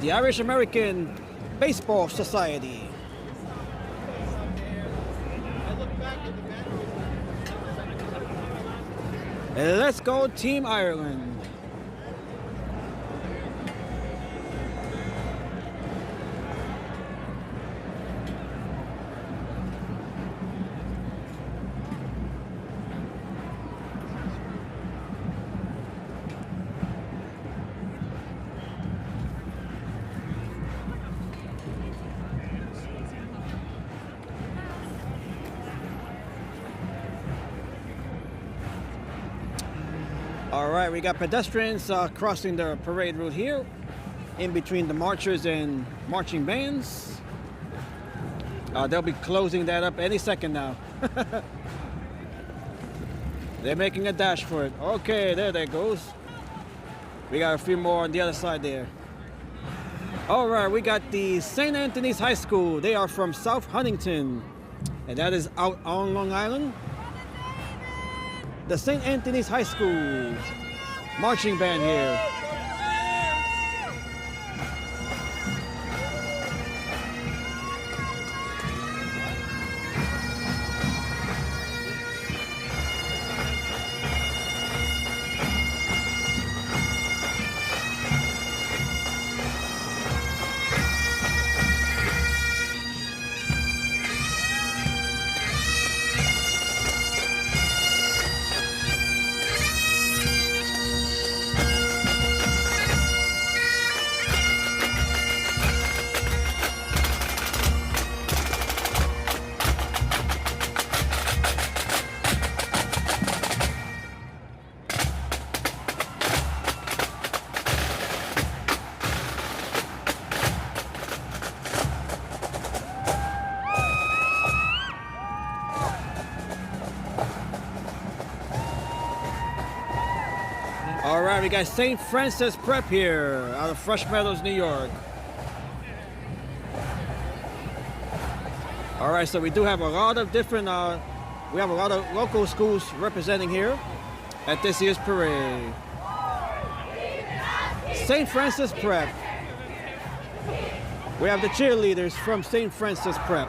The Irish American Baseball Society. And let's go Team Ireland. All right, we got pedestrians crossing the parade route here, in between the marchers and marching bands. They'll be closing that up any second now. They're making a dash for it. Okay, there that goes. We got a few more on the other side there. All right, we got the St. Anthony's High School. They are from South Huntington, and that is out on Long Island. The St. Anthony's High School marching band here. All right, we got St. Francis Prep here out of Fresh Meadows, New York. All right, so we do have a lot of different, we have a lot of local schools representing here at this year's parade. St. Francis Prep. We have the cheerleaders from St. Francis Prep.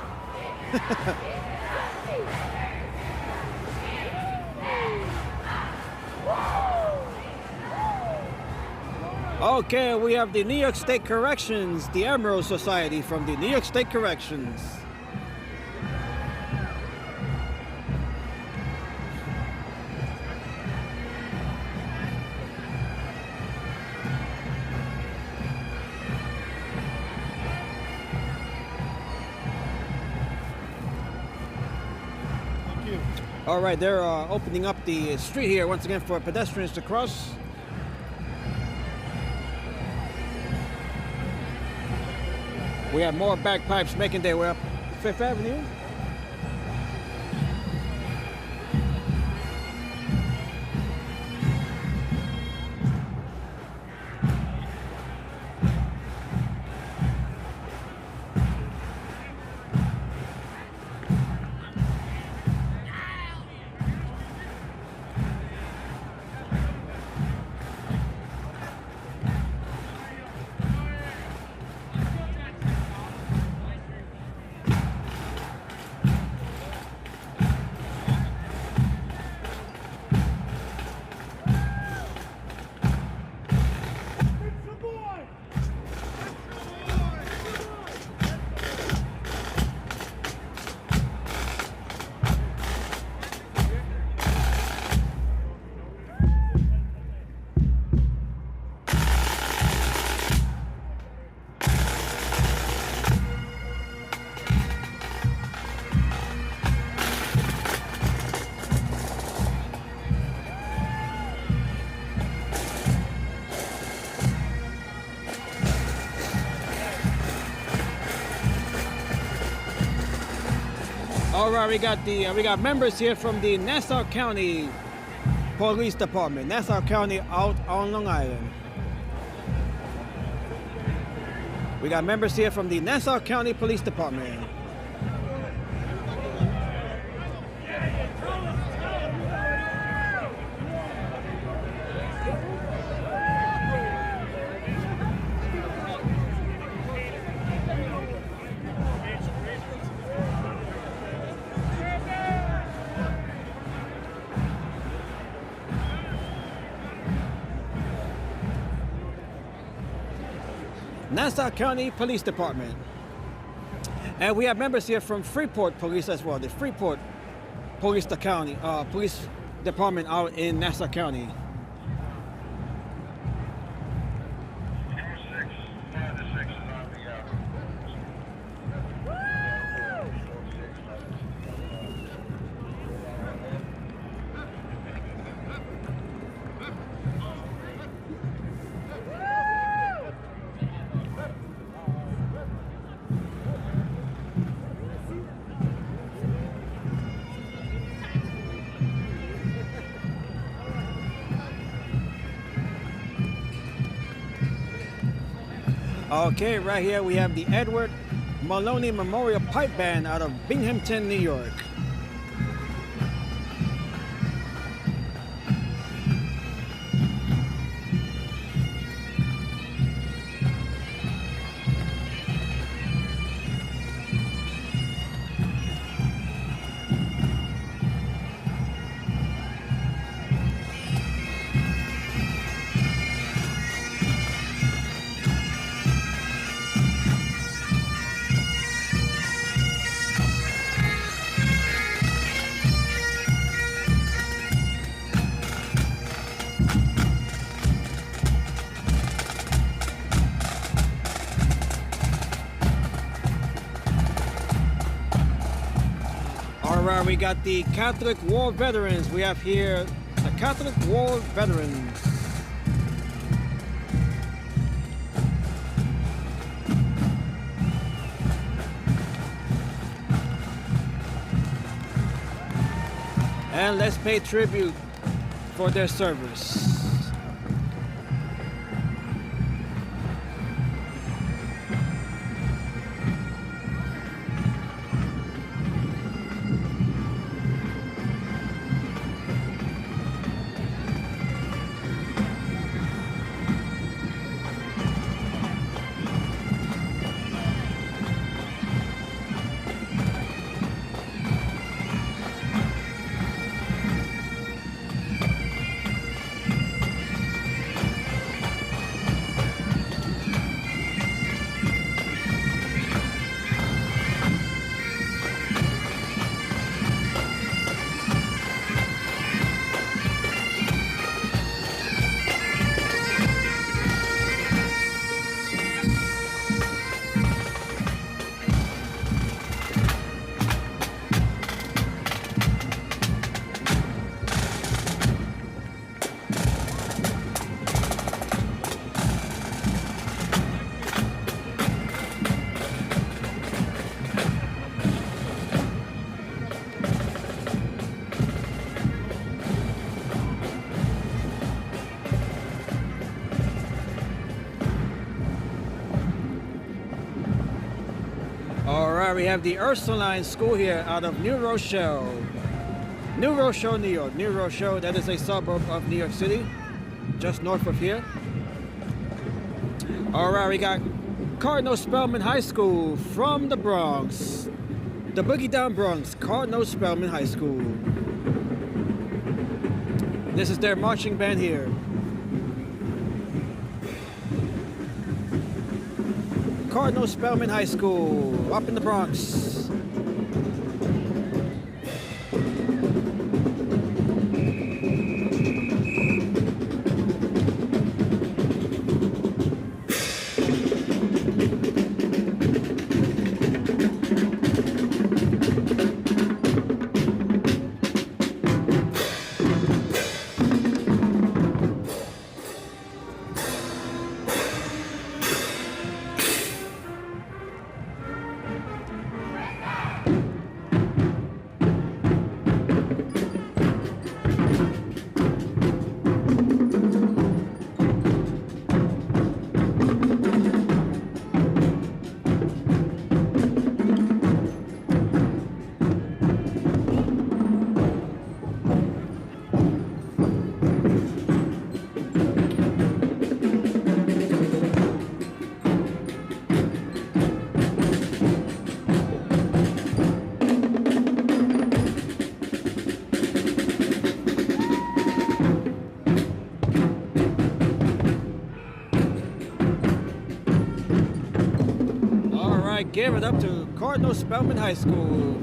Okay, we have the New York State Corrections, the Emerald Society from the New York State Corrections. All right, they're opening up the street here once again for pedestrians to cross. We have more bagpipes making their way up Fifth Avenue. All right, we got members here from the Nassau County Police Department. Nassau County out on Long Island. We got members here from the Nassau County Police Department. Nassau County Police Department. And we have members here from Freeport Police as well. The Freeport Police Department out in Nassau County. Okay, right here we have the Edward Maloney Memorial Pipe Band out of Binghamton, New York. Alright, we got the Catholic War Veterans. We have here the Catholic War Veterans. And let's pay tribute for their service. Alright, we have the Ursuline School here out of New Rochelle. New Rochelle, New York. New Rochelle, that is a suburb of New York City, just north of here. Alright, we got Cardinal Spellman High School from the Bronx. The Boogie Down Bronx, Cardinal Spellman High School. This is their marching band here. Cardinal Spellman High School, up in the Bronx. Give it up to Cardinal Spellman High School.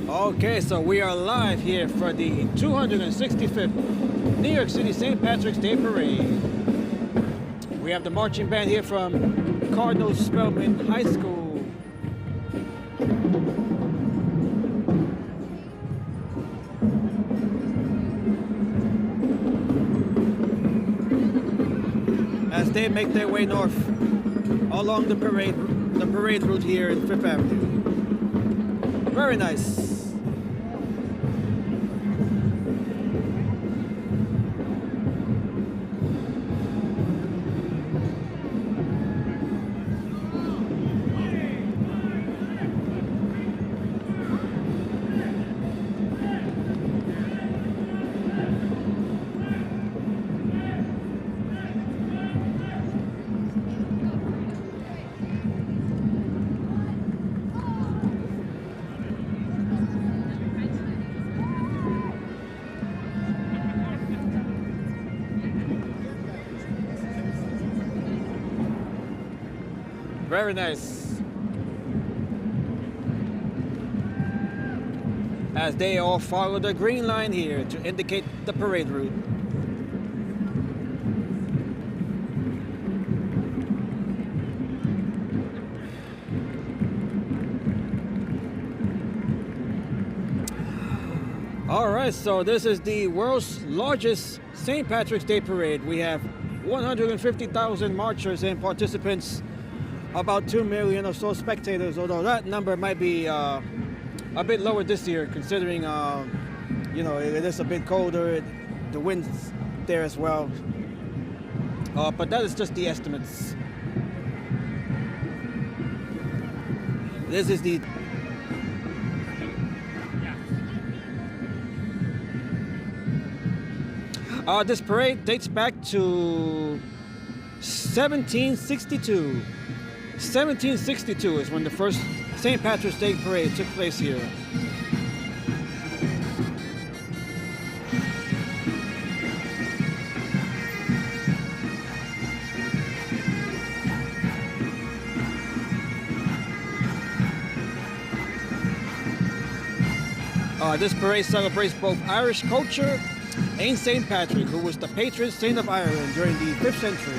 Okay, so we are live here for the 265th New York City St. Patrick's Day Parade. We have the marching band here from Cardinal Spellman High School. As they make their way north along the parade route here in Fifth Avenue. Very nice. Very nice. As they all follow the green line here to indicate the parade route. All right, so this is the world's largest St. Patrick's Day Parade. We have 150,000 marchers and participants, about 2 million or so spectators, although that number might be a bit lower this year, considering you know, it is a bit colder, the wind's there as well, but that is just the estimates. This is the this parade dates back to 1762. 1762 is when the first St. Patrick's Day Parade took place here. This parade celebrates both Irish culture and St. Patrick, who was the patron saint of Ireland during the 5th century.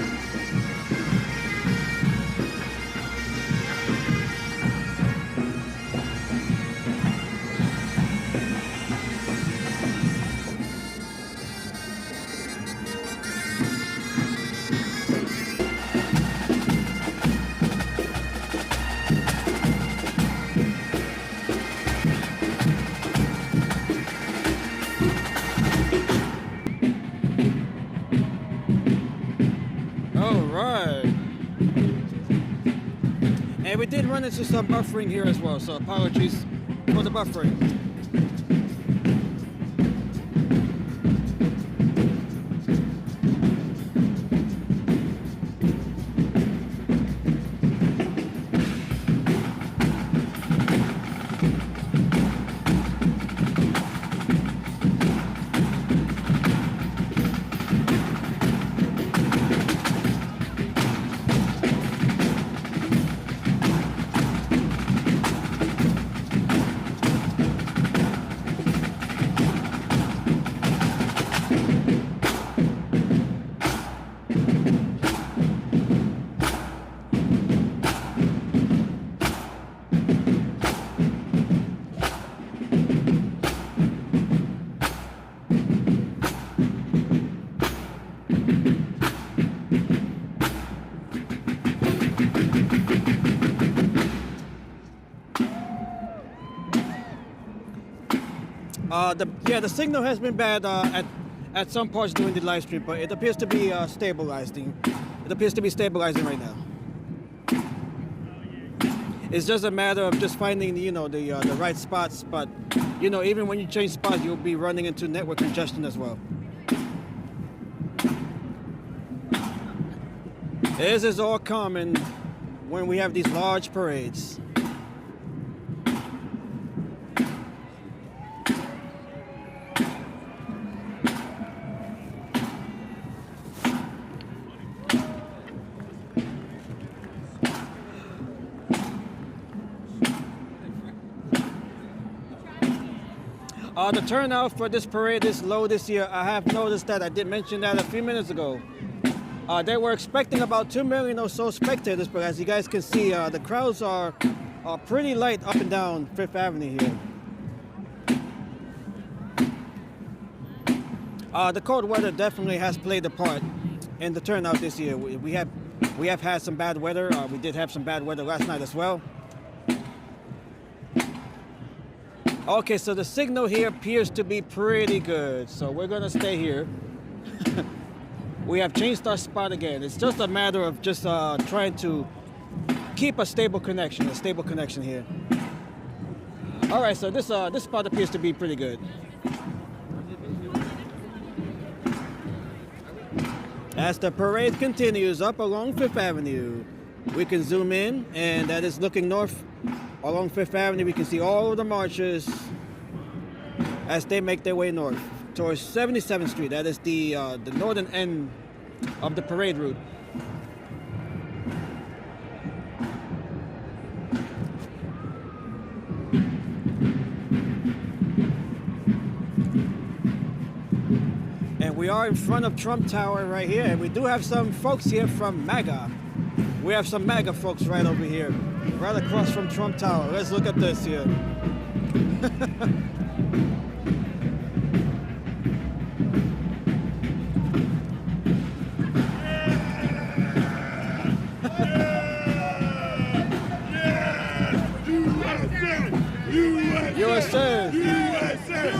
And we did run into some buffering here as well, so apologies for the buffering. The signal has been bad at some parts during the live stream, but it appears to be stabilizing. It appears to be stabilizing right now. It's just a matter of just finding, the right spots. But even when you change spots, you'll be running into network congestion as well. This is all common when we have these large parades. The turnout for this parade is low this year. I have noticed that. I did mention that a few minutes ago. They were expecting about 2 million or so spectators, but as you guys can see, the crowds are pretty light up and down Fifth Avenue here. The cold weather definitely has played a part in the turnout this year. We have had some bad weather. We did have some bad weather last night as well. Okay, so the signal here appears to be pretty good, so we're gonna stay here. We have changed our spot again. It's just a matter of just trying to keep a stable connection here. All right, so this spot appears to be pretty good. As the parade continues up along Fifth Avenue, we can zoom in, and that is looking north along Fifth Avenue. We can see all of the marchers as they make their way north towards 77th Street. That is the northern end of the parade route. And we are in front of Trump Tower right here, and we do have some folks here from MAGA. We have some MAGA folks right over here, right across from Trump Tower. Let's look at this here. USA! USA!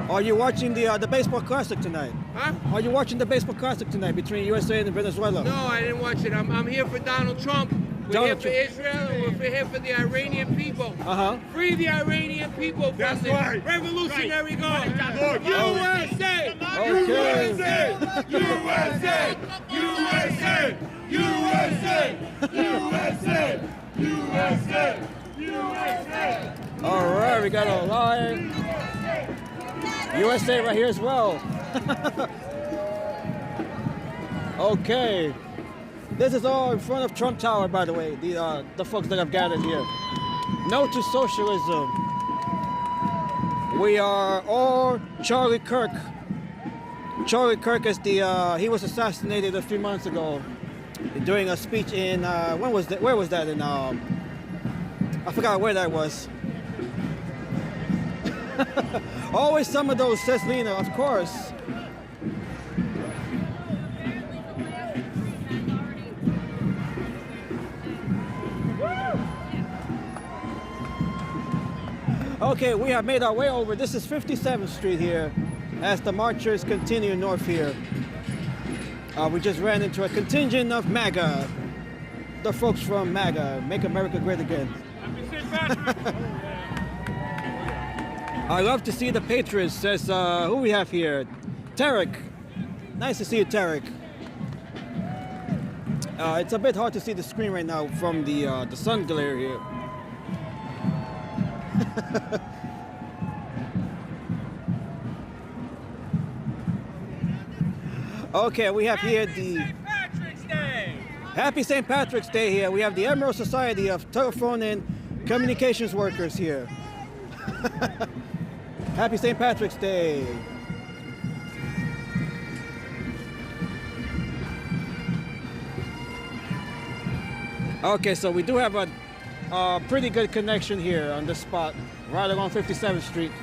Are you watching the baseball classic tonight? Huh? Are you watching the baseball classic tonight between USA and Venezuela? No, I didn't watch it. I'm here for Donald Trump. We're here for Israel, and we're here for the Iranian people. Free the Iranian people from the revolutionary guard. USA! Okay. USA! USA! USA! USA! USA! USA! All right, we got a live USA right here as well. Okay, this is all in front of Trump Tower, by the way. The folks that have gathered here. No to socialism. We are all Charlie Kirk. Charlie Kirk is he was assassinated a few months ago during a speech in when was that? Where was that? In I forgot where that was. Always some of those, says Lena, of course. Okay, we have made our way over. This is 57th Street here as the marchers continue north here. We just ran into a contingent of MAGA. The folks from MAGA, Make America Great Again. I love to see the Patriots, says, who we have here? Tarek. Nice to see you, Tarek. It's a bit hard to see the screen right now from the sun glare here. Okay, we have here the Happy St. Patrick's Day here. We have the Emerald Society of Telephone and Communications Workers here. Happy St. Patrick's Day. Okay, so we do have a pretty good connection here on this spot, right along 57th Street.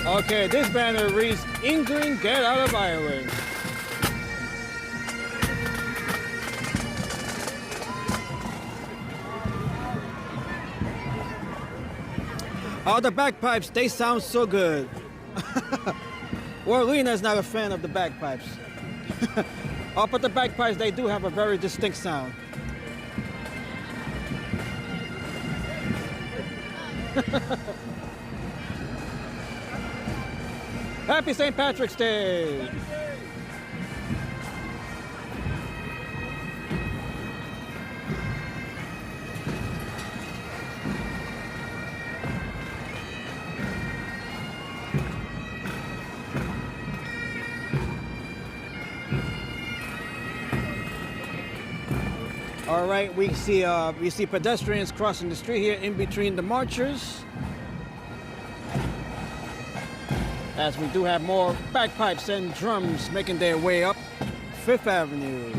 Okay, this banner reads, England, get out of Ireland. Oh, the bagpipes, they sound so good. Well, Lena's not a fan of the bagpipes. Oh, but the bagpipes, they do have a very distinct sound. Happy St. Patrick's Day! All right, we see pedestrians crossing the street here in between the marchers. As we do have more bagpipes and drums making their way up Fifth Avenue.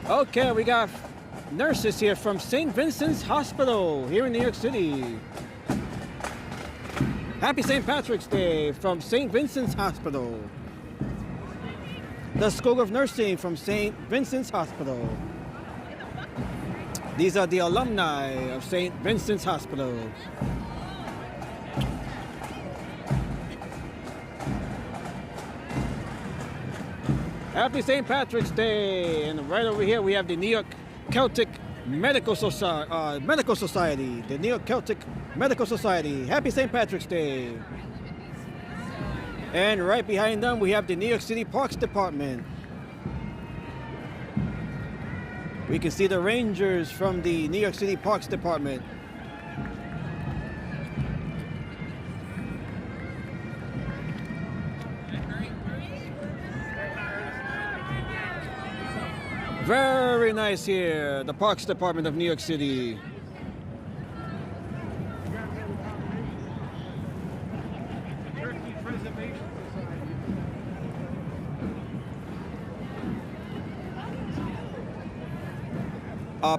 Okay, we got nurses here from St. Vincent's Hospital here in New York City. Happy St. Patrick's Day from St. Vincent's Hospital. The School of Nursing from St. Vincent's Hospital. These are the alumni of St. Vincent's Hospital. Happy St. Patrick's Day! And right over here we have the New York Celtic Medical Society. The New York Celtic Medical Society. Happy St. Patrick's Day! And right behind them we have the New York City Parks Department. We can see the Rangers from the New York City Parks Department. Very nice here, the Parks Department of New York City.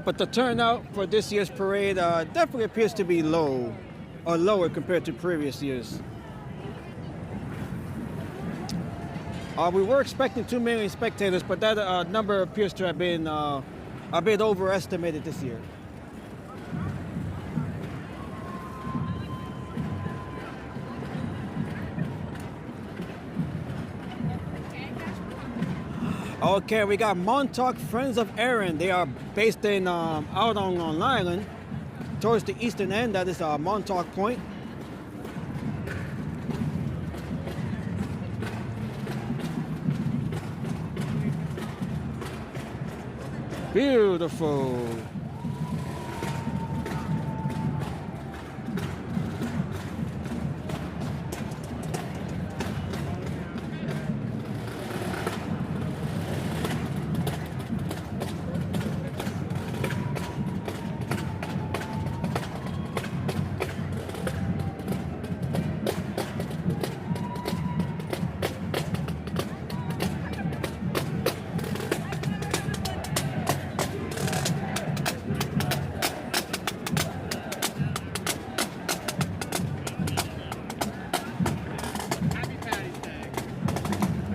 But the turnout for this year's parade definitely appears to be low, or lower compared to previous years. We were expecting 2 million spectators, but that number appears to have been a bit overestimated this year. Okay, we got Montauk Friends of Erin. They are based in out on Long Island, towards the eastern end. That is Montauk Point. Beautiful.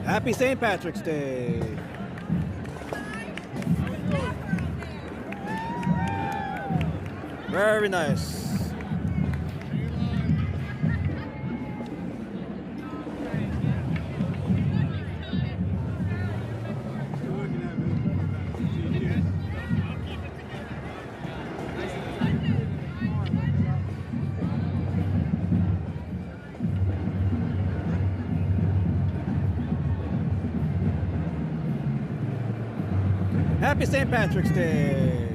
Happy St. Patrick's Day. Very nice. Happy St. Patrick's Day.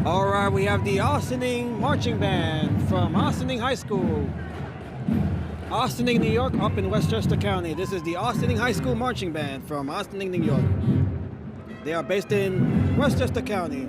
All right, we have the Austining Marching Band from Austining High School. Austining, New York, up in Westchester County. This is the Austining High School Marching Band from Austining, New York. They are based in Westchester County.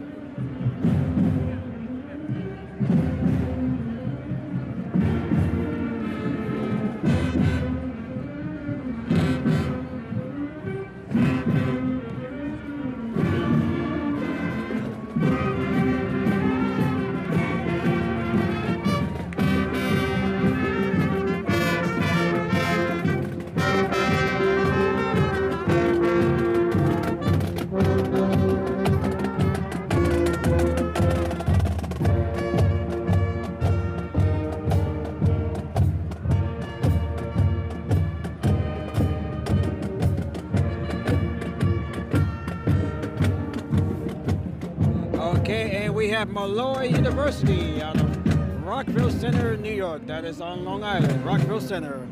Okay, and we have Malloy University out of Rockville Center, New York. That is on Long Island, Rockville Center.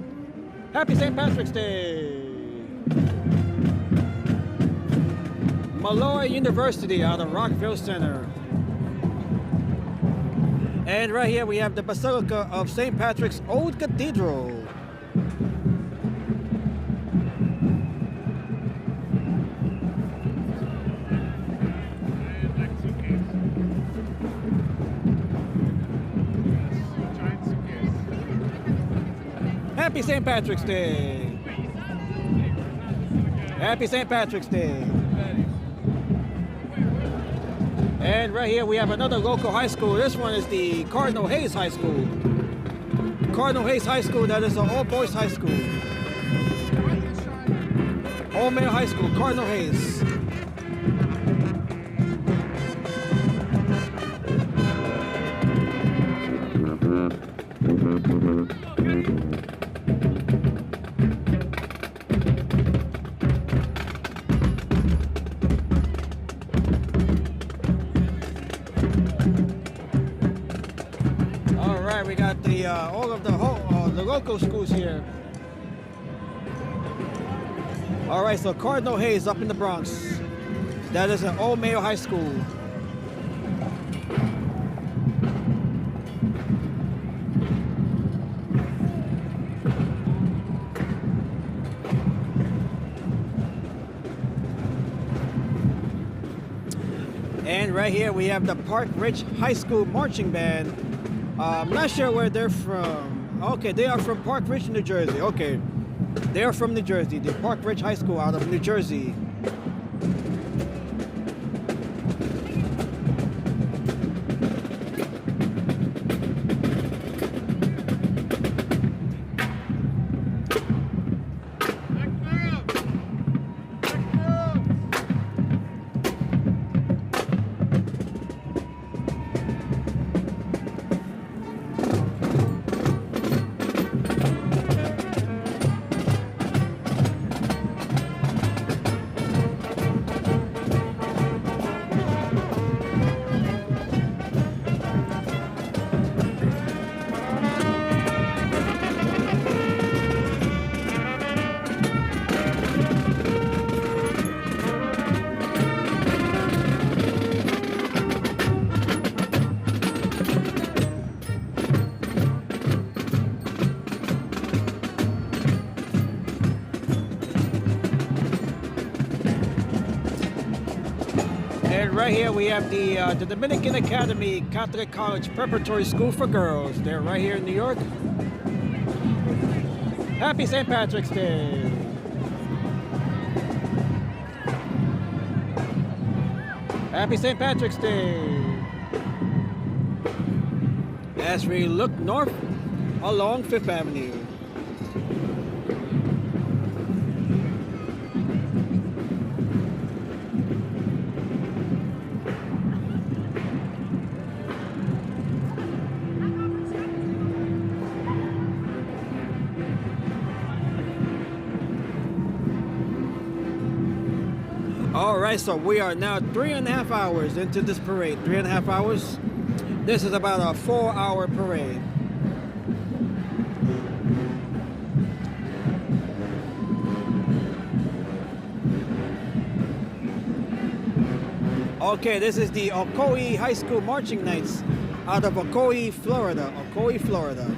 Happy St. Patrick's Day! Malloy University out of Rockville Center. And right here we have the Basilica of St. Patrick's Old Cathedral. Happy St. Patrick's Day! Happy St. Patrick's Day! And right here we have another local high school. This one is the Cardinal Hayes High School. Cardinal Hayes High School, that is an all-boys high school. All-male high school, Cardinal Hayes. We got the all of the local schools here. All right, so Cardinal Hayes up in the Bronx. That is an all-male high school. And right here we have the Park Ridge High School Marching Band. I'm not sure where they're from. Okay, they are from Park Ridge, New Jersey. Okay, they are from New Jersey. The Park Ridge High School out of New Jersey. Right here we have the Dominican Academy Catholic College Preparatory School for Girls. They're right here in New York. Happy St. Patrick's Day. Happy St. Patrick's Day. As we look north along Fifth Avenue. All right, so we are now 3.5 hours into this parade. 3.5 hours. This is about a 4-hour parade. Okay, this is the Ocoee High School Marching Knights out of Ocoee, Florida. Ocoee, Florida.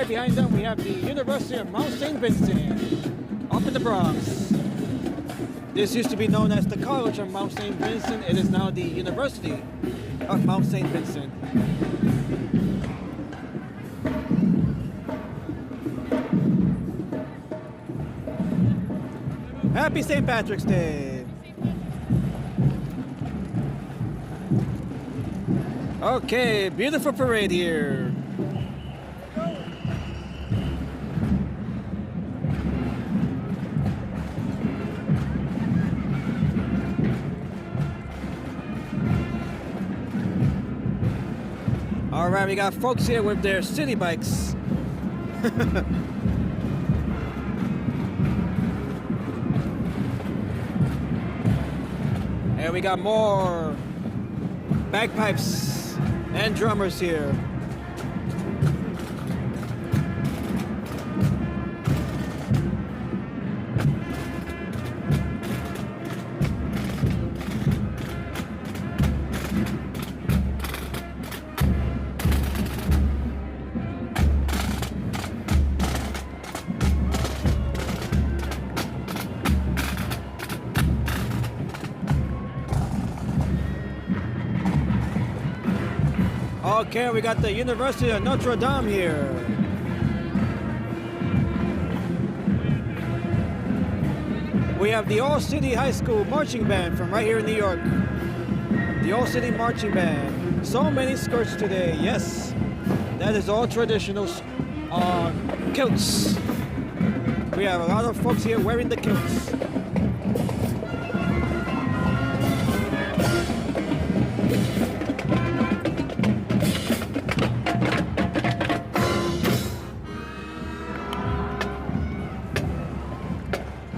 right behind them, we have the University of Mount St. Vincent, up in the Bronx. This used to be known as the College of Mount St. Vincent. It is now the University of Mount St. Vincent. Happy St. Patrick's Day. Okay, beautiful parade here. All right, we got folks here with their city bikes. And we got more bagpipes and drummers here. Okay, we got the University of Notre Dame here. We have the All City High School Marching Band from right here in New York. The All City Marching Band. So many skirts today, yes. That is all traditional kilts. We have a lot of folks here wearing the kilts.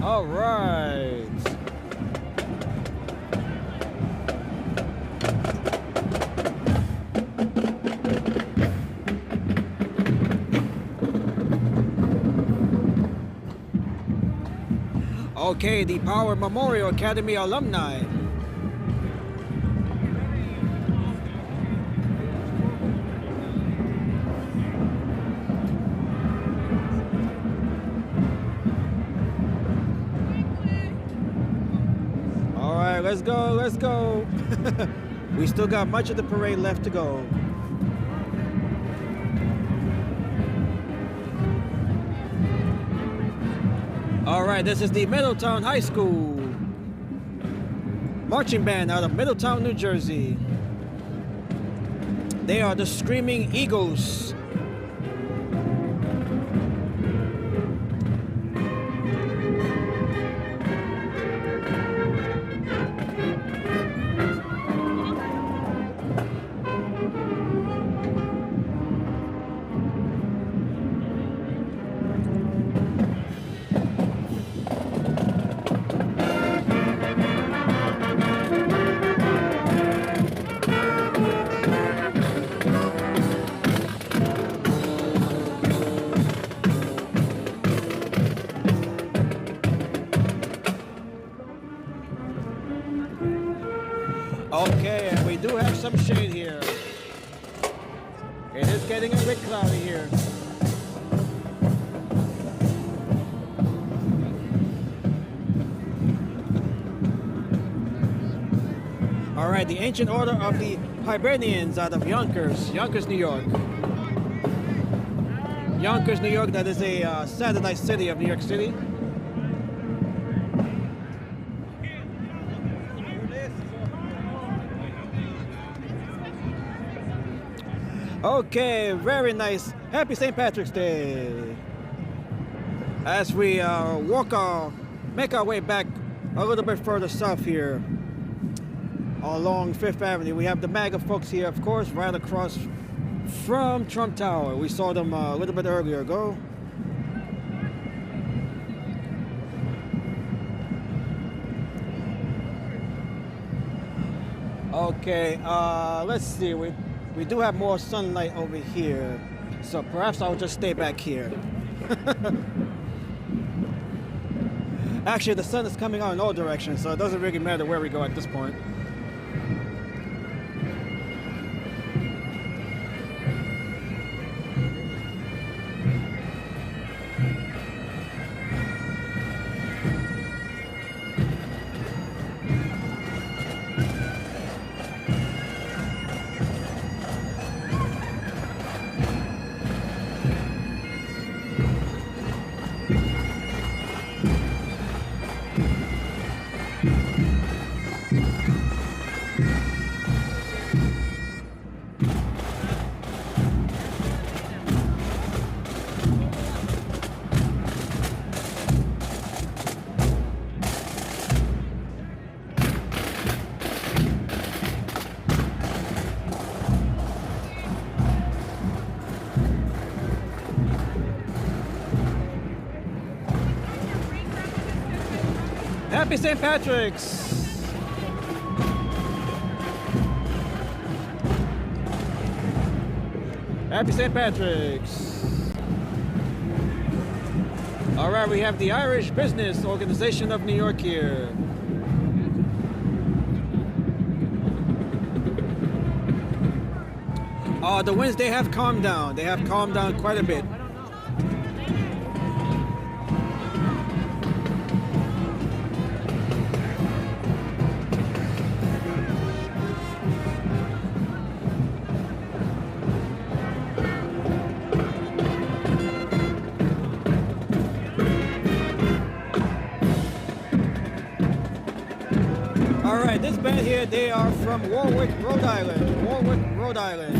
All right. Okay, the Power Memorial Academy alumni. Let's go, let's go. We still got much of the parade left to go. All right, this is the Middletown High School marching band out of Middletown, New Jersey. They are the Screaming Eagles. Okay, and we do have some shade here. It is getting a bit cloudy here. All right, the Ancient Order of the Hibernians out of Yonkers, New York. Yonkers, New York, that is a satellite city of New York City. Okay, very nice. Happy St. Patrick's Day. As we make our way back a little bit further south here along Fifth Avenue, we have the MAGA folks here, of course, right across from Trump Tower. We saw them a little bit earlier ago. Okay, let's see. We do have more sunlight over here, so perhaps I'll just stay back here. Actually, the sun is coming out in all directions, so it doesn't really matter where we go at this point. Happy St. Patrick's! Happy St. Patrick's! All right, we have the Irish Business Organization of New York here. The winds, they have calmed down. They have calmed down quite a bit. All right, this band here, they are from Warwick, Rhode Island. Warwick, Rhode Island.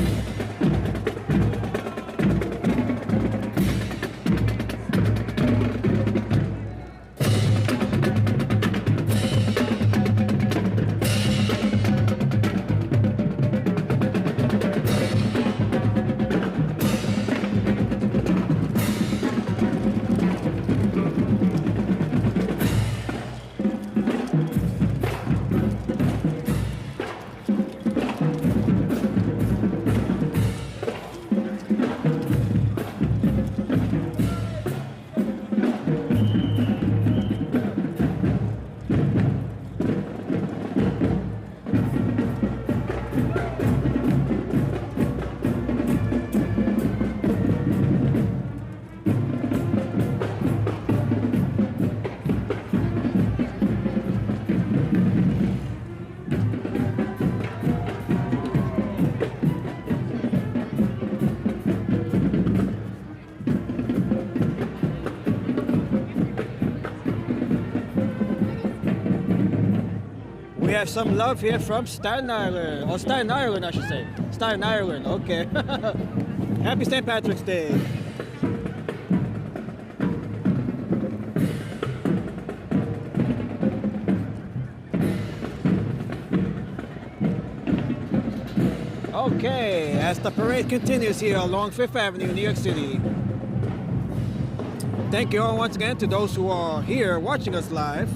We have some love here from Staten Island, or Staten Island, I should say. Staten Island, okay. Happy St. Patrick's Day. Okay, as the parade continues here along Fifth Avenue, New York City. Thank you all once again to those who are here watching us live.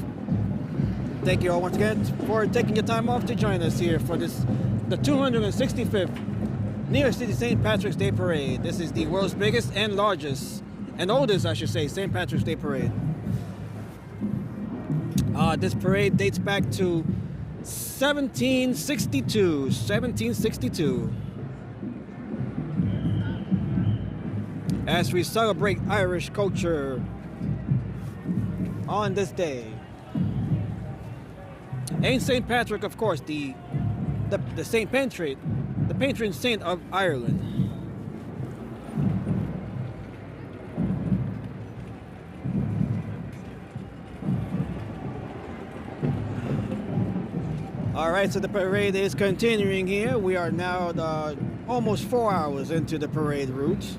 Thank you all once again for taking your time off to join us here for the 265th New York City St. Patrick's Day Parade. This is the world's biggest and largest, and oldest, I should say, St. Patrick's Day Parade. This parade dates back to 1762. As we celebrate Irish culture on this day. And St. Patrick, of course, the Saint Patron, the patron saint of Ireland. All right, so the parade is continuing here. We are now almost 4 hours into the parade route.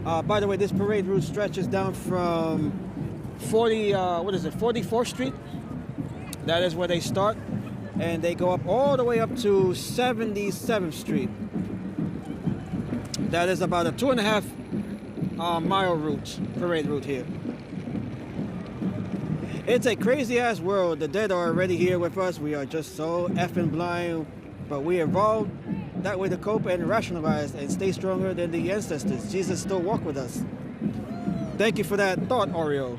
By the way, this parade route stretches down from 44th Street. That is where they start, and they go up all the way up to 77th Street. That is about a 2.5 mile route, parade route here. It's a crazy ass world. The dead are already here with us. We are just so effing blind, but we evolved that way to cope and rationalize and stay stronger than the ancestors. Jesus still walk with us. Thank you for that thought, Oreo.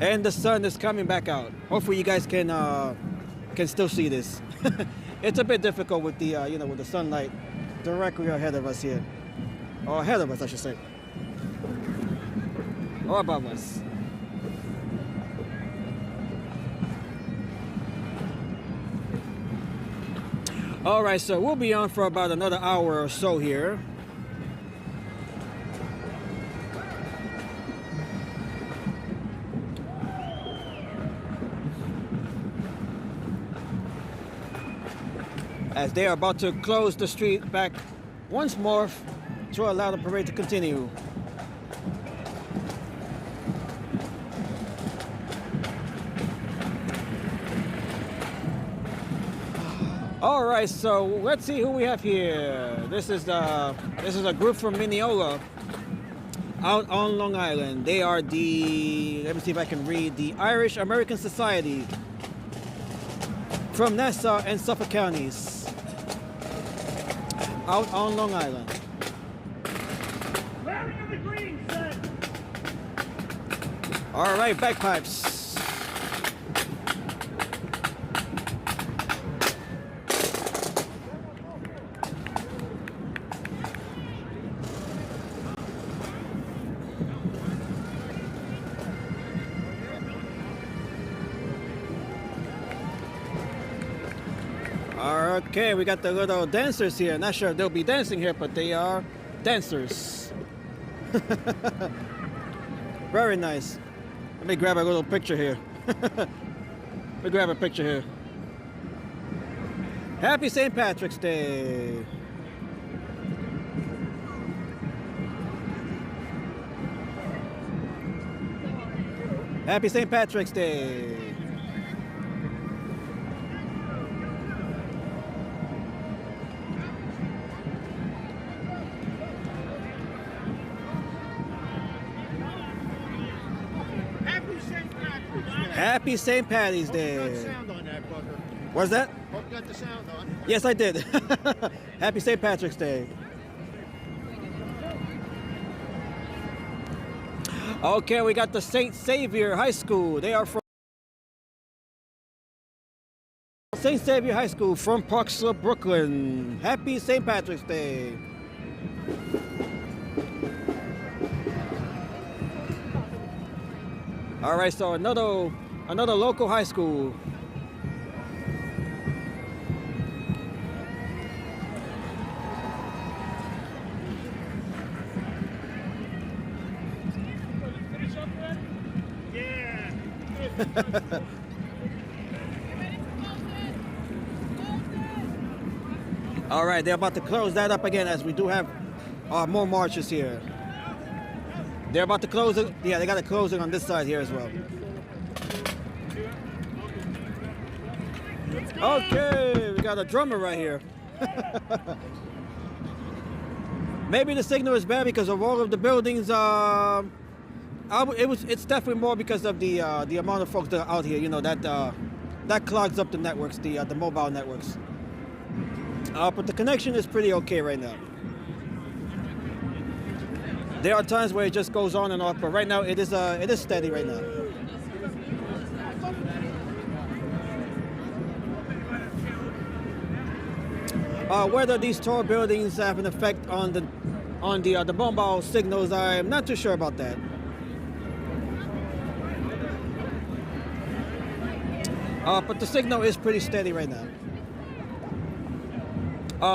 And the sun is coming back out. Hopefully you guys can still see this. It's a bit difficult with the with the sunlight directly ahead of us here, or ahead of us, I should say, or above us. All right, so we'll be on for about another hour or so here. as they are about to close the street back once more to allow the parade to continue. All right, so let's see who we have here. This is a group from Mineola, out on Long Island. They are the, let me see if I can read, the Irish American Society from Nassau and Suffolk counties, out on Long Island. Wearing of the green, sir. All right, bagpipes. Okay, we got the little dancers here. Not sure if they'll be dancing here, but they are dancers. Very nice. Let me grab a little picture here. Let me grab a picture here. Happy St. Patrick's Day. Happy St. Patrick's Day. Happy St. Patty's Day. Sound on that, Booker. What's that? Hope you got the sound on. Yes, I did. Happy St. Patrick's Day. Okay, we got the St. Xavier High School. They are from St. Xavier High School from Park Slope, Brooklyn. Happy St. Patrick's Day. All right, so another local high school. All right, they're about to close that up again, as we do have more marches here. They're about to close it. Yeah, they got to close it on this side here as well. Okay, we got a drummer right here. Maybe the signal is bad because of all of the buildings. It's definitely more because of the amount of folks that are out here. You know, that clogs up the networks, the mobile networks. But the connection is pretty okay right now. There are times where it just goes on and off, but right now it is steady right now. Whether these tall buildings have an effect on the mobile signals, I'm not too sure about that. But the signal is pretty steady right now.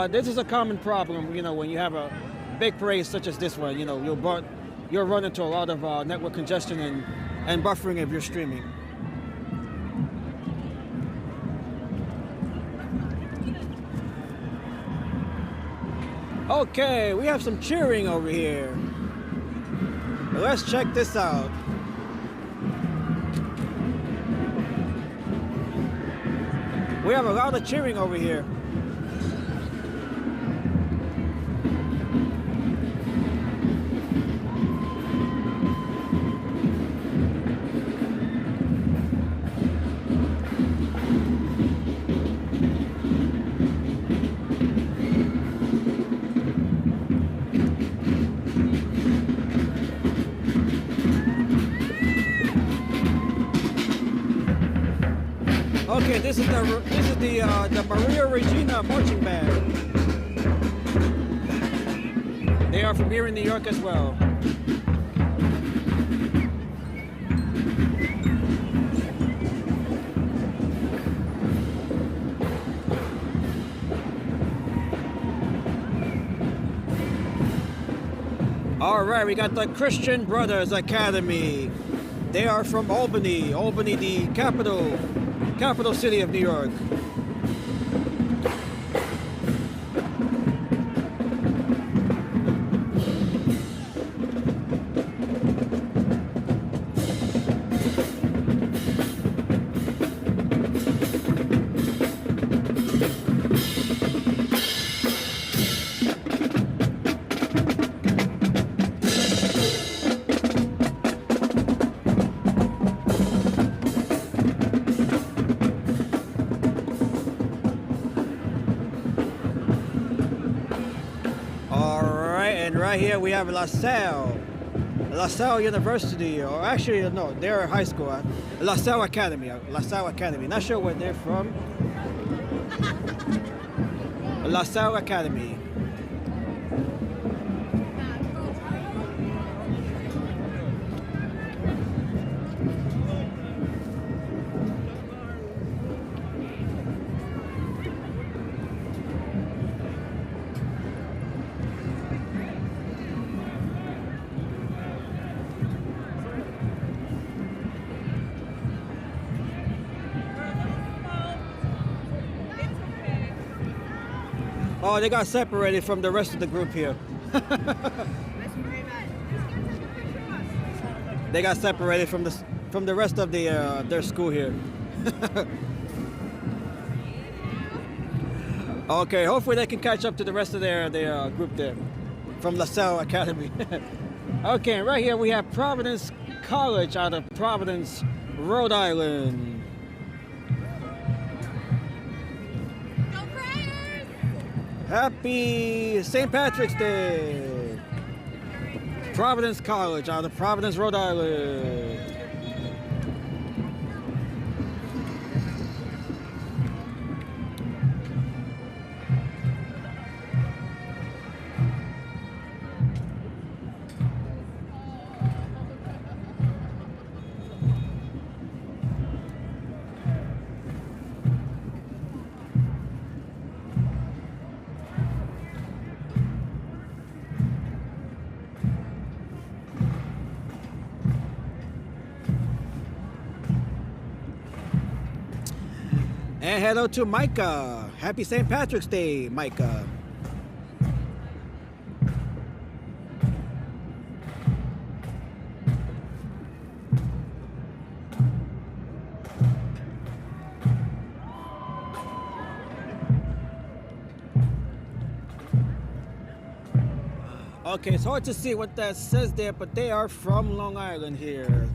This is a common problem, you know, when you have a big parade such as this one. You know, you'll run into a lot of network congestion and buffering if you're streaming. Okay, we have some cheering over here. Let's check this out. We have a lot of cheering over here. Okay, this is the Maria Regina marching band. They are from here in New York as well. All right, we got the Christian Brothers Academy. They are from Albany, the capital city of New York. right here we have LaSalle University, or actually no, they're a high school. LaSalle Academy. Not sure where they're from. LaSalle Academy. Oh, they got separated from the rest of the group here. They got separated from the rest of their school here. Okay, hopefully they can catch up to the rest of their group there from LaSalle Academy. Okay, right here we have Providence College out of Providence, Rhode Island. Happy St. Patrick's Day! Providence College out of Providence, Rhode Island. And hello to Micah. Happy St. Patrick's Day, Micah. Okay, it's hard to see what that says there, but they are from Long Island here.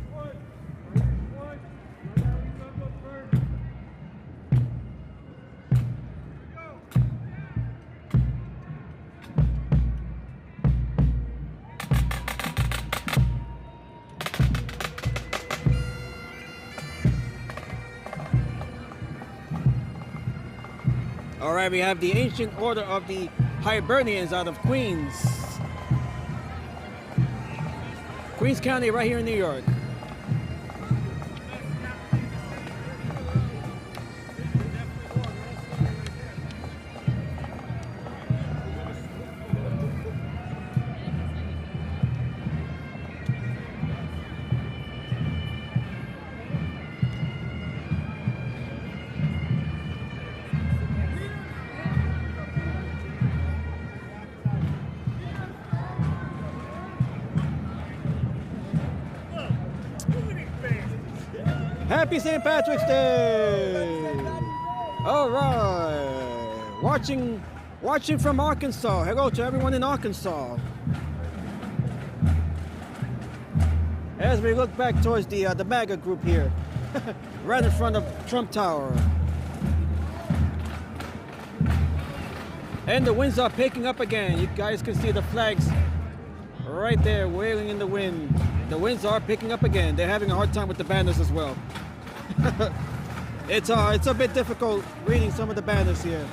All right, we have the Ancient Order of the Hibernians out of Queens. Queens County, right here in New York. Happy St. Patrick's Day! All right, watching from Arkansas. Hello to everyone in Arkansas. As we look back towards the MAGA group here, right in front of Trump Tower. And the winds are picking up again. You guys can see the flags right there wailing in the wind. The winds are picking up again. They're having a hard time with the banners as well. It's a bit difficult reading some of the banners here.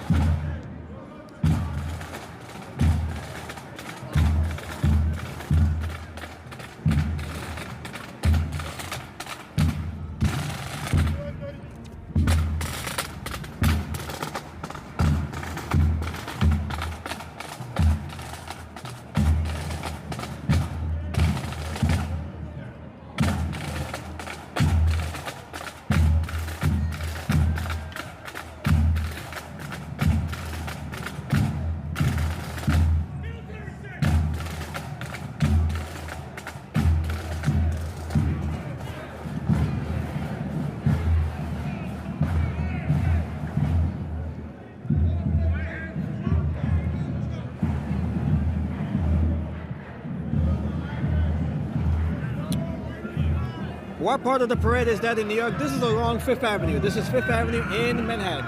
What part of the parade is that in New York? This is along Fifth Avenue. This is Fifth Avenue in Manhattan.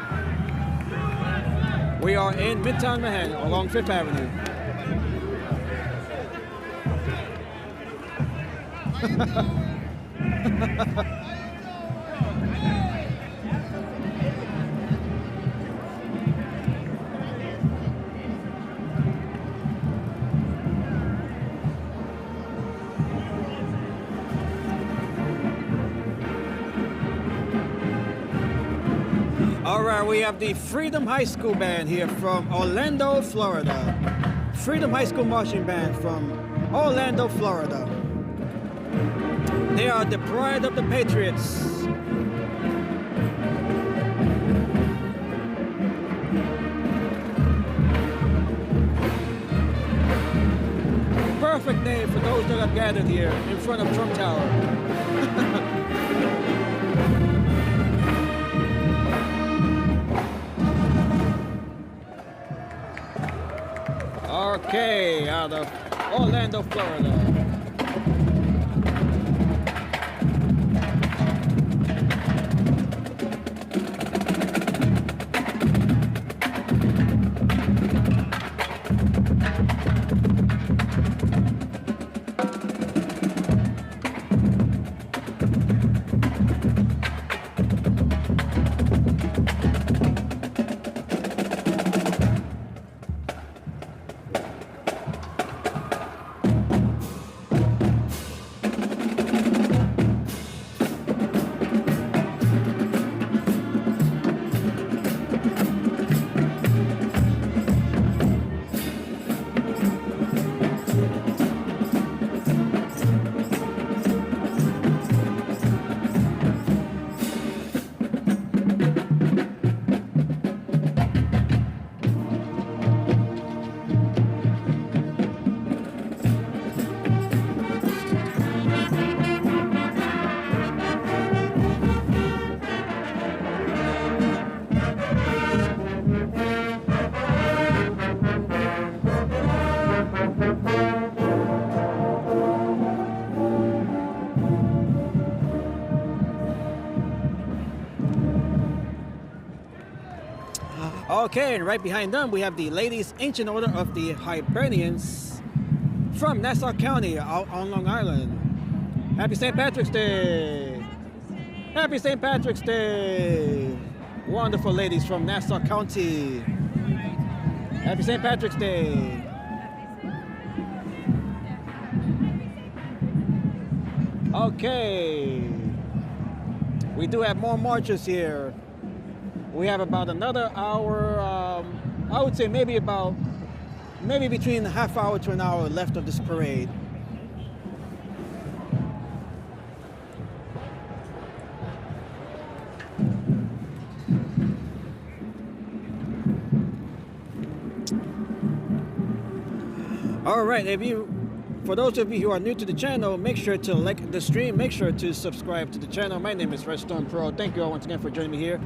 We are in Midtown Manhattan along Fifth Avenue. All right, we have the Freedom High School Band here from Orlando, Florida. Freedom High School Marching Band from Orlando, Florida. They are the pride of the Patriots. Perfect name for those that are gathered here in front of Trump Tower. Okay, out of Orlando, Florida. Okay, and right behind them, we have the Ladies' Ancient Order of the Hibernians from Nassau County out on Long Island. Happy St. Patrick's Day! Happy St. Patrick's Day! Wonderful ladies from Nassau County. Happy St. Patrick's Day! Okay, we do have more marchers here. We have about another hour, I would say maybe between a half hour to an hour left of this parade. All right, for those of you who are new to the channel, make sure to like the stream, make sure to subscribe to the channel. My name is Redstone Pro. Thank you all once again for joining me here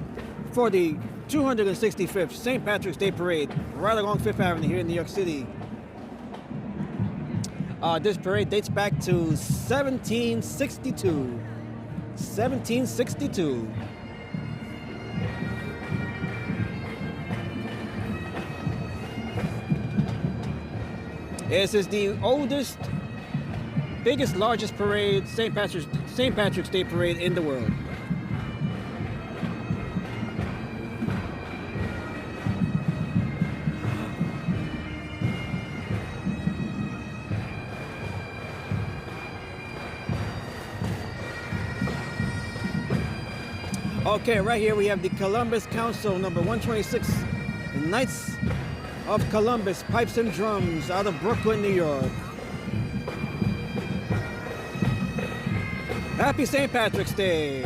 for the 265th St. Patrick's Day Parade right along Fifth Avenue here in New York City. This parade dates back to 1762. 1762. This is the oldest, biggest, largest parade, St. Patrick's Day Parade in the world. Okay, right here we have the Columbus Council number 126, Knights of Columbus, Pipes and Drums out of Brooklyn, New York. Happy St. Patrick's Day.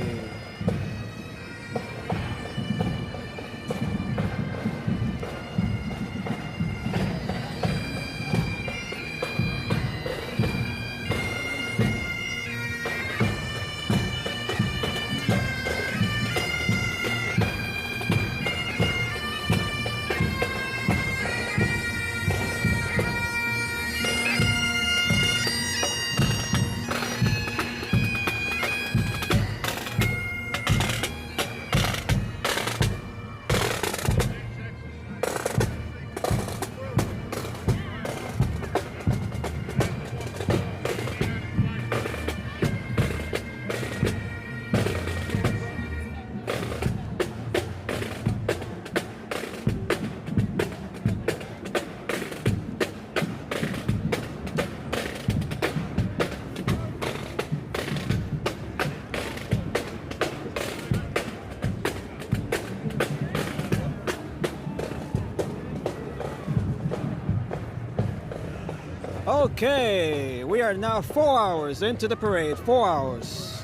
Okay, we are now 4 hours into the parade. 4 hours.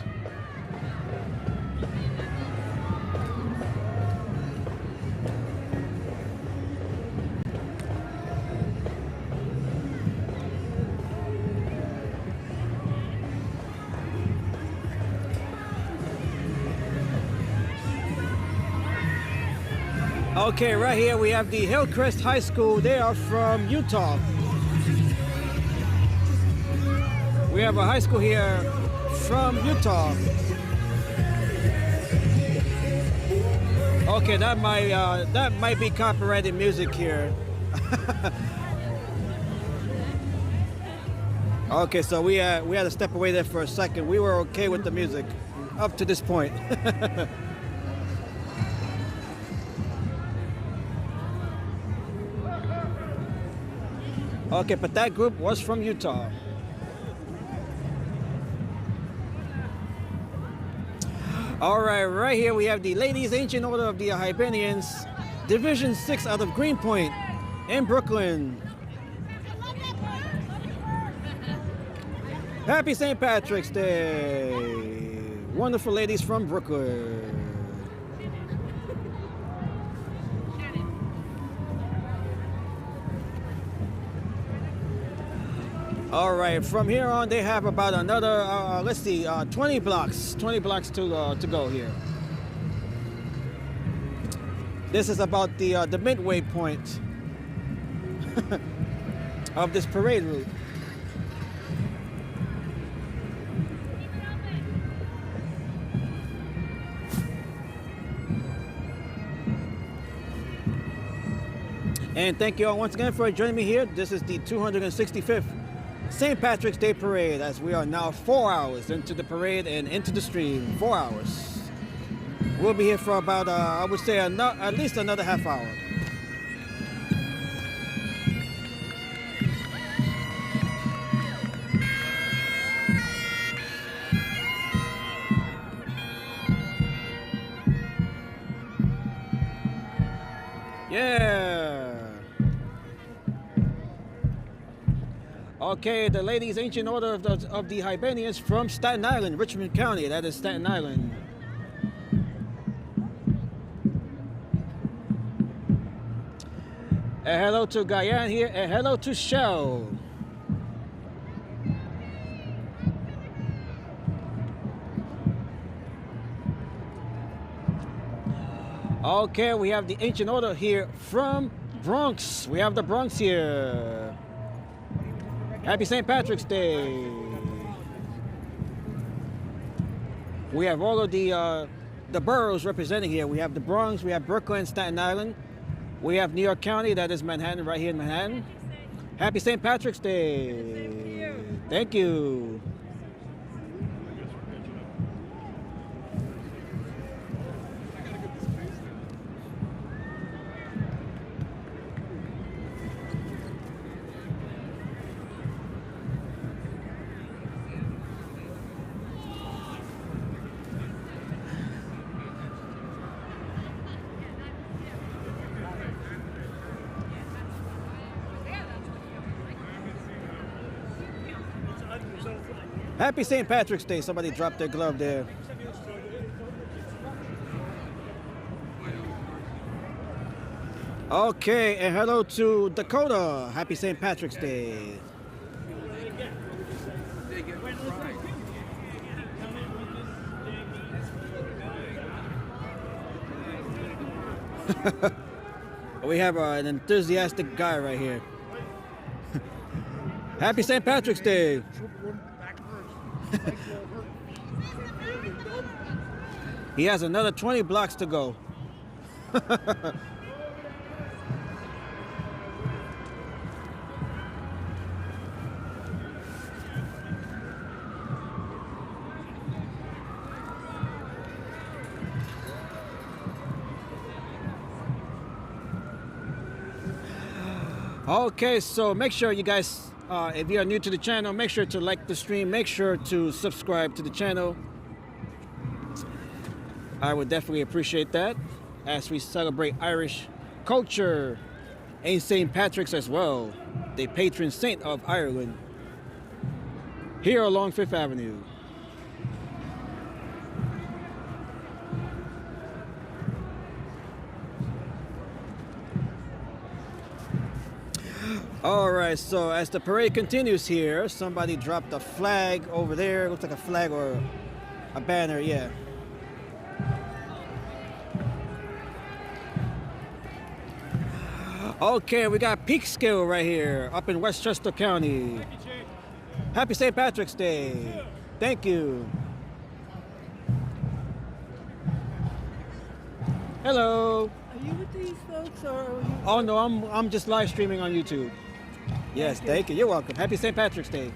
Okay, right here we have the Hillcrest High School. They are from Utah. We have a high school here from Utah. Okay, that might be copyrighted music here. Okay, so we had to step away there for a second. We were okay with the music up to this point. Okay, but that group was from Utah. All right here we have the Ladies Ancient Order of the Hibernians, Division 6 out of Greenpoint in Brooklyn. Happy St. Patrick's Day. Wonderful ladies from Brooklyn. All right, from here on, they have about another, 20 blocks to go here. This is about the midway point of this parade route. And thank you all once again for joining me here. This is the 265th St. Patrick's Day Parade, as we are now 4 hours into the parade and into the stream. 4 hours. We'll be here for about, I would say, at least another half hour. Yeah. Okay, the Ladies Ancient Order of the Hibernians from Staten Island, Richmond County. That is Staten Island. And hello to Guyane here, and hello to Shell. Okay, we have the Ancient Order here from Bronx. We have the Bronx here. Happy St. Patrick's Day. We have all of the boroughs representing here. We have the Bronx, we have Brooklyn, Staten Island. We have New York County, that is Manhattan, right here in Manhattan. Happy St. Patrick's Day. Thank you. Happy St. Patrick's Day. Somebody dropped their glove there. Okay, and hello to Dakota. Happy St. Patrick's Day. We have an enthusiastic guy right here. Happy St. Patrick's Day. He has another 20 blocks to go. Okay, so make sure you guys, if you are new to the channel, make sure to like the stream, make sure to subscribe to the channel. I would definitely appreciate that as we celebrate Irish culture and St. Patrick's as well, the patron saint of Ireland. here along Fifth Avenue. All right, so as the parade continues here, somebody dropped a flag over there. It looks like a flag or a banner, yeah. Okay, we got Peekskill right here up in Westchester County. Happy St. Patrick's Day. Thank you. Hello. Are you with these folks or are you? Oh no, I'm just live streaming on YouTube. Yes, thank you. You're welcome. Happy St. Patrick's Day.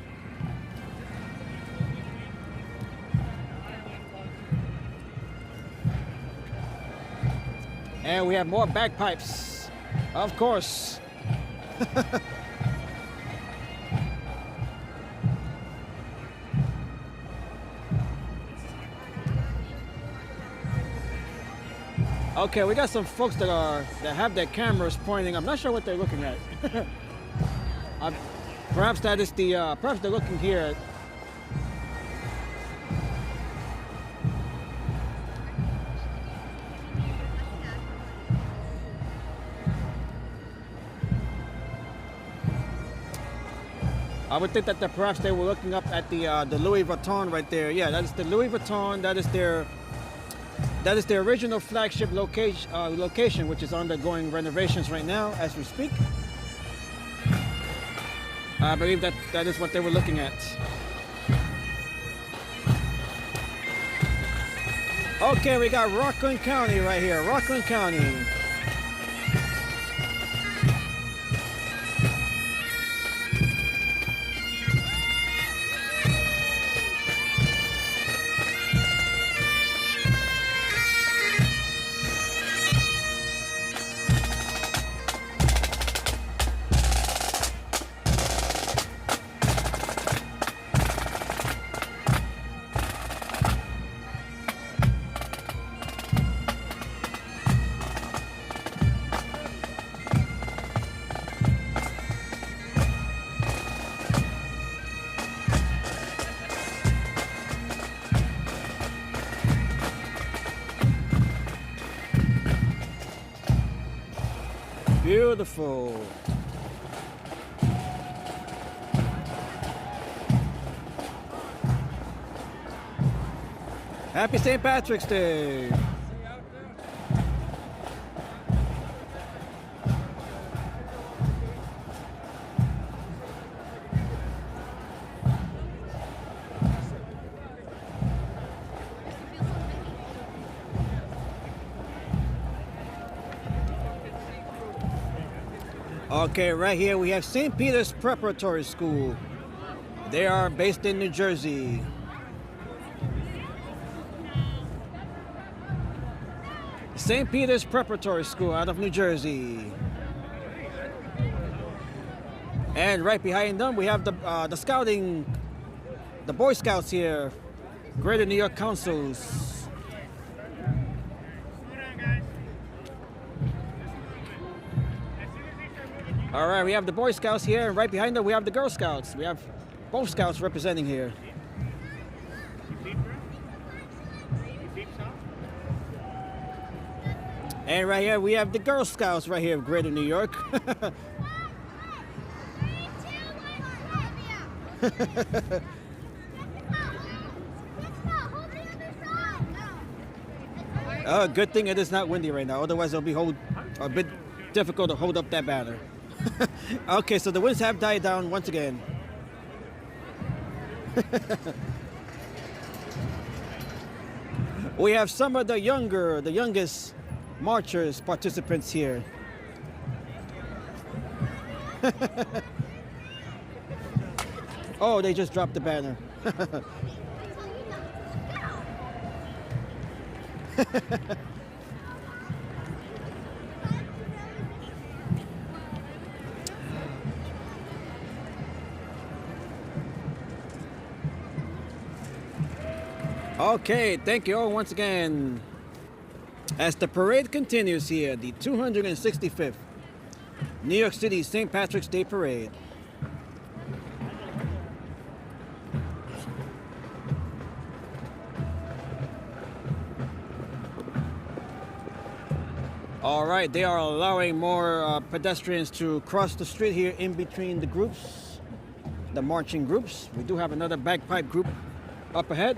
And we have more bagpipes, of course. Okay, we got some folks that have their cameras pointing. I'm not sure what they're looking at. Perhaps that is the perhaps they're looking here. I would think that perhaps they were looking up at the Louis Vuitton right there. Yeah, that is the Louis Vuitton. That is their original flagship location, which is undergoing renovations right now as we speak. I believe that is what they were looking at. Okay, we got Rockland County right here. Rockland County. Beautiful. Happy St. Patrick's Day. Okay, right here we have St. Peter's Preparatory School. They are based in New Jersey. St. Peter's Preparatory School out of New Jersey. And right behind them we have the scouting, the Boy Scouts here, Greater New York Councils. All right, we have the Boy Scouts here, and right behind them we have the Girl Scouts. We have both Scouts representing here. And right here we have the Girl Scouts right here of Greater New York. Good thing it is not windy right now, otherwise it'll be a bit difficult to hold up that banner. Okay, so the winds have died down once again. We have some of the youngest marchers participants here. Oh, they just dropped the banner. Okay, thank you all once again. As the parade continues here, the 265th New York City St. Patrick's Day Parade. All right, they are allowing more pedestrians to cross the street here in between the groups, the marching groups. We do have another bagpipe group up ahead.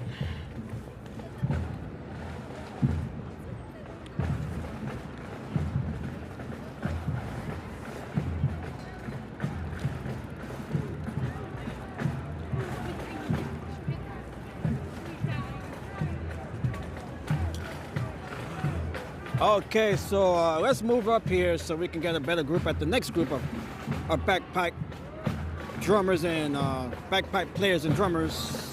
Okay, so let's move up here so we can get a better group at the next group of bagpipe drummers and bagpipe players and drummers.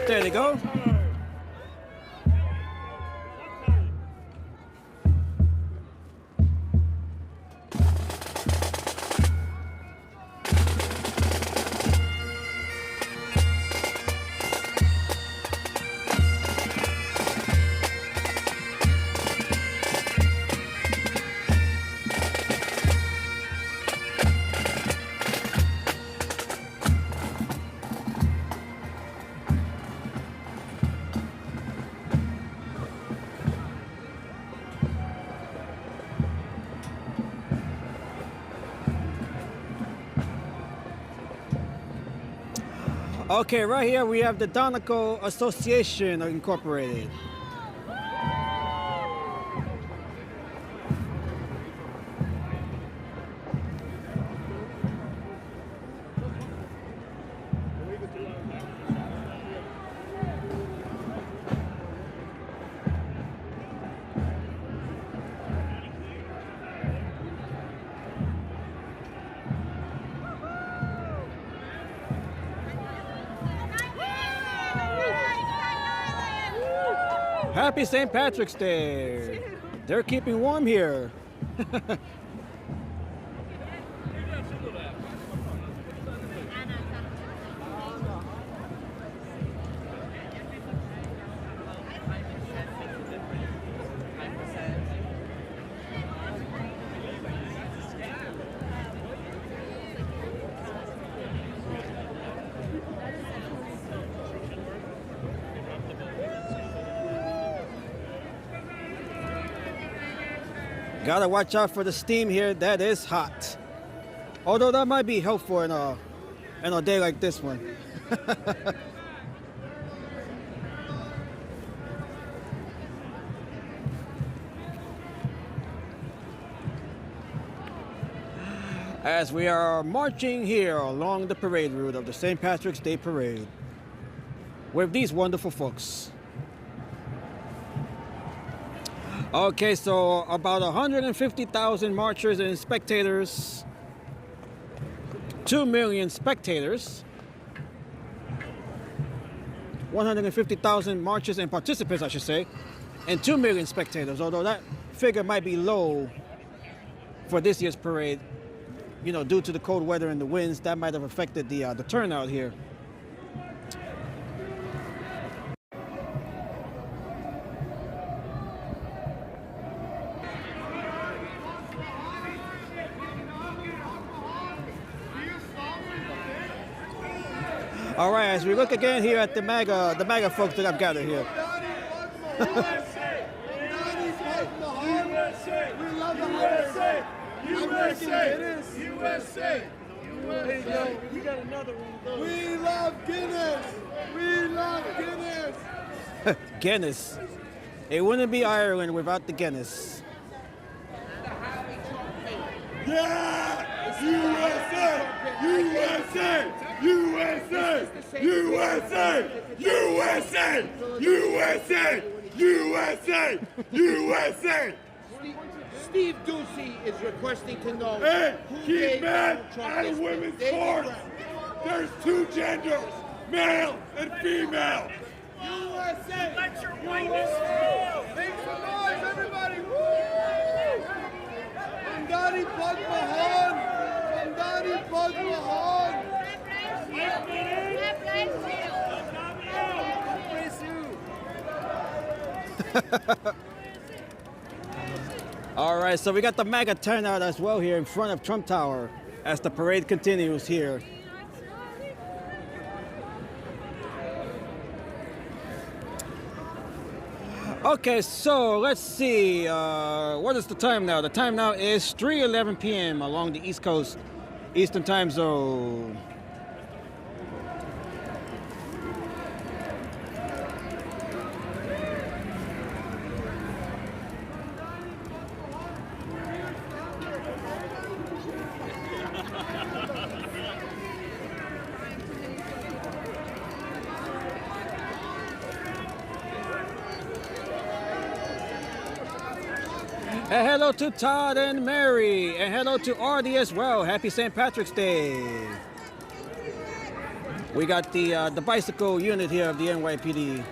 There they go. Okay, right here we have the Donegal Association Incorporated. Happy St. Patrick's Day. They're keeping warm here. Gotta watch out for the steam here. That is hot. Although that might be helpful in a day like this one. As we are marching here along the parade route of the St. Patrick's Day Parade with these wonderful folks. Okay, so about 150,000 marchers and spectators, 2 million spectators, 150,000 marchers and participants, I should say, and 2 million spectators, although that figure might be low for this year's parade, you know, due to the cold weather and the winds. That might have affected the turnout here. All right, as we look again here at the MAGA folks that I've gathered here. USA! We got another one. We love Guinness! We love Guinness! Guinness. It wouldn't be Ireland without the Guinness. Yeah! USA! USA! USA! USA! USA! USA! USA! USA! Steve Ducey is requesting to know. Hey, who keep gave men Donald Trump out of this women's David sports. Brown. There's two genders, male and female. USA! Let your whiteness flow! Make some noise, everybody! Woo! Bandari Padmahan! Bandari Padmahan! All right, so we got the MAGA turnout as well here in front of Trump Tower as the parade continues here. Okay, so let's see. What is the time now? The time now is 3:11 p.m. along the East Coast, Eastern Time Zone. And hello to Todd and Mary, and hello to Artie as well. Happy St. Patrick's Day. We got the bicycle unit here of the NYPD.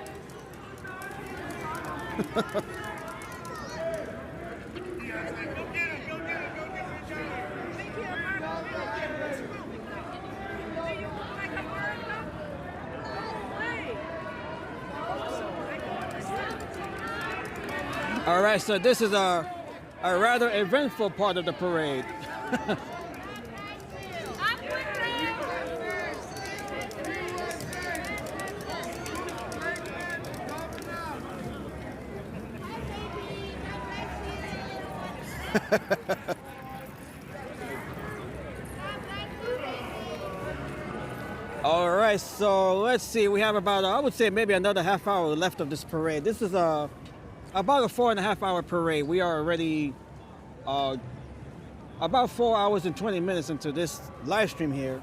All right, so this is a rather eventful part of the parade. All right, so let's see. We have about, I would say maybe another half hour left of this parade. This is about a 4.5 hour parade. We are already about 4 hours and 20 minutes into this live stream here.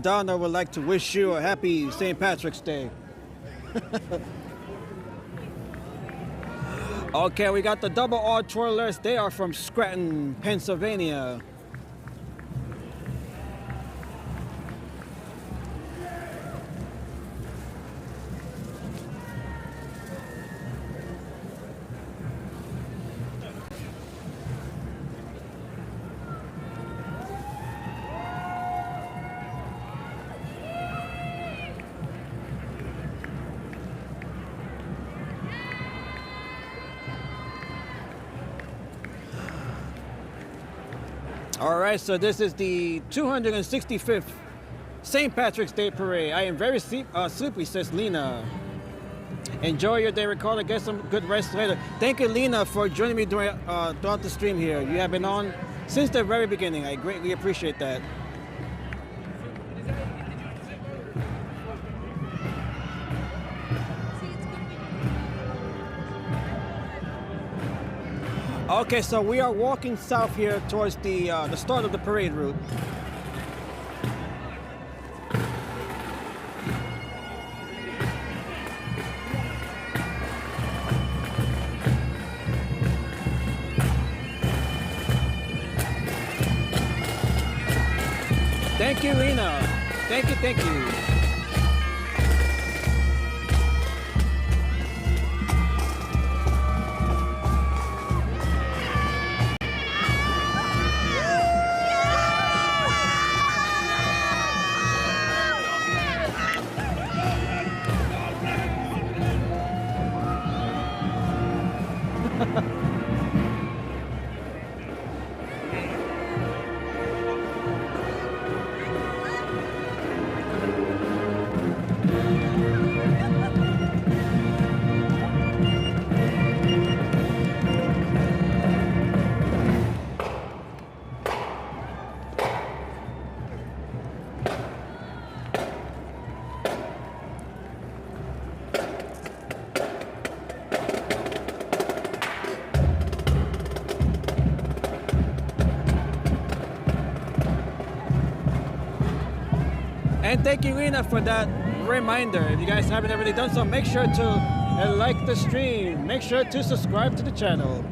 Donna would like to wish you a happy St. Patrick's Day. Okay, we got the double odd twirlers. They are from Scranton, Pennsylvania. All right, so this is the 265th St. Patrick's Day Parade. I am very sleepy, says Lena. Enjoy your day, Ricardo. Get some good rest later. Thank you, Lena, for joining me throughout the stream here. You have been on since the very beginning. I greatly appreciate that. Okay, so we are walking south here towards the start of the parade route. Thank you, Lena. Thank you, thank you. And thank you, Rena, for that reminder, if you guys haven't already done so, make sure to like the stream. Make sure to subscribe to the channel.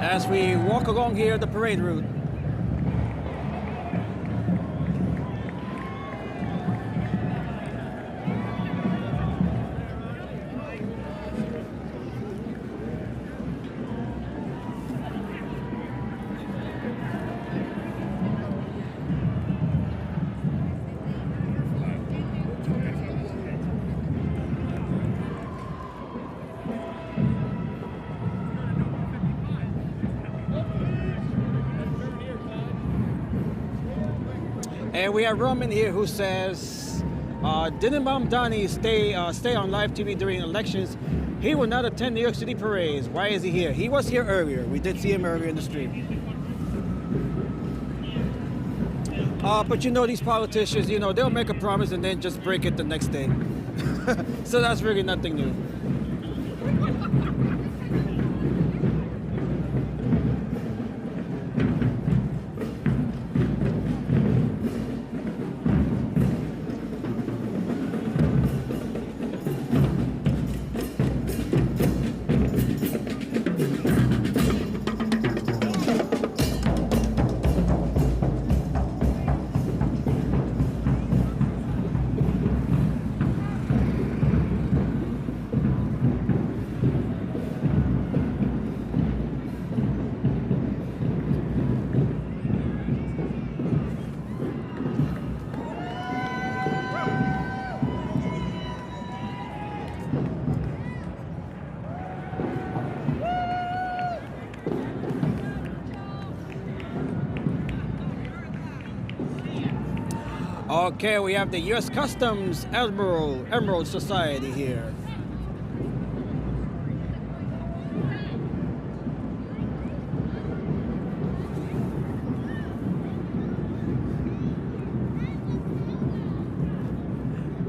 As we walk along here the parade route. And we have Roman here who says, didn't Mamdani stay on live TV during elections? He will not attend New York City parades. Why is he here? He was here earlier. We did see him earlier in the stream. But you know these politicians, you know, they'll make a promise and then just break it the next day. So that's really nothing new. Okay, we have the U.S. Customs Emerald Society here.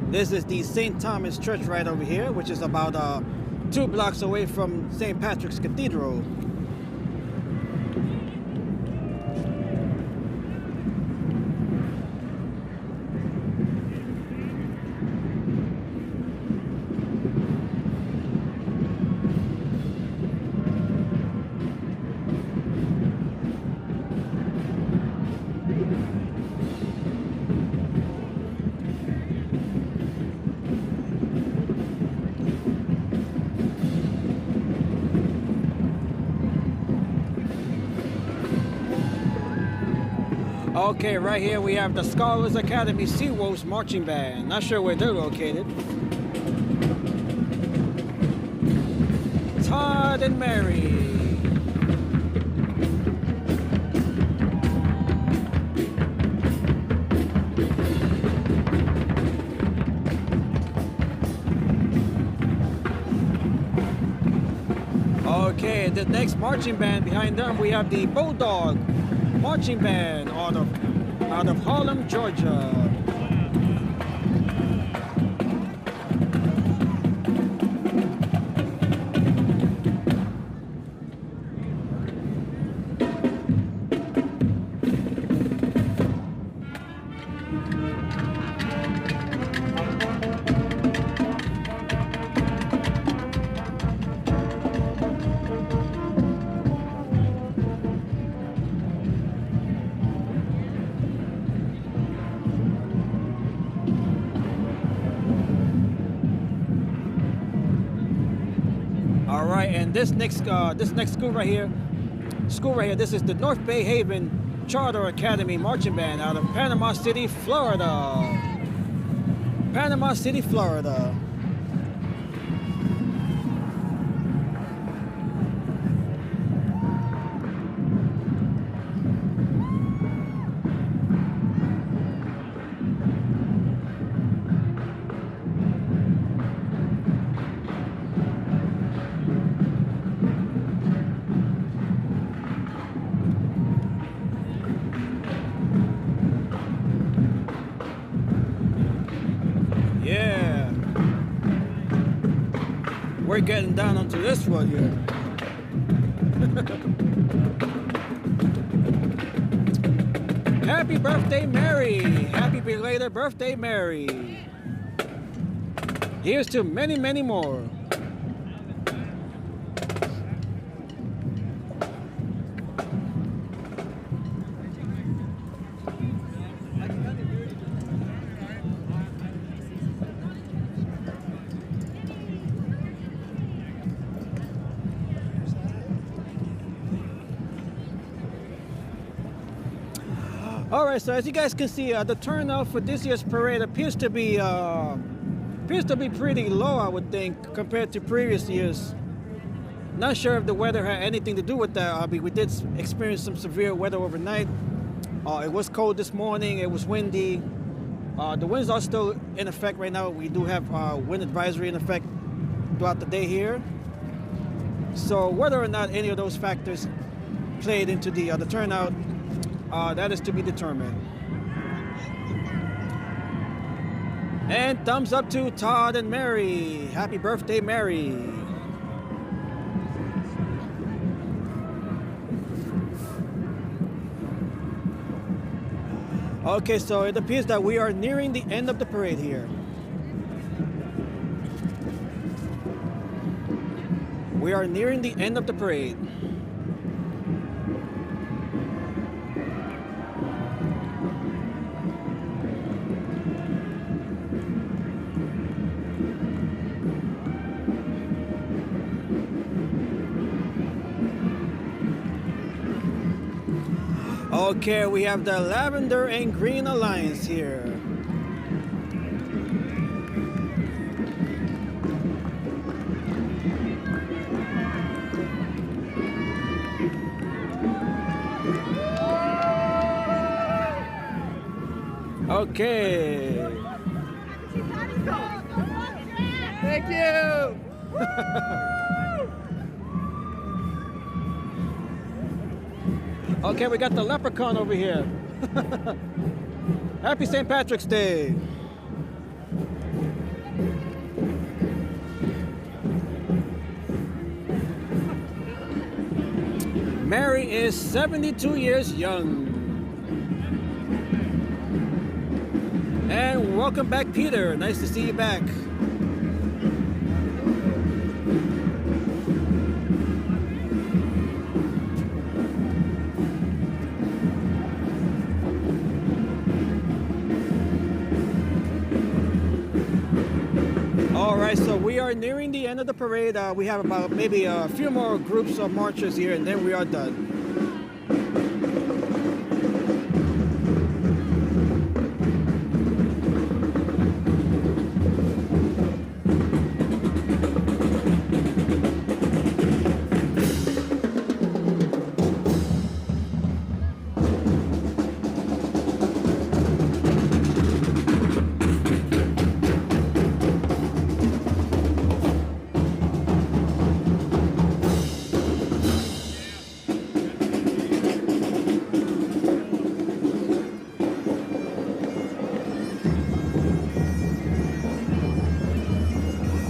This is the St. Thomas Church right over here, which is about 2 blocks away from St. Patrick's Cathedral. Okay, right here we have the Scholars Academy Seawolves Marching Band. Not sure where they're located. Todd and Mary. Okay, the next marching band behind them, we have the Bulldog Marching Band out of Harlem, Georgia. And this next school right here, this is the North Bay Haven Charter Academy Marching Band out of Panama City, Florida. Panama City, Florida. We're getting down onto this one here. Happy birthday, Mary. Happy belated birthday, Mary. Here's to many, many more. All right, so as you guys can see, the turnout for this year's parade appears to be pretty low, I would think, compared to previous years. Not sure if the weather had anything to do with that. We did experience some severe weather overnight. It was cold this morning. It was windy. The winds are still in effect right now. We do have wind advisory in effect throughout the day here. So whether or not any of those factors played into the turnout, that is to be determined. And thumbs up to Todd and Mary. Happy birthday, Mary. Okay, so it appears that we are nearing the end of the parade here. We are nearing the end of the parade. Okay, we have the Lavender and Green Alliance here. Okay. Thank you. Okay, we got the leprechaun over here. Happy St. Patrick's Day. Mary is 72 years young. And welcome back, Peter. Nice to see you back. All right, so we are nearing the end of the parade. We have about maybe a few more groups of marchers here, and then we are done.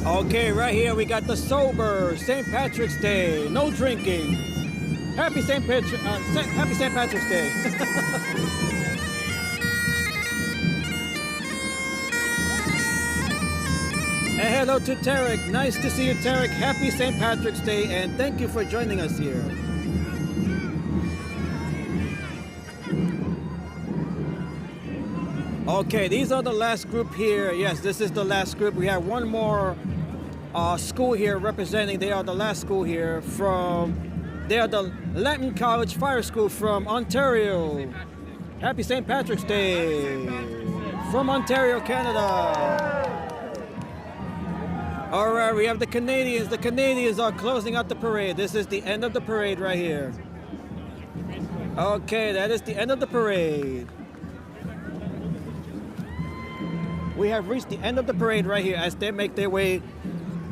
Okay, right here we got the sober St. Patrick's Day. No drinking. Happy St. Patrick's Day. And hello to Tarek. Nice to see you, Tarek. Happy St. Patrick's Day, and thank you for joining us here. Okay, these are the last group here. Yes, this is the last group. We have one more school here representing. They are the last school here they are the Latin College Fire School from Ontario. Happy St. Patrick's Day from Ontario, Canada. All right, we have the Canadians. The Canadians are closing out the parade. This is the end of the parade right here. Okay, that is the end of the parade. We have reached the end of the parade right here as they make their way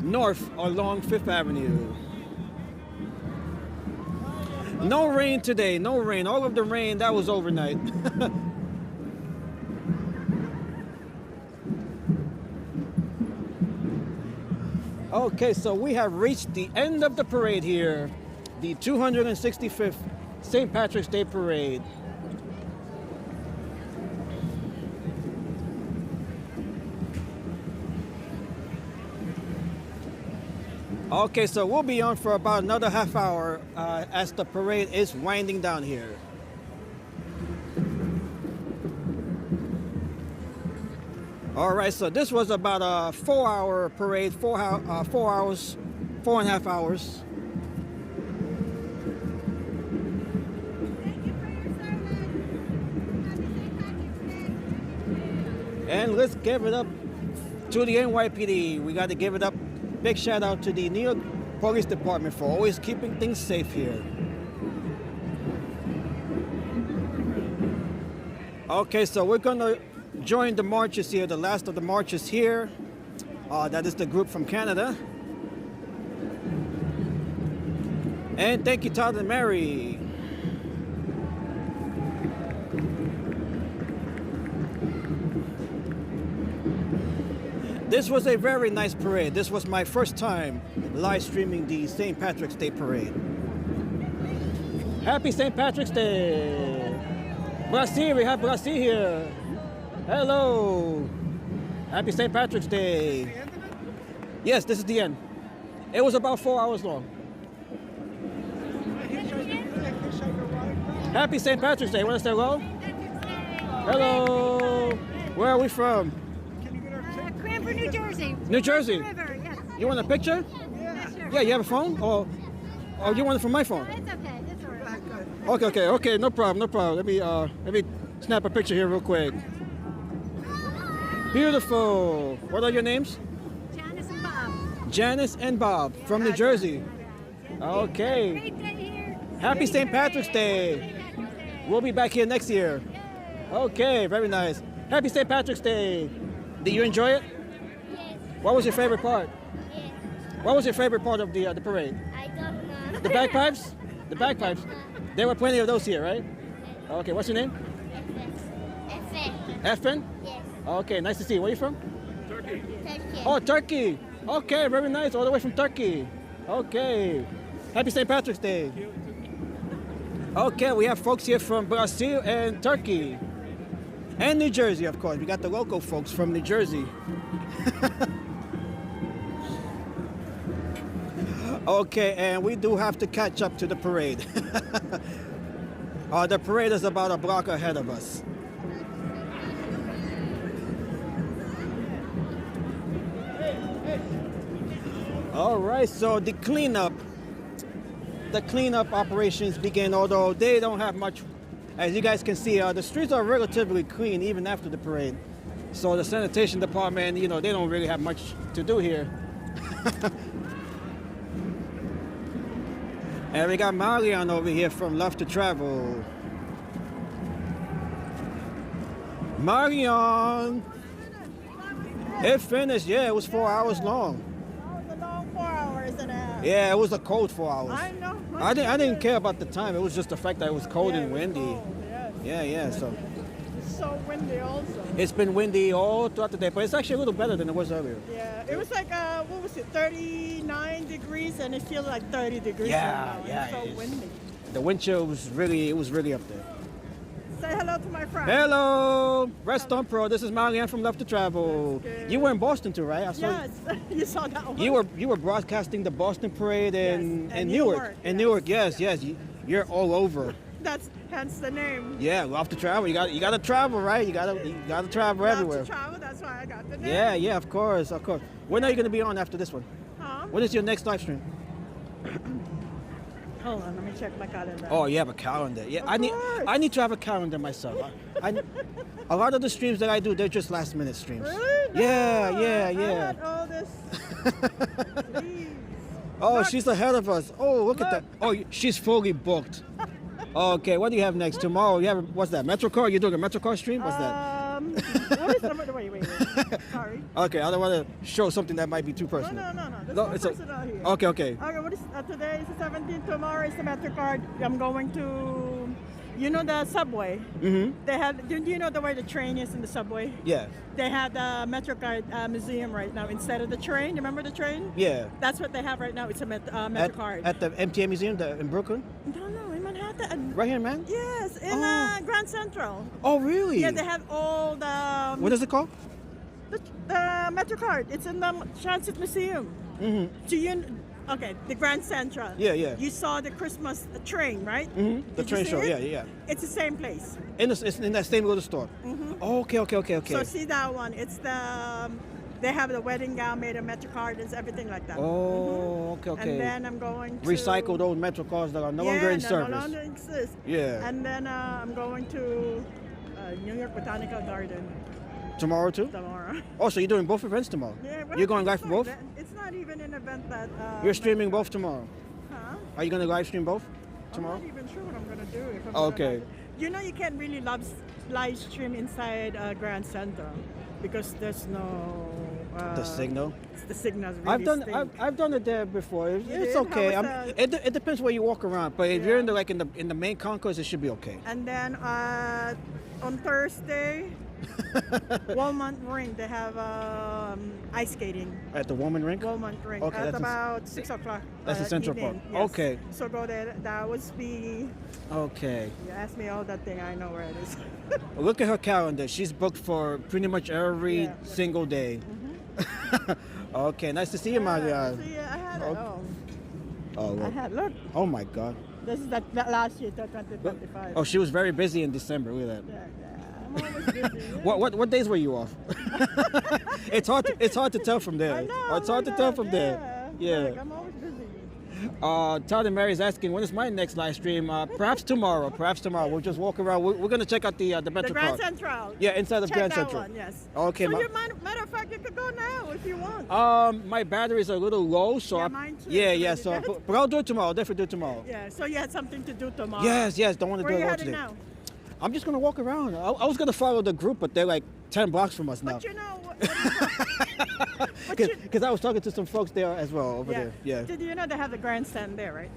north along Fifth Avenue. No rain today, no rain. All of the rain, that was overnight. Okay, so we have reached the end of the parade here, the 265th St. Patrick's Day Parade. Okay, so we'll be on for about another half hour as the parade is winding down here. All right, so this was about a 4-hour parade, 4 hours, 4.5 hours. And let's give it up to the NYPD. We got to give it up. Big shout out to the New York Police Department for always keeping things safe here. Okay, so we're gonna join the marches here, the last of the marches here. That is the group from Canada. And thank you, Todd and Mary. This was a very nice parade. This was my first time live streaming the St. Patrick's Day parade. Happy St. Patrick's Day! Brazil, we have Brazil here. Hello! Happy St. Patrick's Day! Yes, this is the end. It was about 4 hours long. Happy St. Patrick's Day. Want to say hello? Hello! Where are we from? Cranford, New Jersey. New Jersey? River, yes. You want a picture? Yeah, sure. Yeah, you have a phone? Or you want it from my phone? It's okay. It's all right. Okay, no problem. Let me snap a picture here real quick. Beautiful. What are your names? Janice and Bob. Janice and Bob from New Jersey. Okay. Great day here. Happy St. Patrick's Day. We'll be back here next year. Okay, very nice. Happy St. Patrick's Day. Did you enjoy it? Yes. What was your favorite part? Yes. What was your favorite part of the parade? I don't know. The bagpipes? The bagpipes. There were plenty of those here, right? Okay, what's your name? Effen? Yes. Okay, nice to see you. Where are you from? Turkey. Oh, Turkey. Okay, very nice. All the way from Turkey. Okay. Happy St. Patrick's Day. Okay, we have folks here from Brazil and Turkey. And New Jersey, of course. We got the local folks from New Jersey. Okay, and we do have to catch up to the parade. The parade is about a block ahead of us. All right, so the cleanup operations begin, although they don't have much. As you guys can see, the streets are relatively clean even after the parade. So the sanitation department, they don't really have much to do here. And we got Marion over here from Love to Travel. Marion! It finished, yeah, it was 4 hours long. It was a long 4 hours and a half. Yeah, it was a cold 4 hours. I know. I didn't care about the time. It was just the fact that it was cold and windy. Cold, yes. Yeah, so. It's so windy also. It's been windy all throughout the day, but it's actually a little better than it was earlier. Yeah, it was like, 39 degrees and it feels like 30 degrees Yeah, now. yeah, It's so it is. windy. The wind chill was really up there. Say hello to my friend. Hello, Redstone Pro. This is Marianne from Love to Travel. Good. You were in Boston too, right? I saw Yes, you saw that one. you were broadcasting the Boston Parade in Yes, and Newark. Newark, In yes. Newark, yes. You're all over. That's hence the name. Yeah, Love to Travel. You got to travel, right? You got to travel everywhere. Love to travel, that's why I got the name. Yeah, of course. When are you going to be on after this one? Huh? When is your next live stream? Hold on, let me check my calendar. Oh, you have a calendar. Yeah, Of I course. need to have a calendar myself. A lot of the streams that I do, they're just last minute streams. Really? No, Yeah. I had all this. Please. Oh, Look. she's ahead of us. Oh, look at that. Oh, she's fully booked. Okay, what do you have next? Tomorrow, you have, what's that, MetroCard? You're doing a MetroCard stream? What's that? What is the, wait. Sorry. Okay, I don't want to show something that might be too personal. No. There's No, no it's personal here. Okay. Okay, what is today is the 17th. Tomorrow is the MetroCard. I'm going to, the subway. Mm-hmm. They have. Do you know the way the train is in the subway? Yeah. They have the MetroCard museum right now instead of the train. Remember the train? Yeah. That's what they have right now. It's a MetroCard. At the MTA Museum in Brooklyn? No, in Manhattan. Right here, man? Yes, in Grand Central. Oh, really? Yeah, they have all the. What is it called? The MetroCard. It's in the Transit Museum. Mm-hmm. Okay, the Grand Central. Yeah, yeah. You saw the Christmas train, right? Mm-hmm. The Did you train see show. it? Yeah, yeah. It's the same place. It's in that same little store. Mm-hmm. Okay. So see that one? It's they have the wedding gown made of MetroCards, everything like that. Oh, okay. And then I'm going to recycle those Metro cars that are no longer in service. no longer exist. Yeah. And then I'm going to New York Botanical Garden Tomorrow too? tomorrow. Oh, so you're doing both events tomorrow? Yeah, well, You're going live it's for not both? event- It's not even an event that. You're streaming both tomorrow? Huh? Are you going to live stream both tomorrow? I'm not even sure what I'm going to do. If I'm Okay. gonna- You know, you can't really live stream inside Grand Central because there's no. The signal? The signal's really I've done it there before. It's did? okay. How was It depends where you walk around, but if you're in the main concourse, it should be okay. And then on Thursday, Walmart Ring, they have ice skating. At the Woman Rink? Walmart Ring Okay, at that's about 6 o'clock. That's the Central evening. Park. Yes. Okay. So go there. That would be. Okay. You ask me all that thing, I know where it is. Look at her calendar. She's booked for pretty much every single day. Okay, nice to see you, Maria. See, I had it. Oh. Oh, Oh, I look. had. Look, Oh my God. this is that last year, 2025. Oh, she was very busy in December. Look at that. Yeah, I'm always busy. What days were you off? It's hard to tell from there. I know. It's hard to tell from there. Yeah. Look, I'm always busy. Todd and Mary is asking when is my next live stream? Perhaps tomorrow. We'll just walk around. We're gonna check out the The Metro Grand Park. Central. Yeah, inside of Check Grand that Central. one, yes. Okay, So matter of fact, you could go now if you want. my battery's a little low, so Yeah, mine too. yeah. It's So, really but I'll do it tomorrow. I'll definitely do it tomorrow. Yeah, so you had something to do tomorrow. Yes. Don't want to Where do you it all heading today. now? I'm just gonna walk around. I was gonna follow the group, but they're like 10 blocks from us now. But you know what? Because I was talking to some folks there as well over there. Yeah. Did you know they have the grandstand there, right?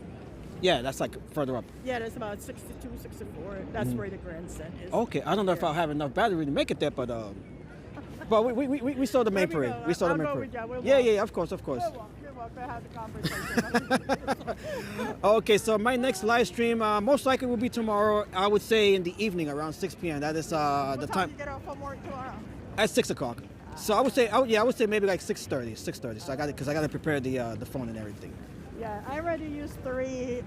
Yeah, that's like further up. Yeah, there's about 62, 64. That's where the grandstand is. Okay, I don't know if I'll have enough battery to make it there, but we saw the main Let me parade. go. We saw the I'll main go parade. with you. We'll Yeah, walk. of course. We'll walk, we'll have the conversation. Okay, so my next live stream most likely will be tomorrow. I would say in the evening around 6 p.m. That is the What time time do you get off from work tomorrow? at 6 o'clock. So I would say, I would say maybe like 6:30. So I got it because I got to prepare the phone and everything. Yeah, I already used 3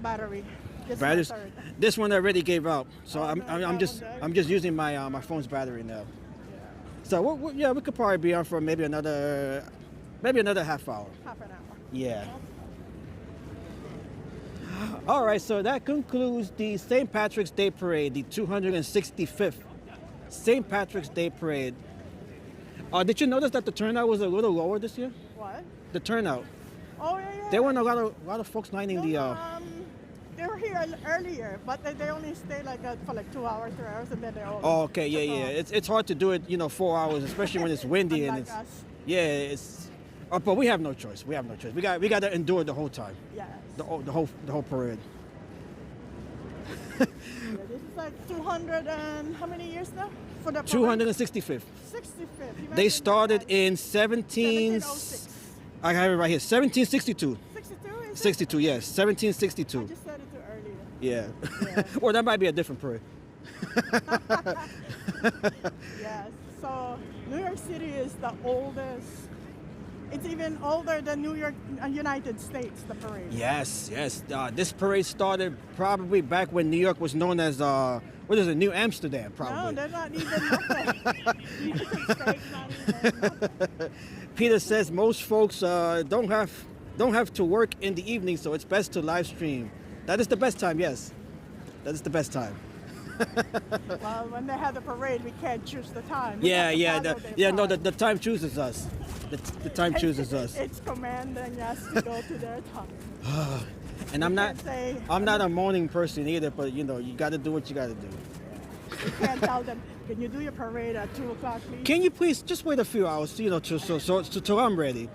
battery. This is my Batteries. third. This one I already gave out, so Oh, I'm no, I'm that just one there. I'm just using my phone's battery now. So we could probably be on for maybe another half hour. Half an hour. Yeah. All right, so that concludes the St. Patrick's Day Parade, the 265th St. Patrick's Day Parade. Did you notice that the turnout was a little lower this year? What? The turnout. Oh, yeah. There weren't a lot of folks lining the. They were here earlier, but they only stayed for 2 hours, 3 hours, and then they all. Oh, okay, yeah. It's hard to do it, 4 hours, especially when it's windy and Unlike it's. us. Yeah, it's. But we have no choice. We got to endure the whole time. Yeah. The whole parade. Yeah, this is like 200 and how many years now? For the 265th. 65th. They started in 1706. I have it right here. 1762. 62? Is it? 62, yes. I 1762. just said it too early. Yeah. Well, that might be a different parade. Yes. So New York City is the oldest. It's even older than New York, United States, the parade. Yes. This parade started probably back when New York was known as New Amsterdam, No, probably. they're not even nothing. United States, not even nothing. Peter says most folks don't have to work in the evening, so it's best to live stream. That is the best time, yes. That is the best time. Well, when they have the parade, we can't choose the time. The time chooses us. The time chooses us. It's commanding us to go to their time. And I'm not can't say- I'm not a morning person either, but you got to do what you got to do. You can't tell them, can you do your parade at 2 o'clock, please? Can you please just wait a few hours, till I'm ready,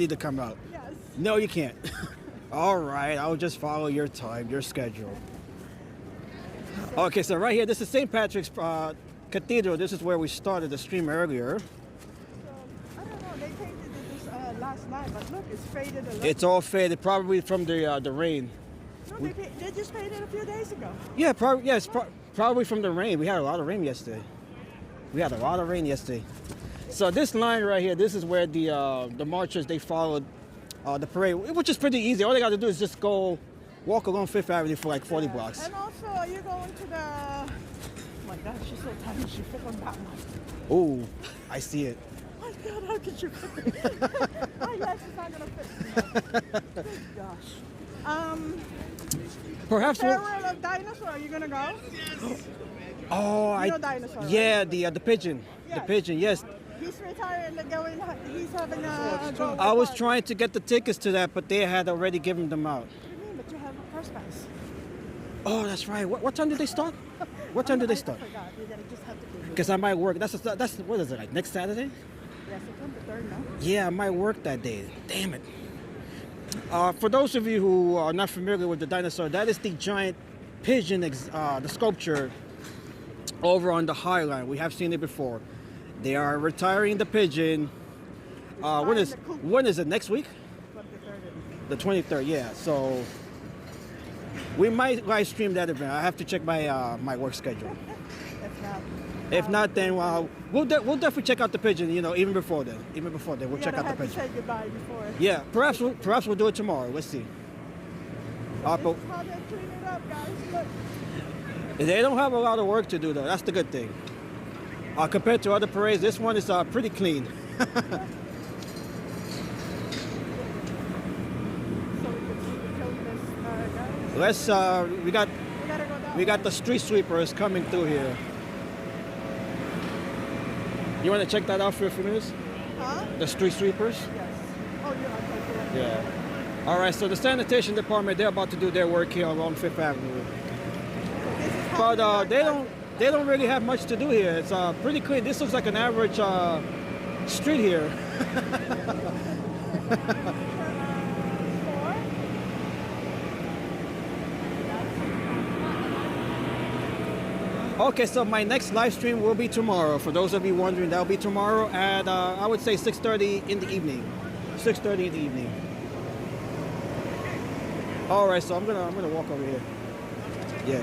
to come out? Yes. No, you can't. All right, I'll just follow your time, your schedule. Okay, so right here, this is St. Patrick's Cathedral. This is where we started the stream earlier. So, I don't know, they painted this last night, but look, it's faded a lot. It's all faded, probably from the rain. No, they just painted a few days ago. Yeah, probably. Yes, probably from the rain. We had a lot of rain yesterday. So this line right here, this is where the marchers they followed the parade, which is pretty easy. All they got to do is just go walk along Fifth Avenue for like 40 blocks. And also, you're going to the. Oh my God, she's so tiny. She fit on that one. Oh, I see it. Oh my God, how could you fit? My legs is not gonna fit. Good gosh. Perhaps. Farewell of Dinosaur. Are you gonna go? Oh, You know Dinosaur, right? yeah, the pigeon. The Yes. pigeon, yes. He's retired and going. He's having a go. I was trying to get the tickets to that, but they had already given them out. What do you mean? But you have a first pass. Oh, that's right. What time did they start? What time did they start? I forgot. You're gonna just have to do it. Because I might work. That's what is it, like next Saturday? Yeah, September 3rd, no? Yeah, I might work that day. Damn it. For those of you who are not familiar with the dinosaur, that is the giant pigeon, the sculpture over on the Hollyland. We have seen it before. They are retiring the pigeon. When is it? Next week? 23rd. The 23rd, yeah. So we might live stream that event. I have to check my my work schedule. If not, then we'll definitely check out the pigeon. You know, even before then, we'll check out the pigeon. Say goodbye before. Yeah, perhaps we'll do it tomorrow. Let's see. How they clean it up, guys. Look. They don't have a lot of work to do though. That's the good thing. Compared to other parades, this one is pretty clean. Let's we got the street sweepers coming through here. You want to check that out for a few minutes? Huh? The street sweepers? Yes. Oh, yeah. Yeah. All right, so the sanitation department, they're about to do their work here along Fifth Avenue. But they don't really have much to do here. It's pretty clean. This looks like an average street here. Okay, so my next live stream will be tomorrow. For those of you wondering, that'll be tomorrow at I would say 6:30 in the evening. 6:30 in the evening. All right, so I'm gonna walk over here. Yeah.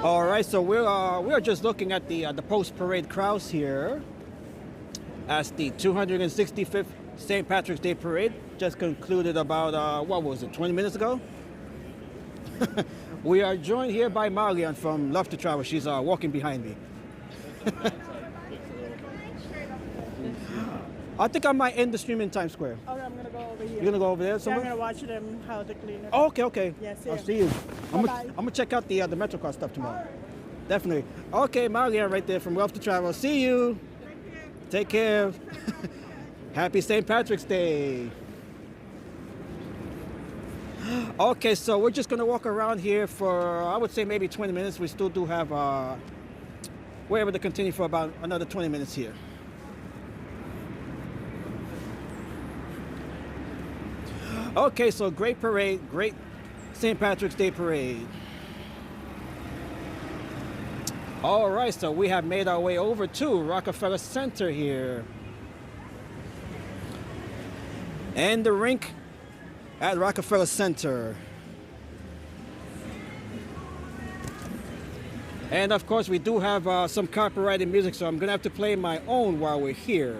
All right, so we're just looking at the post-parade crowds here as the 265th St. Patrick's Day Parade just concluded about, what was it, 20 minutes ago? We are joined here by Marian from Love to Travel. She's walking behind me. I think I might end the stream in Times Square. Okay, I'm going to go over here. You're going to go over there Yeah, somewhere? I'm going to watch them, how to clean it. Oh, okay. Yes, I'll see you. I'm Bye-bye. going to check out the MetroCard stuff tomorrow. Definitely. Okay, Marian right there from Love to Travel. See you. Take care. Happy St. Patrick's Day. Okay, so we're just going to walk around here for, I would say, maybe 20 minutes. We still do have, we're able to continue for about another 20 minutes here. Okay, so great parade, great St. Patrick's Day parade. All right, so we have made our way over to Rockefeller Center here. And the rink at Rockefeller Center. And of course, we do have some copyrighted music, so I'm gonna have to play my own while we're here.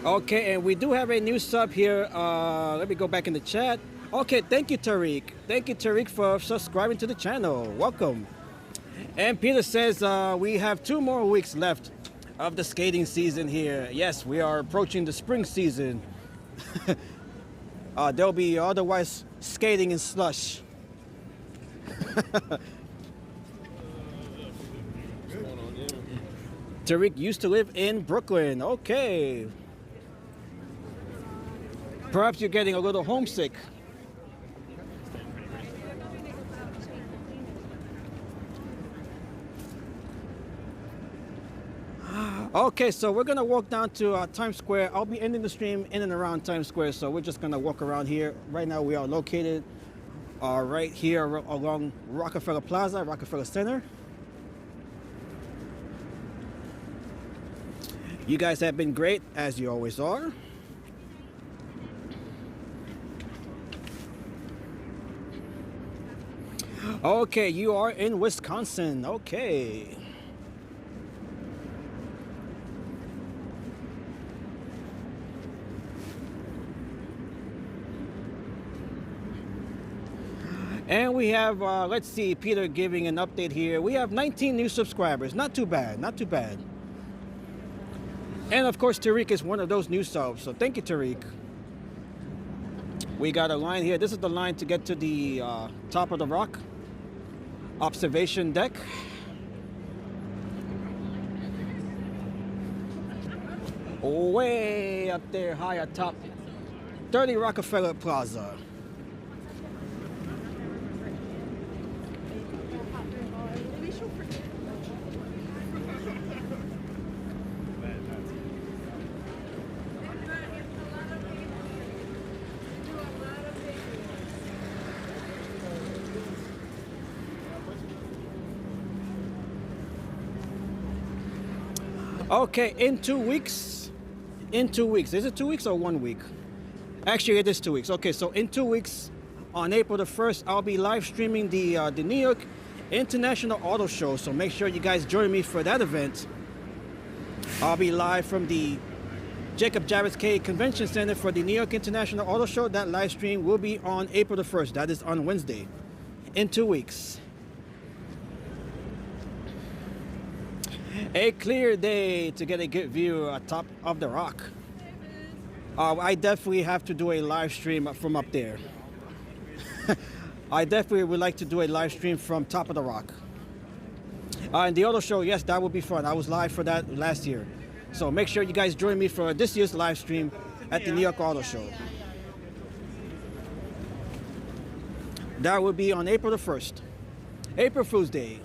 Okay, and we do have a new sub here. Let me go back in the chat. Okay, thank you, Tariq. Thank you, Tariq, for subscribing to the channel. Welcome. And Peter says we have 2 more weeks left of the skating season here. Yes, we are approaching the spring season. There'll be otherwise skating in slush. Tariq used to live in Brooklyn. Okay. Perhaps you're getting a little homesick. Okay, so we're gonna walk down to Times Square. I'll be ending the stream in and around Times Square, so we're just gonna walk around here. Right now we are located right here along Rockefeller Plaza, Rockefeller Center. You guys have been great, as you always are. Okay, you are in Wisconsin. Okay. And we have, let's see, Peter giving an update here. We have 19 new subscribers. Not too bad, not too bad. And of course, Tariq is one of those new subs, so thank you, Tariq. We got a line here. This is the line to get to the top of the rock. Observation deck. Way up there, high atop 30 Rockefeller Plaza. Okay, in 2 weeks. In 2 weeks. Is it 2 weeks or 1 week? Actually, it is 2 weeks. Okay, so in 2 weeks, on April the 1st, I'll be live streaming the New York International Auto Show. So make sure you guys join me for that event. I'll be live from the Jacob Javits K Convention Center for the New York International Auto Show. That live stream will be on April the 1st. That is on Wednesday. In 2 weeks. A clear day to get a good view at top of the rock. I definitely have to do a live stream from up there. I definitely would like to do a live stream from top of the rock. And the auto show, yes, that would be fun. I was live for that last year. So make sure you guys join me for this year's live stream at the New York Auto Show. That will be on April the 1st. April Fool's Day.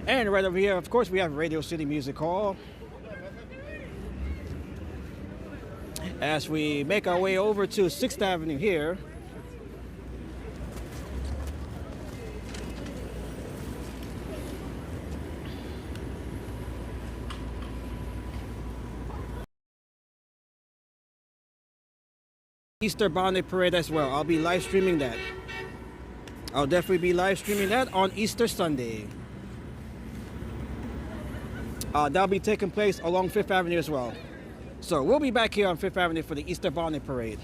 And right over here, of course, we have Radio City Music Hall. As we make our way over to 6th Avenue here. Easter Bonnet Parade as well. I'll be live streaming that. I'll definitely be live streaming that on Easter Sunday. That'll be taking place along 5th Avenue as well. So we'll be back here on 5th Avenue for the Easter Bonnet Parade.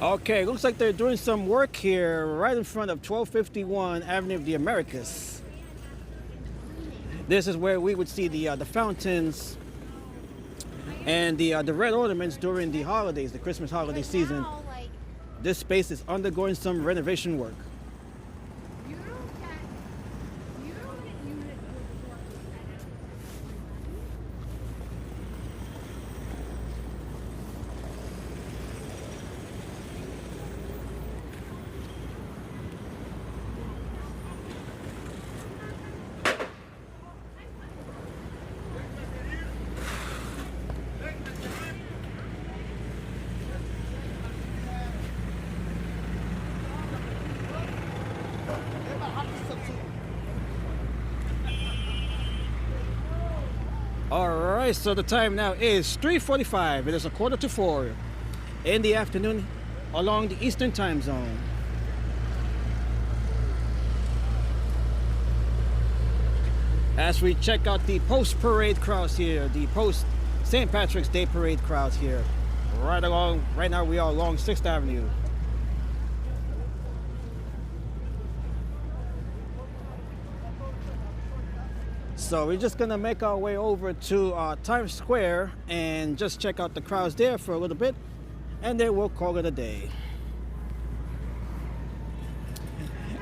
Okay, looks like they're doing some work here right in front of 1251 Avenue of the Americas. This is where we would see the fountains and the red ornaments during the holidays, the Christmas holiday season. This space is undergoing some renovation work. Alright, so the time now is 3:45. It is 3:45 in the afternoon along the Eastern Time Zone. As we check out the post-parade crowds here, the post-St. Patrick's Day parade crowds here Right now we are along 6th Avenue. So we're just gonna make our way over to Times Square and just check out the crowds there for a little bit, and then we'll call it a day.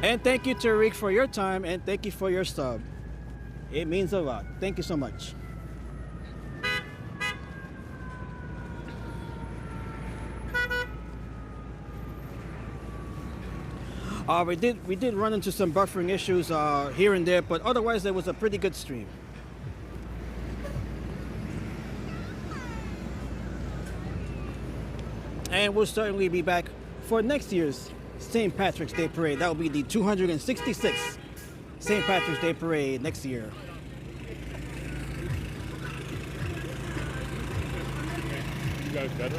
And thank you, Tariq, for your time, and thank you for your sub. It means a lot. Thank you so much. We did run into some buffering issues here and there, but otherwise it was a pretty good stream. And we'll certainly be back for next year's St. Patrick's Day Parade. That will be the 266th St. Patrick's Day Parade next year. You guys better?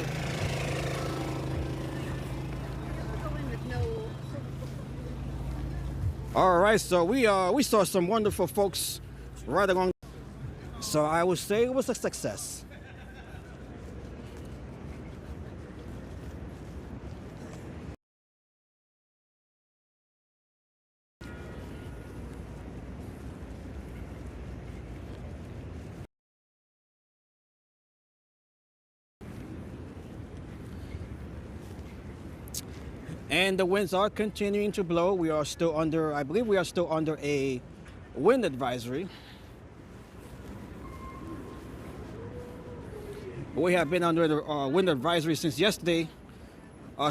All right, so we saw some wonderful folks right along. So I would say it was a success. And the winds are continuing to blow. We are still under, I believe we are still under a wind advisory. We have been under the wind advisory since yesterday.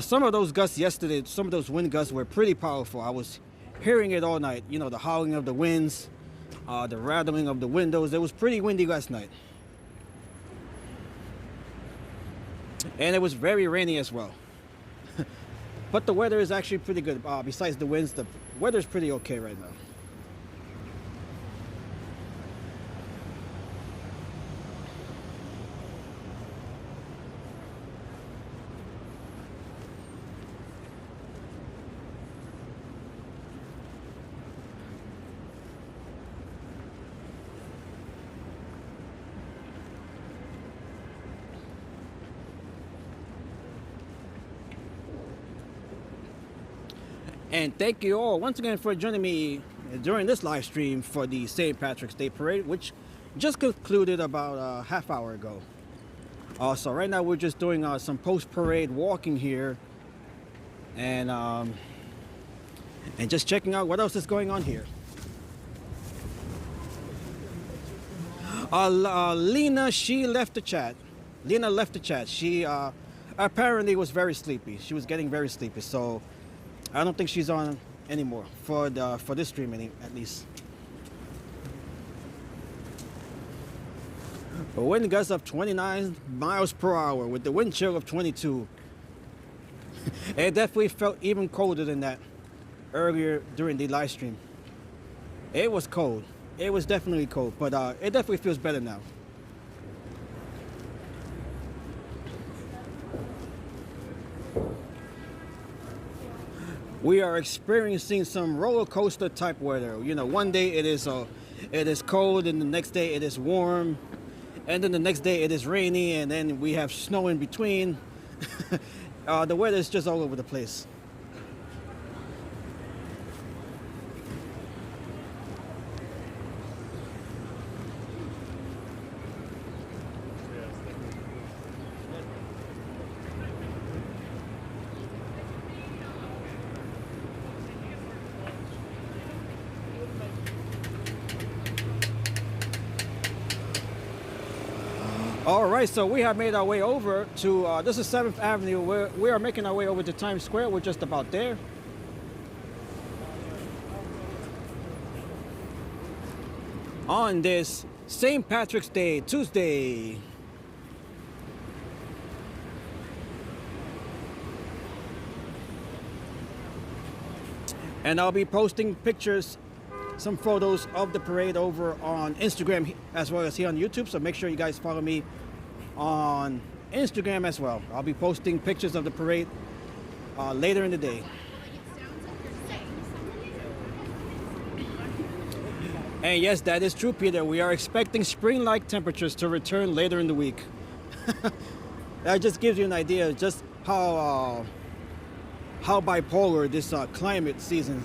Some of those gusts yesterday, some of those wind gusts were pretty powerful. I was hearing it all night. You know, the howling of the winds, the rattling of the windows. It was pretty windy last night. And it was very rainy as well. But the weather is actually pretty good. Besides the winds, the weather is pretty okay right now. And thank you all once again for joining me during this live stream for the St. Patrick's Day Parade, which just concluded about a half hour ago. So right now we're just doing some post-parade walking here, and just checking out what else is going on here. Lena, she left the chat. Lena left the chat. She apparently was very sleepy. She was getting very sleepy, so I don't think she's on anymore for this stream at least. A wind gust of 29 miles per hour with the wind chill of 22. It definitely felt even colder than that earlier during the live stream. It was cold. It was definitely cold, but it definitely feels better now. We are experiencing some roller coaster type weather. You know, one day it is cold, and the next day it is warm, and then the next day it is rainy, and then we have snow in between. The weather is just all over the place. All right, so we have made our way over to, this is 7th Avenue. We are making our way over to Times Square. We're just about there. On this St. Patrick's Day, Tuesday. And I'll be posting pictures, some photos of the parade over on Instagram as well as here on YouTube. So make sure you guys follow me on Instagram as well. I'll be posting pictures of the parade later in the day. And yes, that is true, Peter. We are expecting spring-like temperatures to return later in the week. That just gives you an idea of just how bipolar this climate season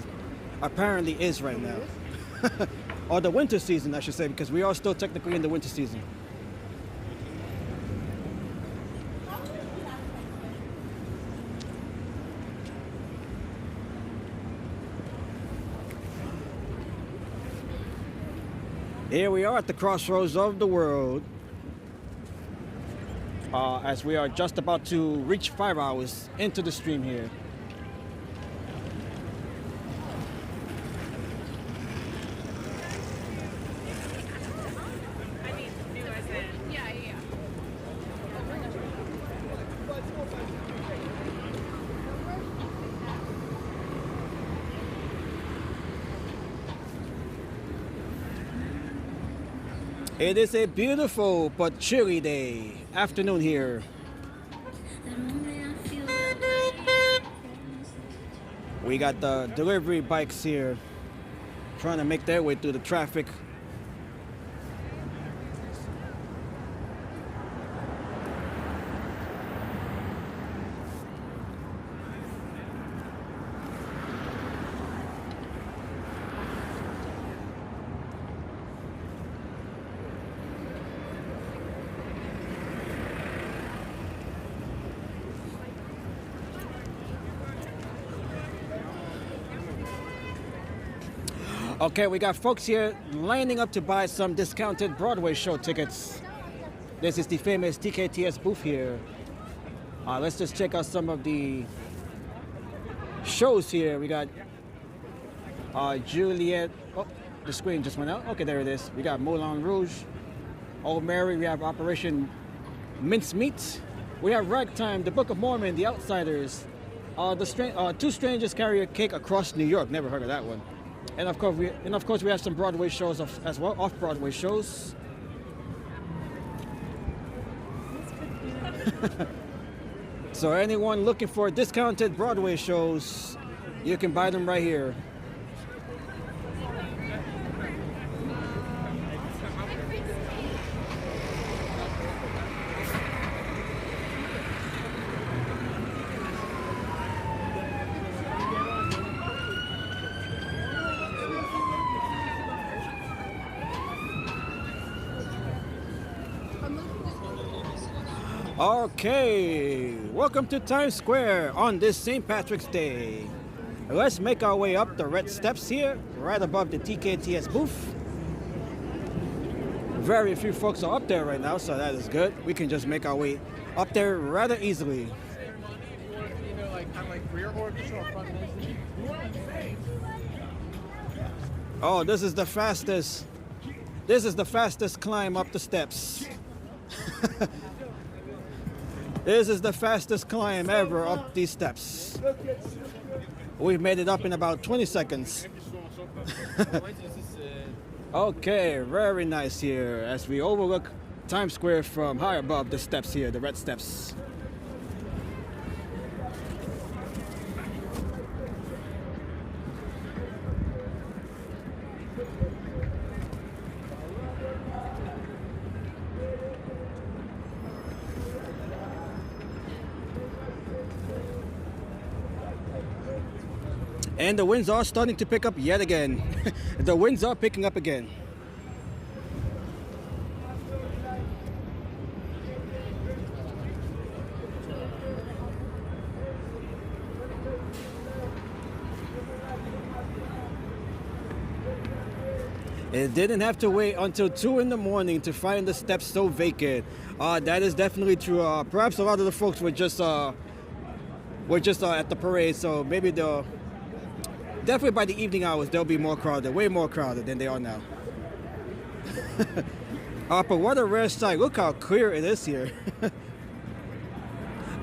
apparently is right now. Or the winter season, I should say, because we are still technically in the winter season. Here we are at the crossroads of the world, as we are just about to reach 5 hours into the stream here. It is a beautiful but chilly day, afternoon here. We got the delivery bikes here trying to make their way through the traffic. Okay, we got folks here lining up to buy some discounted Broadway show tickets. This is the famous TKTS booth here. Let's just check out some of the shows here. We got Juliet. Oh, the screen just went out. Okay, there it is. We got Moulin Rouge, Old Mary. We have Operation Mincemeat. We have Ragtime, The Book of Mormon, The Outsiders. Two Strangers Carry a Cake Across New York. Never heard of that one. And of course, we have some Broadway shows as well, off-Broadway shows. So anyone looking for discounted Broadway shows, you can buy them right here. Okay, welcome to Times Square on this St. Patrick's Day. Let's make our way up the red steps here, right above the TKTS booth. Very few folks are up there right now, so that is good. We can just make our way up there rather easily. Oh, this is the fastest. This is the fastest climb up the steps. This is the fastest climb ever up these steps. We've made it up in about 20 seconds. Okay, very nice here as we overlook Times Square from high above the steps here, the red steps. And the winds are starting to pick up yet again. The winds are picking up again. It didn't have to wait until 2 in the morning to find the steps so vacant. That is definitely true. Perhaps a lot of the folks were just at the parade, so maybe they'll definitely by the evening hours they'll be more crowded, way more crowded than they are now. But what a rare sight! Look how clear it is here.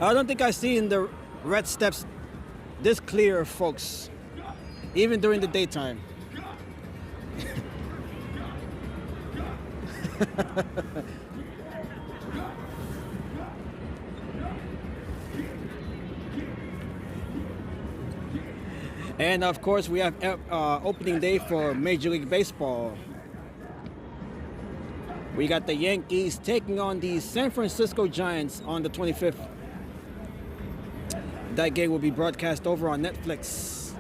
I don't think I've seen the red steps this clear, folks, even during the daytime. And of course, we have opening day for Major League Baseball. We got the Yankees taking on the San Francisco Giants on the 25th. That game will be broadcast over on Netflix.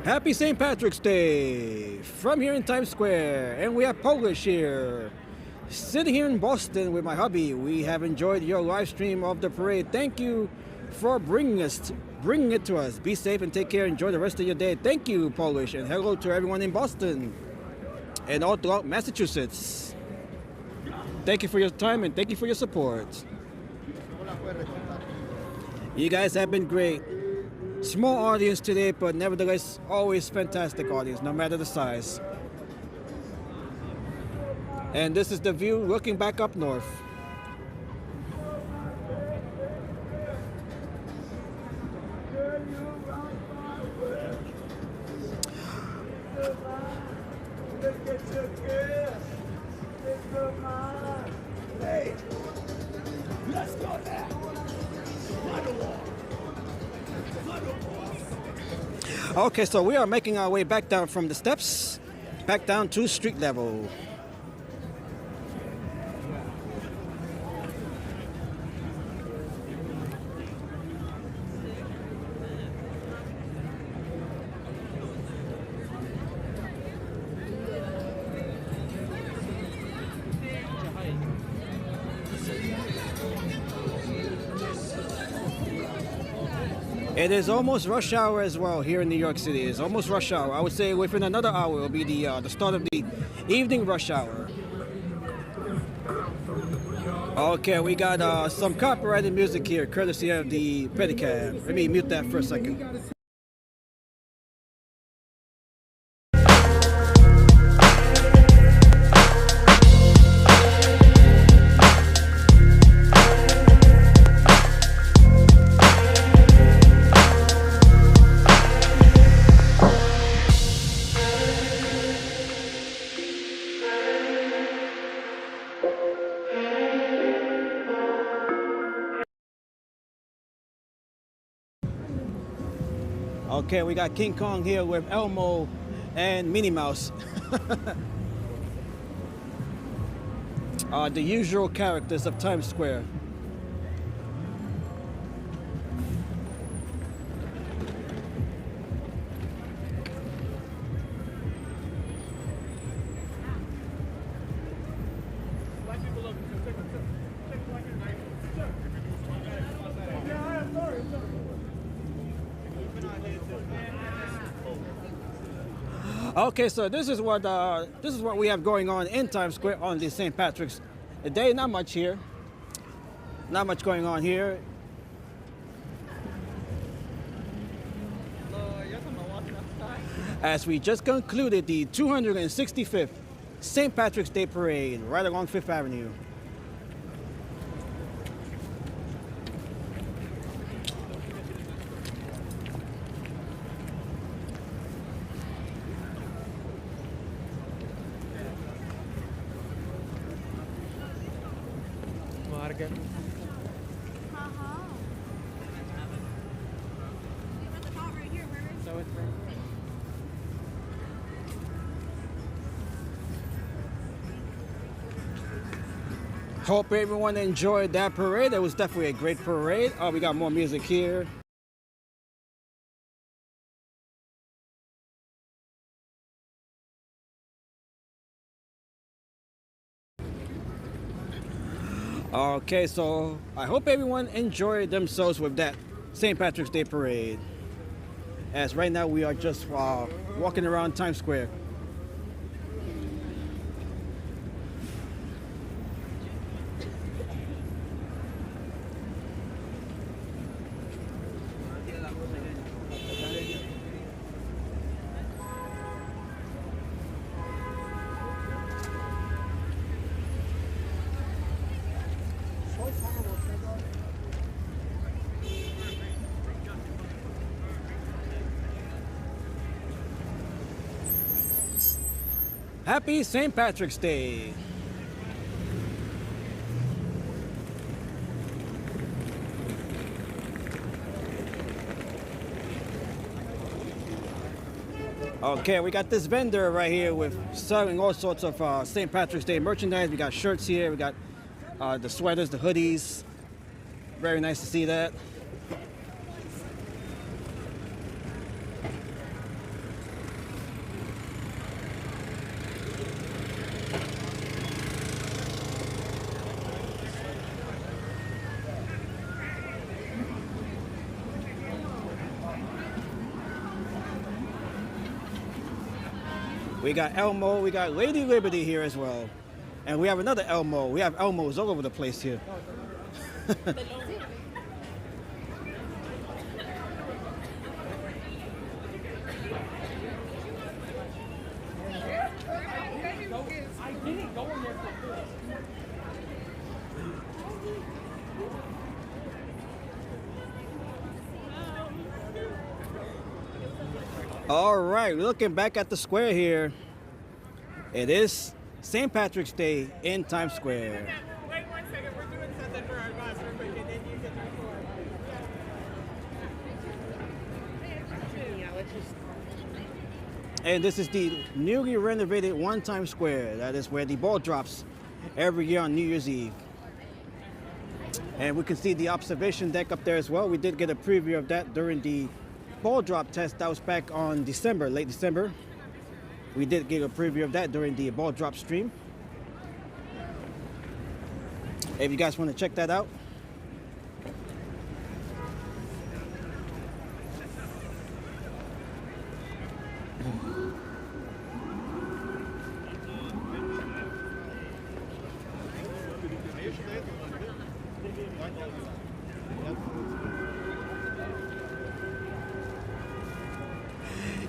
Happy St. Patrick's Day from here in Times Square. And we have Polish here. Sitting here in Boston with my hubby. We have enjoyed your live stream of the parade. Thank you for bringing it to us. Be safe and take care. Enjoy the rest of your day. Thank you, Polish. And hello to everyone in Boston and all throughout Massachusetts. Thank you for your time and thank you for your support. You guys have been great. Small audience today, but nevertheless, always fantastic audience, no matter the size. And this is the view looking back up north. Hey, let's go now. Okay, so we are making our way back down from the steps, back down to street level. It is almost rush hour as well here in New York City. It's almost rush hour. I would say within another hour will be the start of the evening rush hour. Okay, we got some copyrighted music here, courtesy of the Pedicab. Let me mute that for a second. Okay, we got King Kong here with Elmo and Minnie Mouse. The usual characters of Times Square. Okay, so this is what we have going on in Times Square on the St. Patrick's Day. Not much here. Not much going on here. As we just concluded the 265th St. Patrick's Day Parade right along Fifth Avenue. Hope everyone enjoyed that parade. It was definitely a great parade. Oh, we got more music here. Okay, so I hope everyone enjoyed themselves with that St. Patrick's Day parade. As right now we are just walking around Times Square. Happy St. Patrick's Day. Okay, we got this vendor right here with selling all sorts of St. Patrick's Day merchandise. We got shirts here. We got the sweaters, the hoodies. Very nice to see that. We got Elmo, we got Lady Liberty here as well. And we have another Elmo. We have Elmos all over the place here. All right, looking back at the square here. It is St. Patrick's Day in Times Square. Wait 1 second, we're doing something for our boss real quick, and then you can record. Yeah, let's just. And this is the newly renovated One Times Square. That is where the ball drops every year on New Year's Eve. And we can see the observation deck up there as well. We did get a preview of that during the ball drop test that was back on December, late December. We did get a preview of that during the ball drop stream. If you guys want to check that out.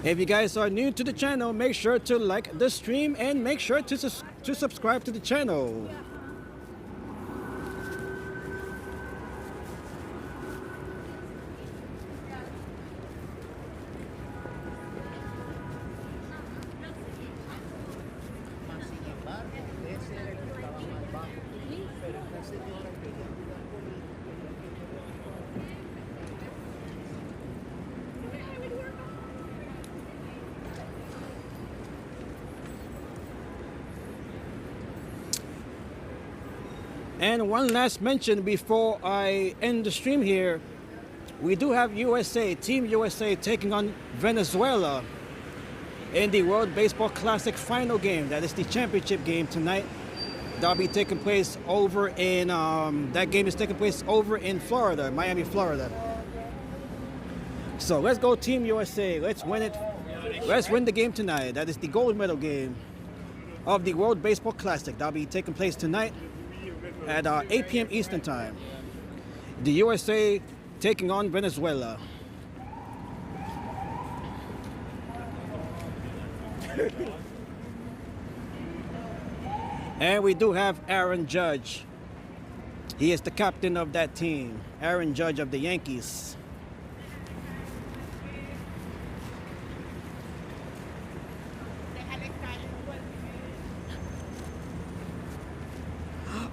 If you guys are new to the channel, make sure to like the stream and make sure to subscribe to the channel. And one last mention before I end the stream here. We do have USA, Team USA taking on Venezuela in the World Baseball Classic final game. That is the championship game tonight. That'll be taking place over in, that game is taking place over in Florida, Miami, Florida. So let's go Team USA, let's win it. Let's win the game tonight. That is the gold medal game of the World Baseball Classic. That'll be taking place tonight at 8 p.m. Eastern Time. The USA taking on Venezuela. And we do have Aaron Judge. He is the captain of that team. Aaron Judge of the Yankees.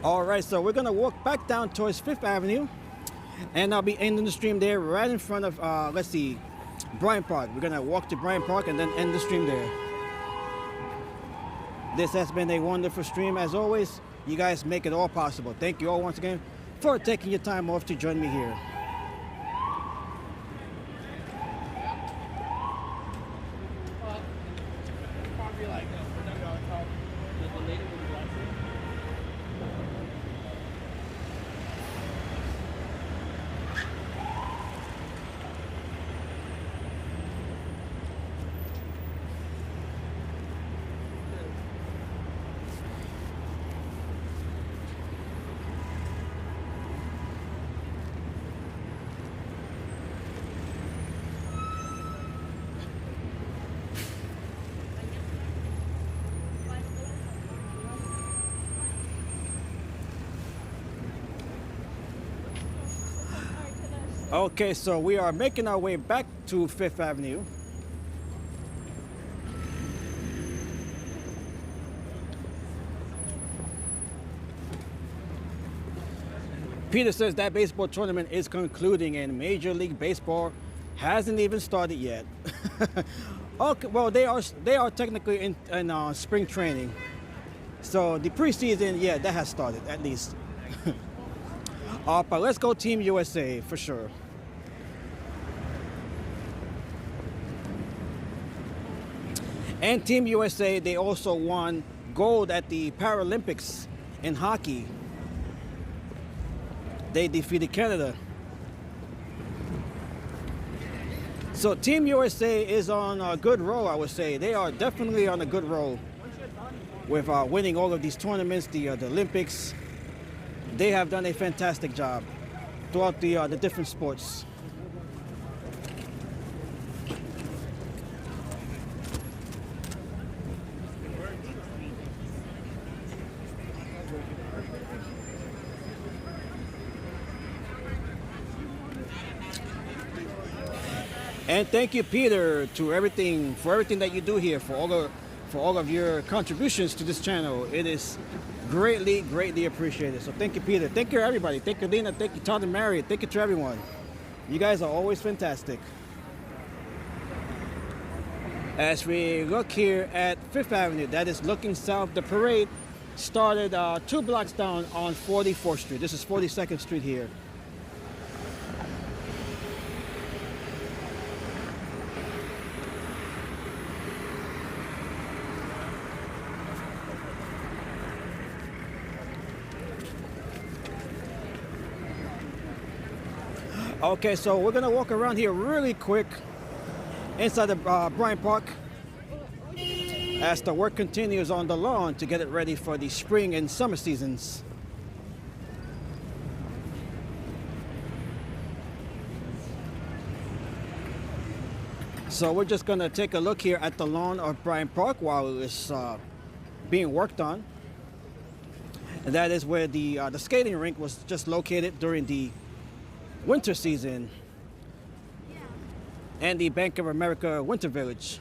All right, so we're gonna walk back down towards Fifth Avenue, and I'll be ending the stream there right in front of, let's see, Bryant Park. We're gonna walk to Bryant Park and then end the stream there. This has been a wonderful stream as always. You guys make it all possible. Thank you all once again for taking your time off to join me here. Okay, so we are making our way back to Fifth Avenue. Peter says that baseball tournament is concluding and Major League Baseball hasn't even started yet. Okay, well they are technically in spring training. So the preseason, yeah, that has started at least. But let's go Team USA for sure. And Team USA, they also won gold at the Paralympics in hockey. They defeated Canada. So Team USA is on a good roll, I would say. They are definitely on a good roll with winning all of these tournaments, the Olympics. They have done a fantastic job throughout the different sports. And thank you, Peter, for everything that you do here, for all of your contributions to this channel. It is greatly appreciated. So thank you, Peter. Thank you, everybody. Thank you, Lena. Thank you, Todd and Mary. Thank you to everyone. You guys are always fantastic. As we look here at Fifth Avenue, that is looking south. The parade started 2 blocks down on 44th Street. This is 42nd Street here. Okay, so we're gonna walk around here really quick inside the Bryant Park as the work continues on the lawn to get it ready for the spring and summer seasons. So we're just gonna take a look here at the lawn of Bryant Park while it's being worked on. And that is where the skating rink was just located during the winter season, and the Bank of America Winter Village.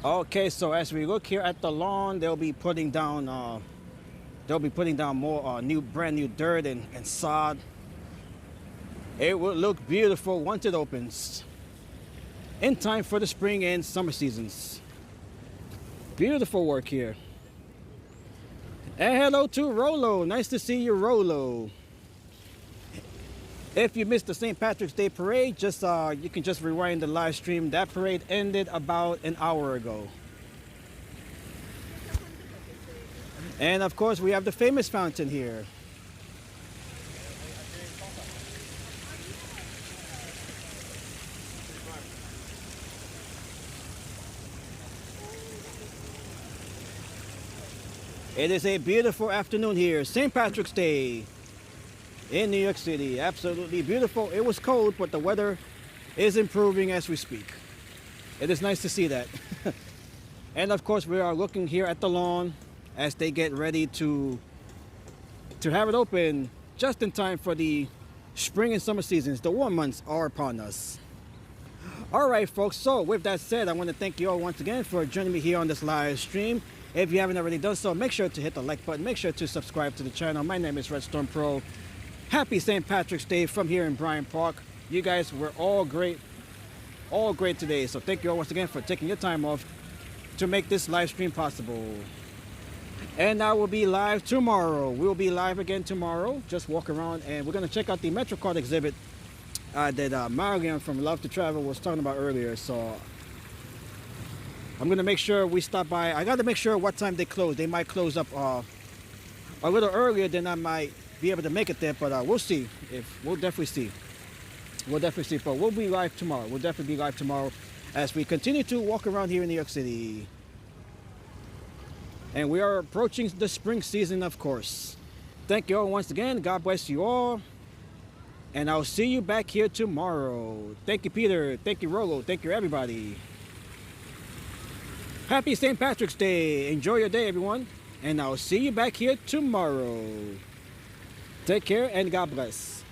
Okay, so as we look here at the lawn, they'll be putting down more brand new dirt and sod. It will look beautiful once it opens in time for the spring and summer seasons. Beautiful work here. And hello to Rolo. Nice to see you, Rolo. If you missed the St. Patrick's Day parade, you can just rewind the live stream. That parade ended about an hour ago. And of course, we have the famous fountain here. It is a beautiful afternoon here, St. Patrick's Day in New York City. Absolutely beautiful. It was cold, but the weather is improving as we speak. It is nice to see that. And of course, we are looking here at the lawn as they get ready to have it open just in time for the spring and summer seasons. The warm months are upon us. All right, folks, so with that said, I want to thank you all once again for joining me here on this live stream. If you haven't already done so, make sure to hit the like button. Make sure to subscribe to the channel. My name is Redstorm Pro. Happy St. Patrick's Day from here in Bryant Park. You guys were all great today. So thank you all once again for taking your time off to make this live stream possible. And I will be live tomorrow. We'll be live again tomorrow. Just walk around and we're going to check out the MetroCard exhibit that Marian from Love to Travel was talking about earlier. So I'm going to make sure we stop by. I got to make sure what time they close. They might close up a little earlier than I might be able to make it there, but we'll see. We'll definitely see. But we'll be live tomorrow. We'll definitely be live tomorrow as we continue to walk around here in New York City. And we are approaching the spring season, of course. Thank you all once again. God bless you all. And I'll see you back here tomorrow. Thank you, Peter. Thank you, Rolo. Thank you, everybody. Happy St. Patrick's Day. Enjoy your day, everyone. And I'll see you back here tomorrow. Take care and God bless.